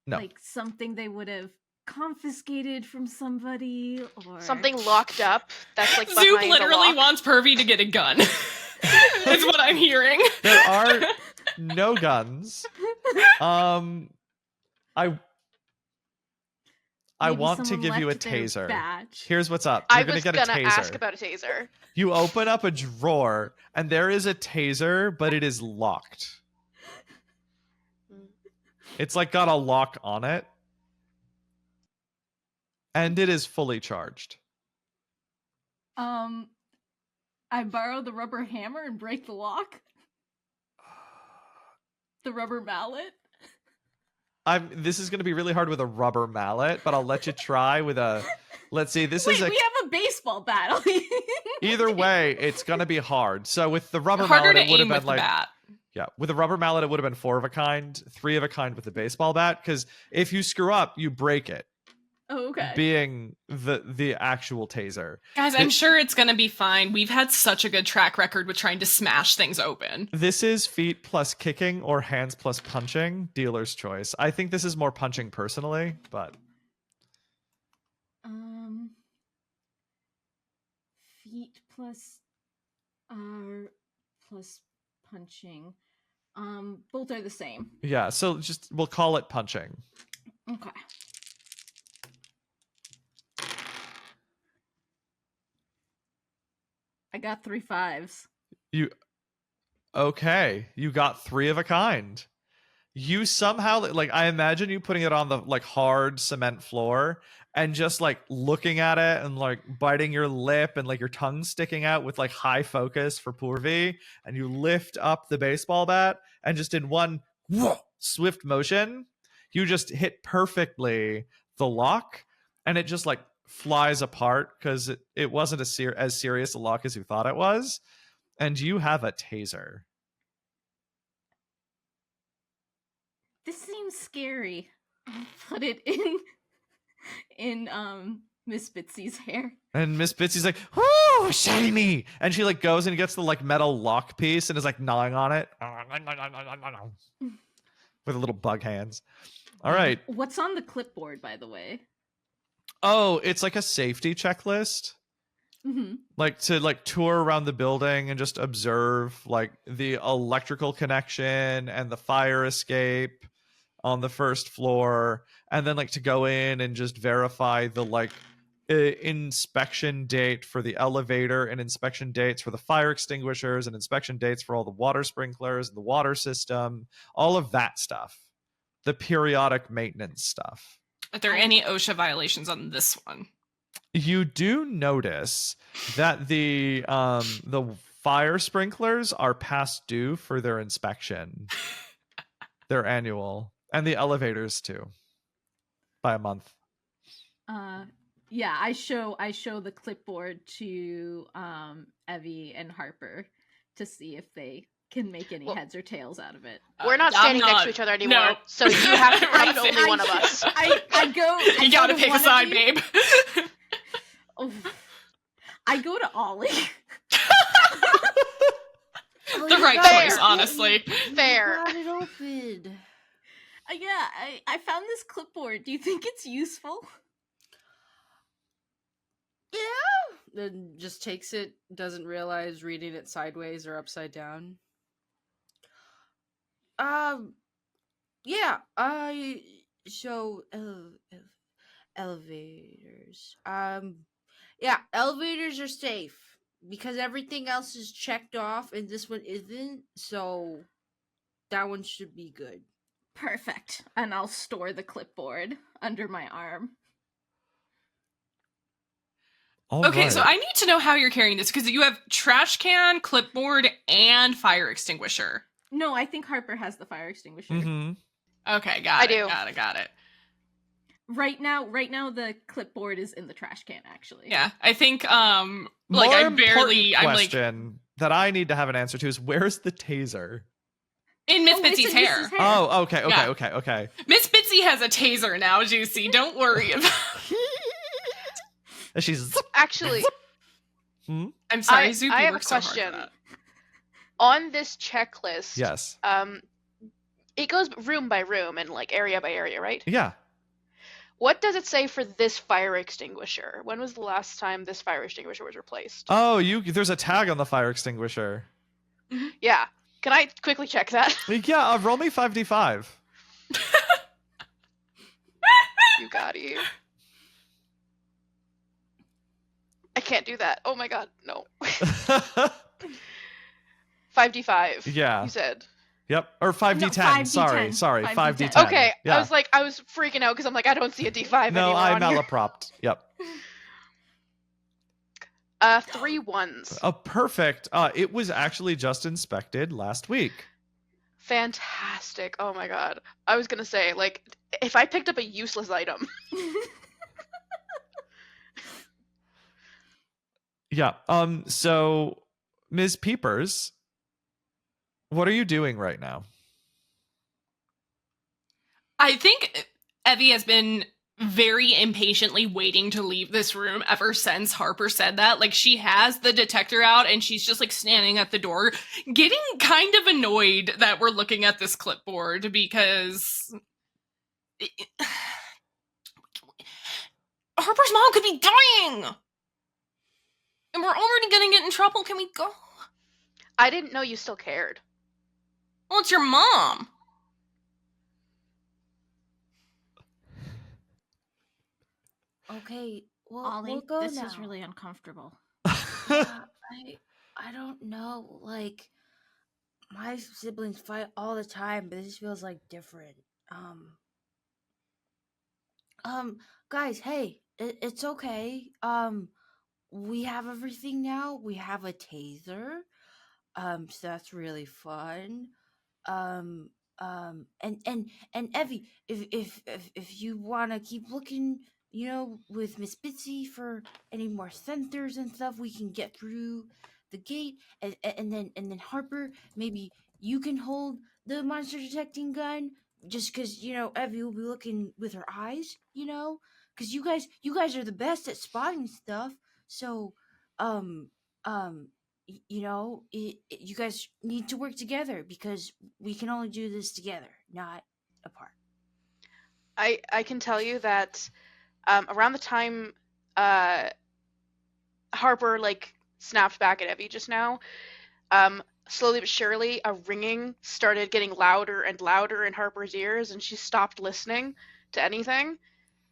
No. Like something they would have confiscated from somebody, or Something locked up that's like Zoop behind literally a lock. wants Purvi to get a gun. Is what I'm hearing. There are no guns. I Maybe want to someone give you a left their taser. badge. Here's what's up. You're I gonna was get a gonna taser. ask about a taser. You open up a drawer, and there is a taser, but it is locked. It's like got a lock on it. And it is fully charged. I borrow the rubber hammer and break the lock. The rubber mallet. This is going to be really hard with a rubber mallet, but I'll let you try with a. Let's see. This Wait, is a. we have a baseball bat. Either way, it's going to be hard. So with the rubber Harder mallet, to it would have aim with been the like. bat. Yeah, with a rubber mallet, it would have been 4 of a kind, 3 of a kind with the baseball bat. Because if you screw up, you break it. Oh, okay. Being the actual taser. Guys, I'm sure it's gonna be fine. We've had such a good track record with trying to smash things open. This is feet plus kicking or hands plus punching. Dealer's choice. I think this is more punching personally, but Feet plus R plus punching. Both are the same. yeah. So just we'll call it punching. Okay. I got 3 5s. Okay, you got 3 of a kind. You somehow like I imagine you putting it on the like hard cement floor and just like looking at it and like biting your lip and like your tongue sticking out with like high focus for Purvi, and you lift up the baseball bat and just in one swift motion you just hit perfectly the lock, and it just like flies apart because it wasn't as serious a lock as you thought it was, and you have a taser. This seems scary. I'll put it in Miss Bitsy's hair. And Miss Bitsy's like, "Whoo, shiny!" And she like goes and gets the like metal lock piece and is like gnawing on it with little bug hands. All right. What's on the clipboard, by the way? Oh, it's like a safety checklist. Mm-hmm. Like to like tour around the building and just observe like the electrical connection and the fire escape on the first floor, and then like to go in and just verify the like inspection date for the elevator and inspection dates for the fire extinguishers and inspection dates for all the water sprinklers and the water system, all of that stuff, the periodic maintenance stuff. Are there any OSHA violations on this one? You do notice that the fire sprinklers are past due for their inspection. They're annual. And the elevators too. By a month. Yeah, I show the clipboard to Evie and Harper to see if they can make any heads or tails out of it. We're not standing next to each other anymore, No. so you have to Right. write only one of us. I go. You gotta pick a side, babe. Oh, I go to Ollie. The right Fair. choice, honestly. Fair. Got it open. Yeah, I found this clipboard. Do you think it's useful? Yeah. Then just takes it, doesn't realize reading it sideways or upside down. Yeah, I show elevators. Yeah, elevators are safe because everything else is checked off and this one isn't, so that one should be good. Perfect. And I'll store the clipboard under my arm. All Okay, so right. I need to know how you're carrying this because you have trash can, clipboard, and fire extinguisher. No, I think Harper has the fire extinguisher. Mm-hmm. Okay, got I it. do. Got it. Right now, the clipboard is in the trash can, actually. Yeah, I think More I'm important like question that I need to have an answer to is where's the taser? in Miss Oh, it's Bitsy's in hair. Mrs. hair. Oh, okay. Yeah. Okay. Miss Bitsy has a taser now, Juicy. Don't worry about. And she's Actually, I'm sorry, I Zoop. have You a worked so hard question. for that. On this checklist, yes. It goes room by room and like area by area, right? Yeah. What does it say for this fire extinguisher? When was the last time this fire extinguisher was replaced? Oh, there's a tag on the fire extinguisher. Yeah. Can I quickly check that? Yeah, roll me 5d5. You got it. I can't do that. Oh my god, no. 5d5. Yeah. You said. Yep. Or 5d10. No, 5d10. Sorry. 5d10. 5d10. Okay, Yeah. I was freaking out because I'm like, I don't see a d5 No, anywhere I on here. malapropped. Yep. 3 ones. Oh, perfect. It was actually just inspected last week. Fantastic. Oh my god. I was gonna say, like, if I picked up a useless item. Yeah. So, Ms. Peepers, what are you doing right now? I think Evie has been very impatiently waiting to leave this room ever since Harper said that. Like, she has the detector out and she's just like standing at the door, getting kind of annoyed that we're looking at this clipboard because Harper's mom could be dying. And we're already gonna get in trouble. Can we go? I didn't know you still cared. Well, it's your mom. Okay, well, Ollie, we'll go this now. is really uncomfortable. Yeah, I don't know. Like, my siblings fight all the time, but this feels like different. Guys, hey, it's okay. We have everything now. We have a taser. So that's really fun. And Evie, if you wanna keep looking, with Miss Bitsy for any more sensors and stuff, we can get through the gate. And then Harper, maybe you can hold the monster detecting gun, just because Evie will be looking with her eyes, because you guys are the best at spotting stuff. So, you guys need to work together because we can only do this together, not apart. I can tell you that around the time Harper like snapped back at Evie just now, slowly but surely a ringing started getting louder and louder in Harper's ears, and she stopped listening to anything.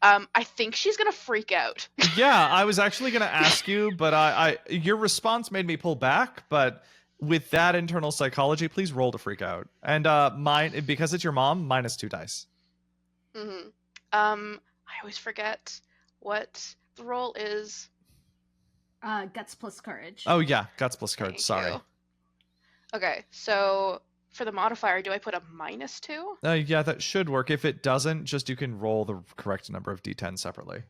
I think she's gonna freak out. Yeah, I was actually going to ask you, but your response made me pull back. But with that internal psychology, please roll to freak out. And mine, because it's your mom, -2 dice. Mm-hmm. I always forget what the roll is. Guts plus courage. Oh yeah, guts plus courage. Thank Sorry. you. Okay, so for the modifier, do I put a -2? Yeah, that should work. If it doesn't, just you can roll the correct number of d10 separately.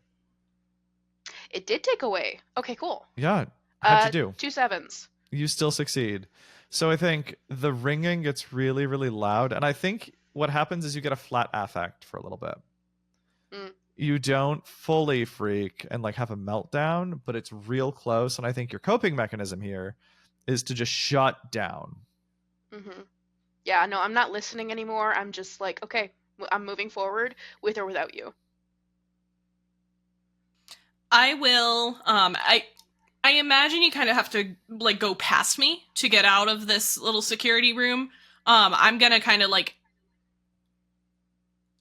It did take away. Okay, cool. Yeah. How'd you do? 2 7s. You still succeed. So I think the ringing gets really, really loud. And I think what happens is you get a flat affect for a little bit. Mm. You don't fully freak and like have a meltdown, but it's real close. And I think your coping mechanism here is to just shut down. Mm-hmm. Yeah, no, I'm not listening anymore. I'm just like, okay, I'm moving forward with or without you. I will. I imagine you kind of have to like go past me to get out of this little security room. I'm gonna kind of like.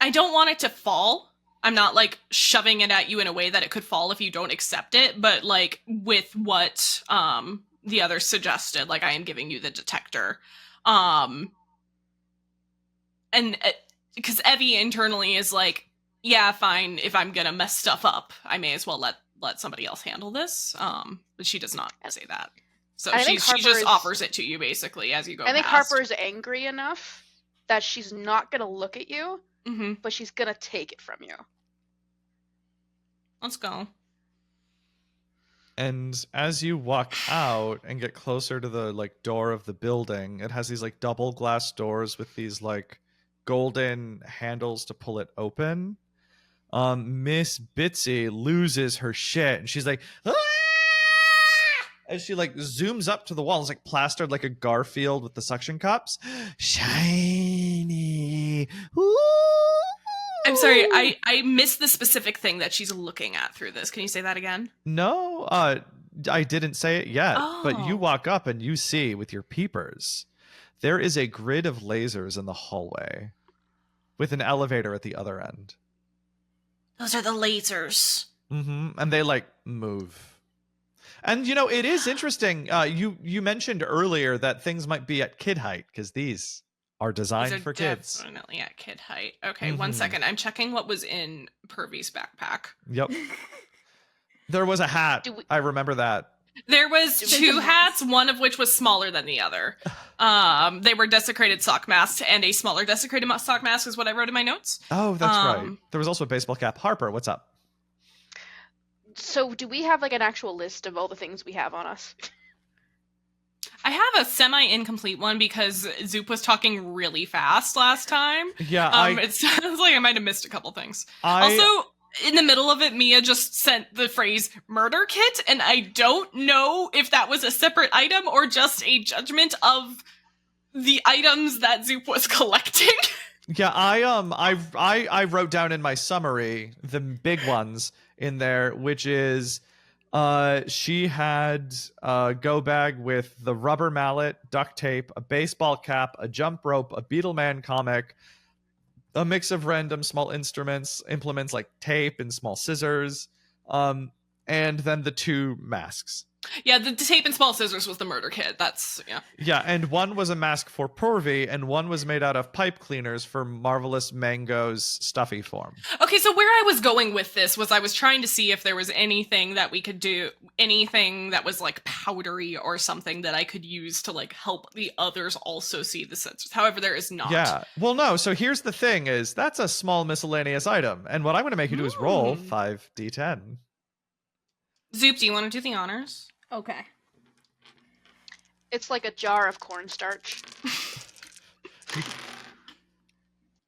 I don't want it to fall. I'm not like shoving it at you in a way that it could fall if you don't accept it, but like with what the others suggested, like I am giving you the detector. And because Evie internally is like, yeah, fine. If I'm gonna mess stuff up, I may as well let somebody else handle this. But she does not say that. So she just offers it to you basically as you go. I think past. Harper's angry enough that she's not gonna look at you, but she's gonna take it from you. Let's go. And as you walk out and get closer to the like door of the building, it has these like double glass doors with these like golden handles to pull it open. Miss Bitsy loses her shit and she's like, "Ah!" As she like zooms up to the wall. It's like plastered like a Garfield with the suction cups. Shiny. Ooh. I'm sorry, I missed the specific thing that she's looking at through this. Can you say that again? No, I didn't say it yet, but you Oh. walk up and you see with your peepers, there is a grid of lasers in the hallway with an elevator at the other end. Those are the lasers. And they like move. And you know, it is interesting. You mentioned earlier that things might be at kid height because these are designed These are for kids. definitely at kid height. Okay, 1 second. I'm checking what was in Pervy's backpack. Yep. There was a hat. I remember that. There was 2 hats, one of which was smaller than the other. They were desecrated sock masks, and a smaller desecrated sock mask is what I wrote in my notes. Oh, that's right. There was also a baseball cap. Harper, what's up? So do we have like an actual list of all the things we have on us? I have a semi-incomplete one because Zoop was talking really fast last time. Yeah, it sounds like I might have missed a couple things. Also, in the middle of it, Mia just sent the phrase murder kit, and I don't know if that was a separate item or just a judgment of the items that Zoop was collecting. Yeah, I wrote down in my summary the big ones in there, which is she had a go bag with the rubber mallet, duct tape, a baseball cap, a jump rope, a Beetleman comic, a mix of random small implements like tape and small scissors, and then the 2 masks. Yeah, the tape and small scissors was the murder kit. That's, yeah. Yeah, and one was a mask for Purvy, and one was made out of pipe cleaners for Marvelous Mango's stuffy form. Okay, so where I was going with this was I was trying to see if there was anything that we could do, anything that was like powdery or something that I could use to like help the others also see the sensors. However, there is not. Yeah, well, no, so here's the thing is, that's a small miscellaneous item, and what I'm going to make you do is roll 5d10. Zoop, do you want to do the honors? Okay. It's like a jar of cornstarch.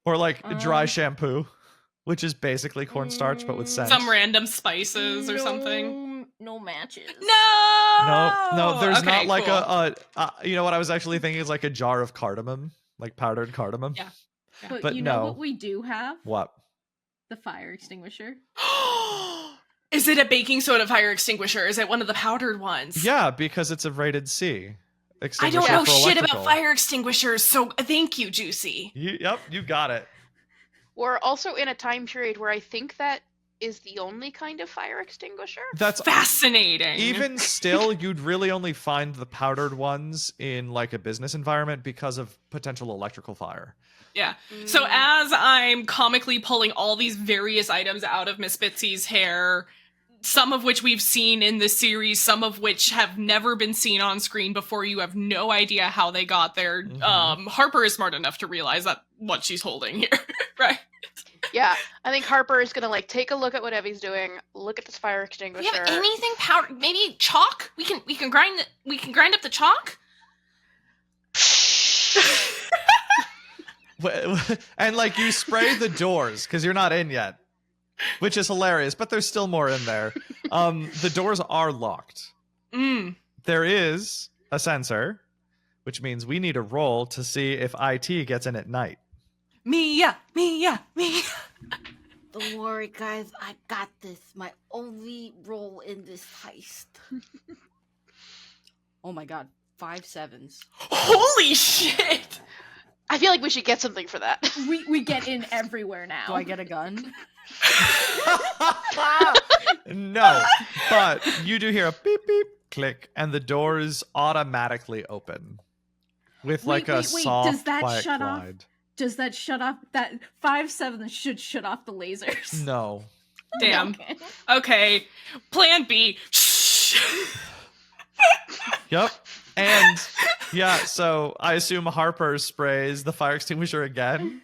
Or like dry shampoo, which is basically cornstarch but with scent. Some random spices or something. No matches. No, there's not like a you know what I was actually thinking is like a jar of cardamom, like powdered cardamom. Yeah. But you know what we do have? What? The fire extinguisher. Is it a baking soda fire extinguisher? Is it one of the powdered ones? Yeah, because it's a rated C. I don't know shit electrical. about fire extinguishers, so thank you, Juicy. Yep, you got it. We're also in a time period where I think that is the only kind of fire extinguisher. That's fascinating. Even still, you'd really only find the powdered ones in like a business environment because of potential electrical fire. Yeah. So as I'm comically pulling all these various items out of Miss Bitsy's hair, some of which we've seen in the series, some of which have never been seen on screen before, you have no idea how they got there. Harper is smart enough to realize that what she's holding here, right? Yeah, I think Harper is gonna like take a look at what Evie's doing. Look at this fire extinguisher. Do you have anything powder? Maybe chalk? We can grind up the chalk. And like you spray the doors because you're not in yet, which is hilarious, but there's still more in there. The doors are locked. There is a sensor, which means we need a roll to see if IT gets in at night. Mia. Don't worry, guys. I got this. My only role in this heist. Oh my god. 5 sevens. Holy shit! I feel like we should get something for that. We get in everywhere now. Do I get a gun? No, but you do hear a beep beep click, and the doors automatically open with like a soft, does that quiet shut glide. Does that shut off that 5-7 should shut off the lasers? No. Damn. Okay. Okay. Plan B. Yep. And yeah, so I assume Harper sprays the fire extinguisher again.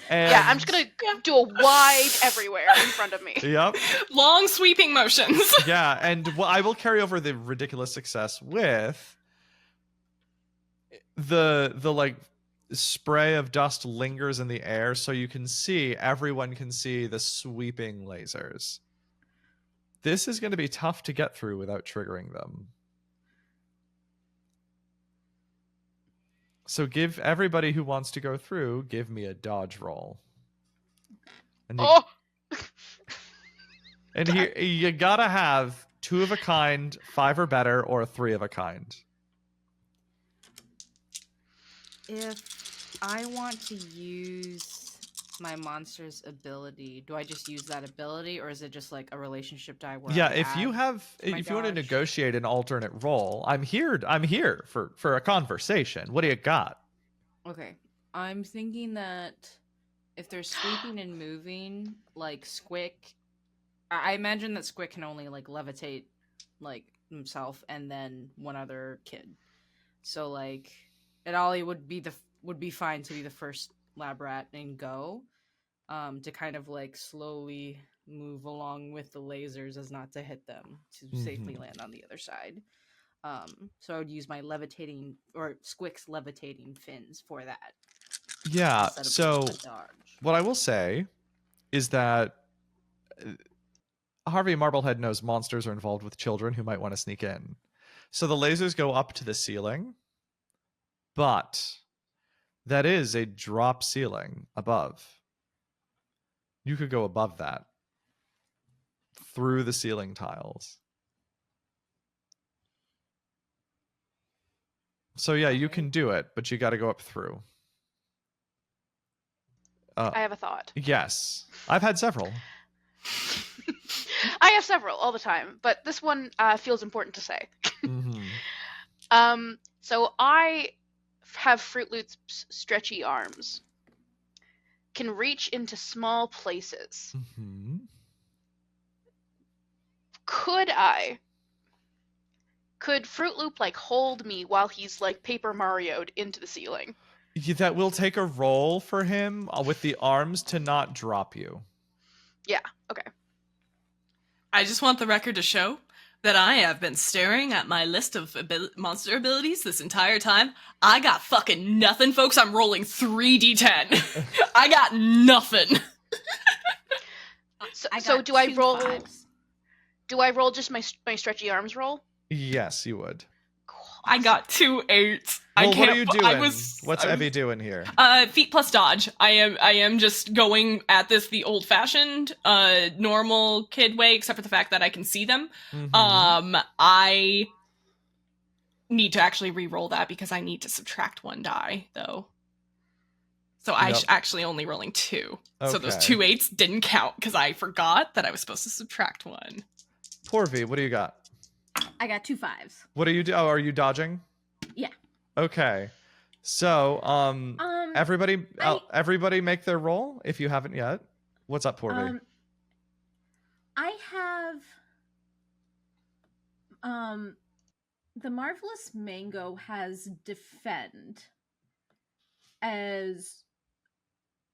And Yeah, I'm just gonna do a wide everywhere in front of me. Yep. Long sweeping motions. Yeah, and I will carry over the ridiculous success with the like spray of dust lingers in the air, so everyone can see the sweeping lasers. This is going to be tough to get through without triggering them. So give everybody who wants to go through, give me a dodge roll. And Oh, and here you gotta have 2 of a kind, 5 or better, or 3 of a kind. If I want to use my monster's ability, do I just use that ability, or is it just like a relationship die where Yeah, I if you add my want to dodge? negotiate an alternate roll, I'm here for a conversation. What do you got? Okay, I'm thinking that if they're sleeping and moving, like Squick, I imagine that Squick can only like levitate like himself and then one other kid. So like, and Ollie would be fine to be the first lab rat and go, to kind of like slowly move along with the lasers as not to hit them, to safely land on the other side. So I would use my levitating or Squick's levitating fins for that. Yeah, instead of so a dodge. what I will say is that Harvey Marblehead knows monsters are involved with children who might want to sneak in. So the lasers go up to the ceiling, but that is a drop ceiling above. You could go above that through the ceiling tiles. So yeah, you can do it, but you got to go up through. I have a thought. Yes, I've had several. I have several all the time, but this one feels important to say. Mm-hmm. So I have Fruit Loops' stretchy arms. Can reach into small places. Mm-hmm. Could Fruit Loop like hold me while he's like Paper Mario'd into the ceiling? That will take a roll for him with the arms to not drop you. Yeah, okay. I just want the record to show that I have been staring at my list of monster abilities this entire time. I got fucking nothing, folks. I'm rolling 3d10. I got nothing. So do I two roll? 5s. Do I roll just my stretchy arms roll? Yes, you would. I got 2 8s. Well, I can't. what are you doing? What's I was- Evie doing here? Feet plus dodge. I am just going at this the old-fashioned, normal kid way, except for the fact that I can see them. Mm-hmm. I need to actually re-roll that because I need to subtract 1 die, though. So I Yep. actually only rolling 2. So those Okay. 2 8s didn't count because I forgot that I was supposed to subtract 1. Poor V, what do you got? I got 2 5s. What are you do? Oh, are you dodging? Yeah. Okay. So, everybody, I- everybody, make their roll if you haven't yet. What's up, poor V? I have the Marvelous Mango has defend as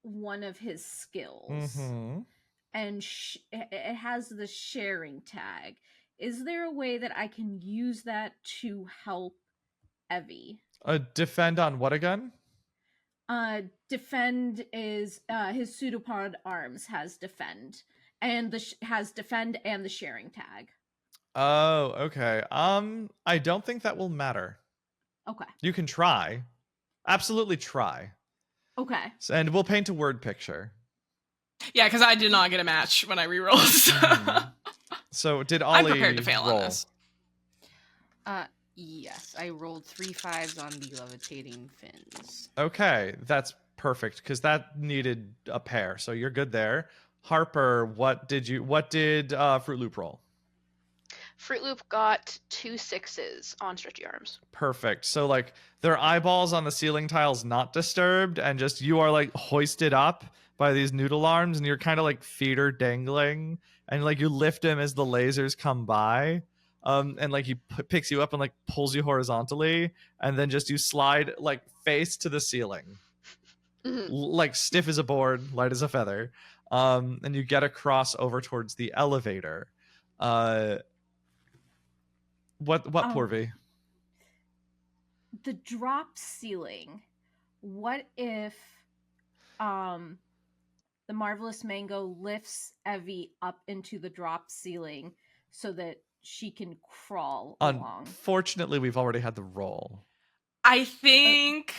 one of his skills. Mm-hmm. And it has the sharing tag. Is there a way that I can use that to help Evie? Defend on what again? Defend is his pseudopod arms has defend and has defend and the sharing tag. Oh, okay. I don't think that will matter. Okay. You can try. Absolutely try. Okay. And we'll paint a word picture. Yeah, because I did not get a match when I re-rolled. Mhm. So did Ollie I'm prepared to fail roll? on this. Yes, I rolled 3 5s on the levitating fins. Okay, that's perfect because that needed a pair, so you're good there. Harper, what did Fruit Loop roll? Fruit Loop got 2 6s on Stretchy Arms. Perfect. So like their eyeballs on the ceiling tiles not disturbed, and just you are like hoisted up by these noodle arms, and you're kind of like feet are dangling, and like you lift him as the lasers come by. And like he picks you up and like pulls you horizontally, and then just you slide like face to the ceiling, like stiff as a board, light as a feather. And you get across over towards the elevator. What Porvy? The drop ceiling. What if the Marvelous Mango lifts Evie up into the drop ceiling so that she can crawl along? Unfortunately, we've already had the roll. I think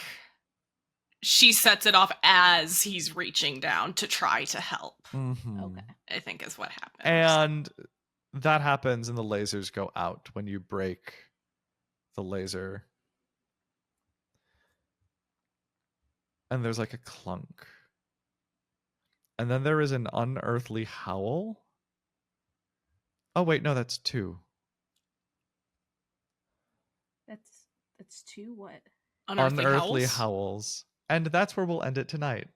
she sets it off as he's reaching down to try to help. Mm-hmm. Okay. I think is what happens. And that happens, and the lasers go out when you break the laser. And there's like a clunk. And then there is an unearthly howl. Oh, wait, no, that's 2. That's 2 what? Unearthly howls. And that's where we'll end it tonight.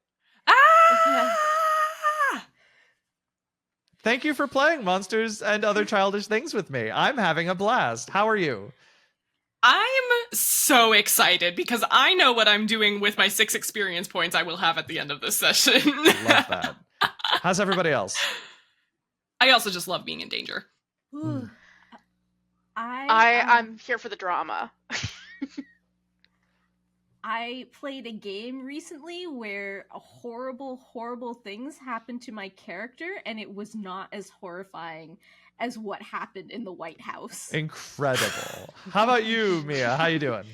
Ah! Thank you for playing Monsters and Other Childish Things with me. I'm having a blast. How are you? I'm so excited because I know what I'm doing with my 6 experience points I will have at the end of this session. Love that. How's everybody else? I also just love being in danger. I'm here for the drama. I played a game recently where horrible things happened to my character, and it was not as horrifying as what happened in the White House. Incredible. How about you, Mia? How you doing?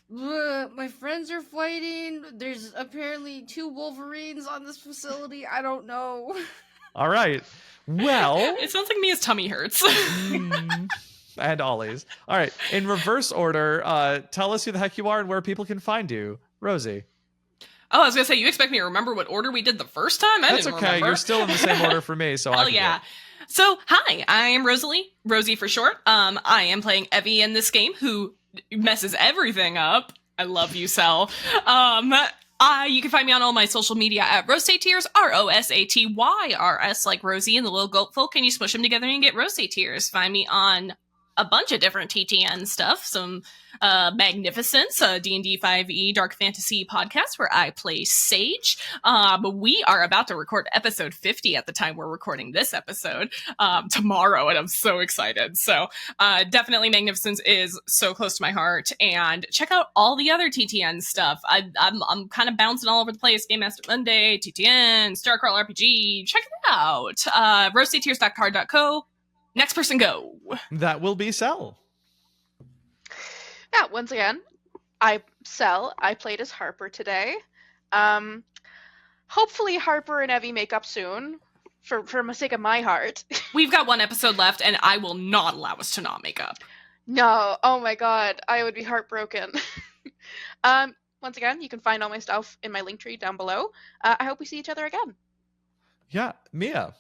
My friends are fighting. There's apparently 2 Wolverines on this facility. I don't know. All right. Well, it sounds like Mia's tummy hurts. And Ollie's. All right. In reverse order, tell us who the heck you are and where people can find you. Rosie. Oh, I was going to say, you expect me to remember what order we did the first time? That's okay. Remember. You're still in the same order for me, so Hell yeah. So, hi, I am Rosalie, Rosie for short. I am playing Evie in this game, who messes everything up. I love you, Cell. You can find me on all my social media at Rosatyrs, ROSATYRS, like Rosie and the little goat folk, and you smush them together and you get Rosatyrs. Find me on a bunch of different TTN stuff, some Magnificence, D&D 5e Dark Fantasy podcast where I play Sage. But we are about to record episode 50 at the time we're recording this episode tomorrow, and I'm so excited. So definitely Magnificence is so close to my heart, and check out all the other TTN stuff. I'm kind of bouncing all over the place. Game Master Monday, TTN, Starcrawl RPG. Check it out. Rosatyrs.card.co. Next person go. That will be Cell. Yeah, once again, I played as Harper today. Hopefully Harper and Evie make up soon, for the sake of my heart. We've got 1 episode left, and I will not allow us to not make up. No, oh my god, I would be heartbroken. Once again, you can find all my stuff in my link tree down below. I hope we see each other again. Yeah, Mia.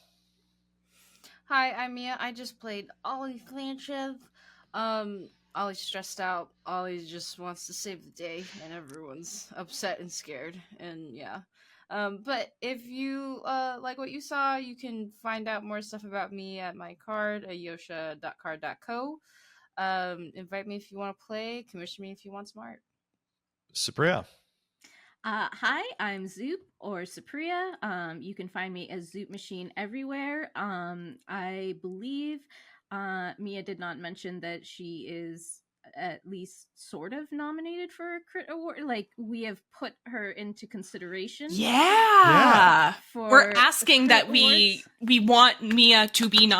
Hi, I'm Mia. I just played Ollie Flanchev. Ollie's stressed out. Ollie just wants to save the day, and everyone's upset and scared. And yeah. But if you like what you saw, you can find out more stuff about me at my card, yosha.card.co. Invite me if you want to play. Commission me if you want some art. Supriya. Hi, I'm Zoop or Supriya. You can find me as Zoop Machine everywhere. I believe Mia did not mention that she is at least sort of nominated for a crit award. Like, we have put her into consideration. Yeah. We're asking that awards. we want Mia to be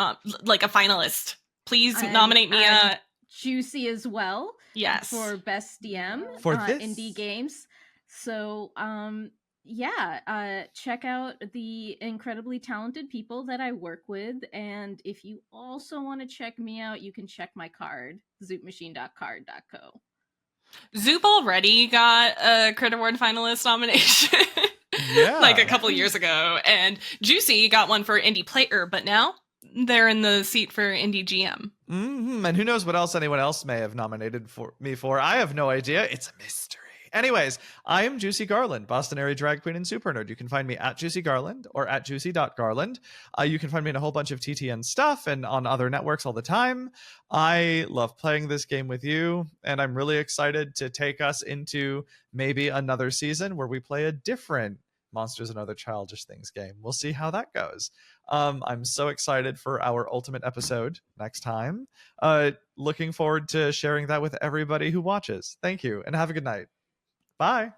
like a finalist. Please nominate Mia. Juicy as well. Yes. For best DM for this indie games. So, check out the incredibly talented people that I work with. And if you also want to check me out, you can check my card, zoopmachine.card.co. Zoop already got a Crit Award finalist nomination. Yeah. Like a couple years ago. And Juicy got one for Indie Player, but now they're in the seat for Indie GM. And who knows what else anyone else may have nominated for me for. I have no idea. It's a mystery. Anyways, I am Juicy Garland, Boston area drag queen and super nerd. You can find me at Juicy Garland or at juicy.garland. You can find me in a whole bunch of TTN stuff and on other networks all the time. I love playing this game with you, and I'm really excited to take us into maybe another season where we play a different Monsters and Other Childish Things game. We'll see how that goes. I'm so excited for our ultimate episode next time. Looking forward to sharing that with everybody who watches. Thank you, and have a good night. Bye.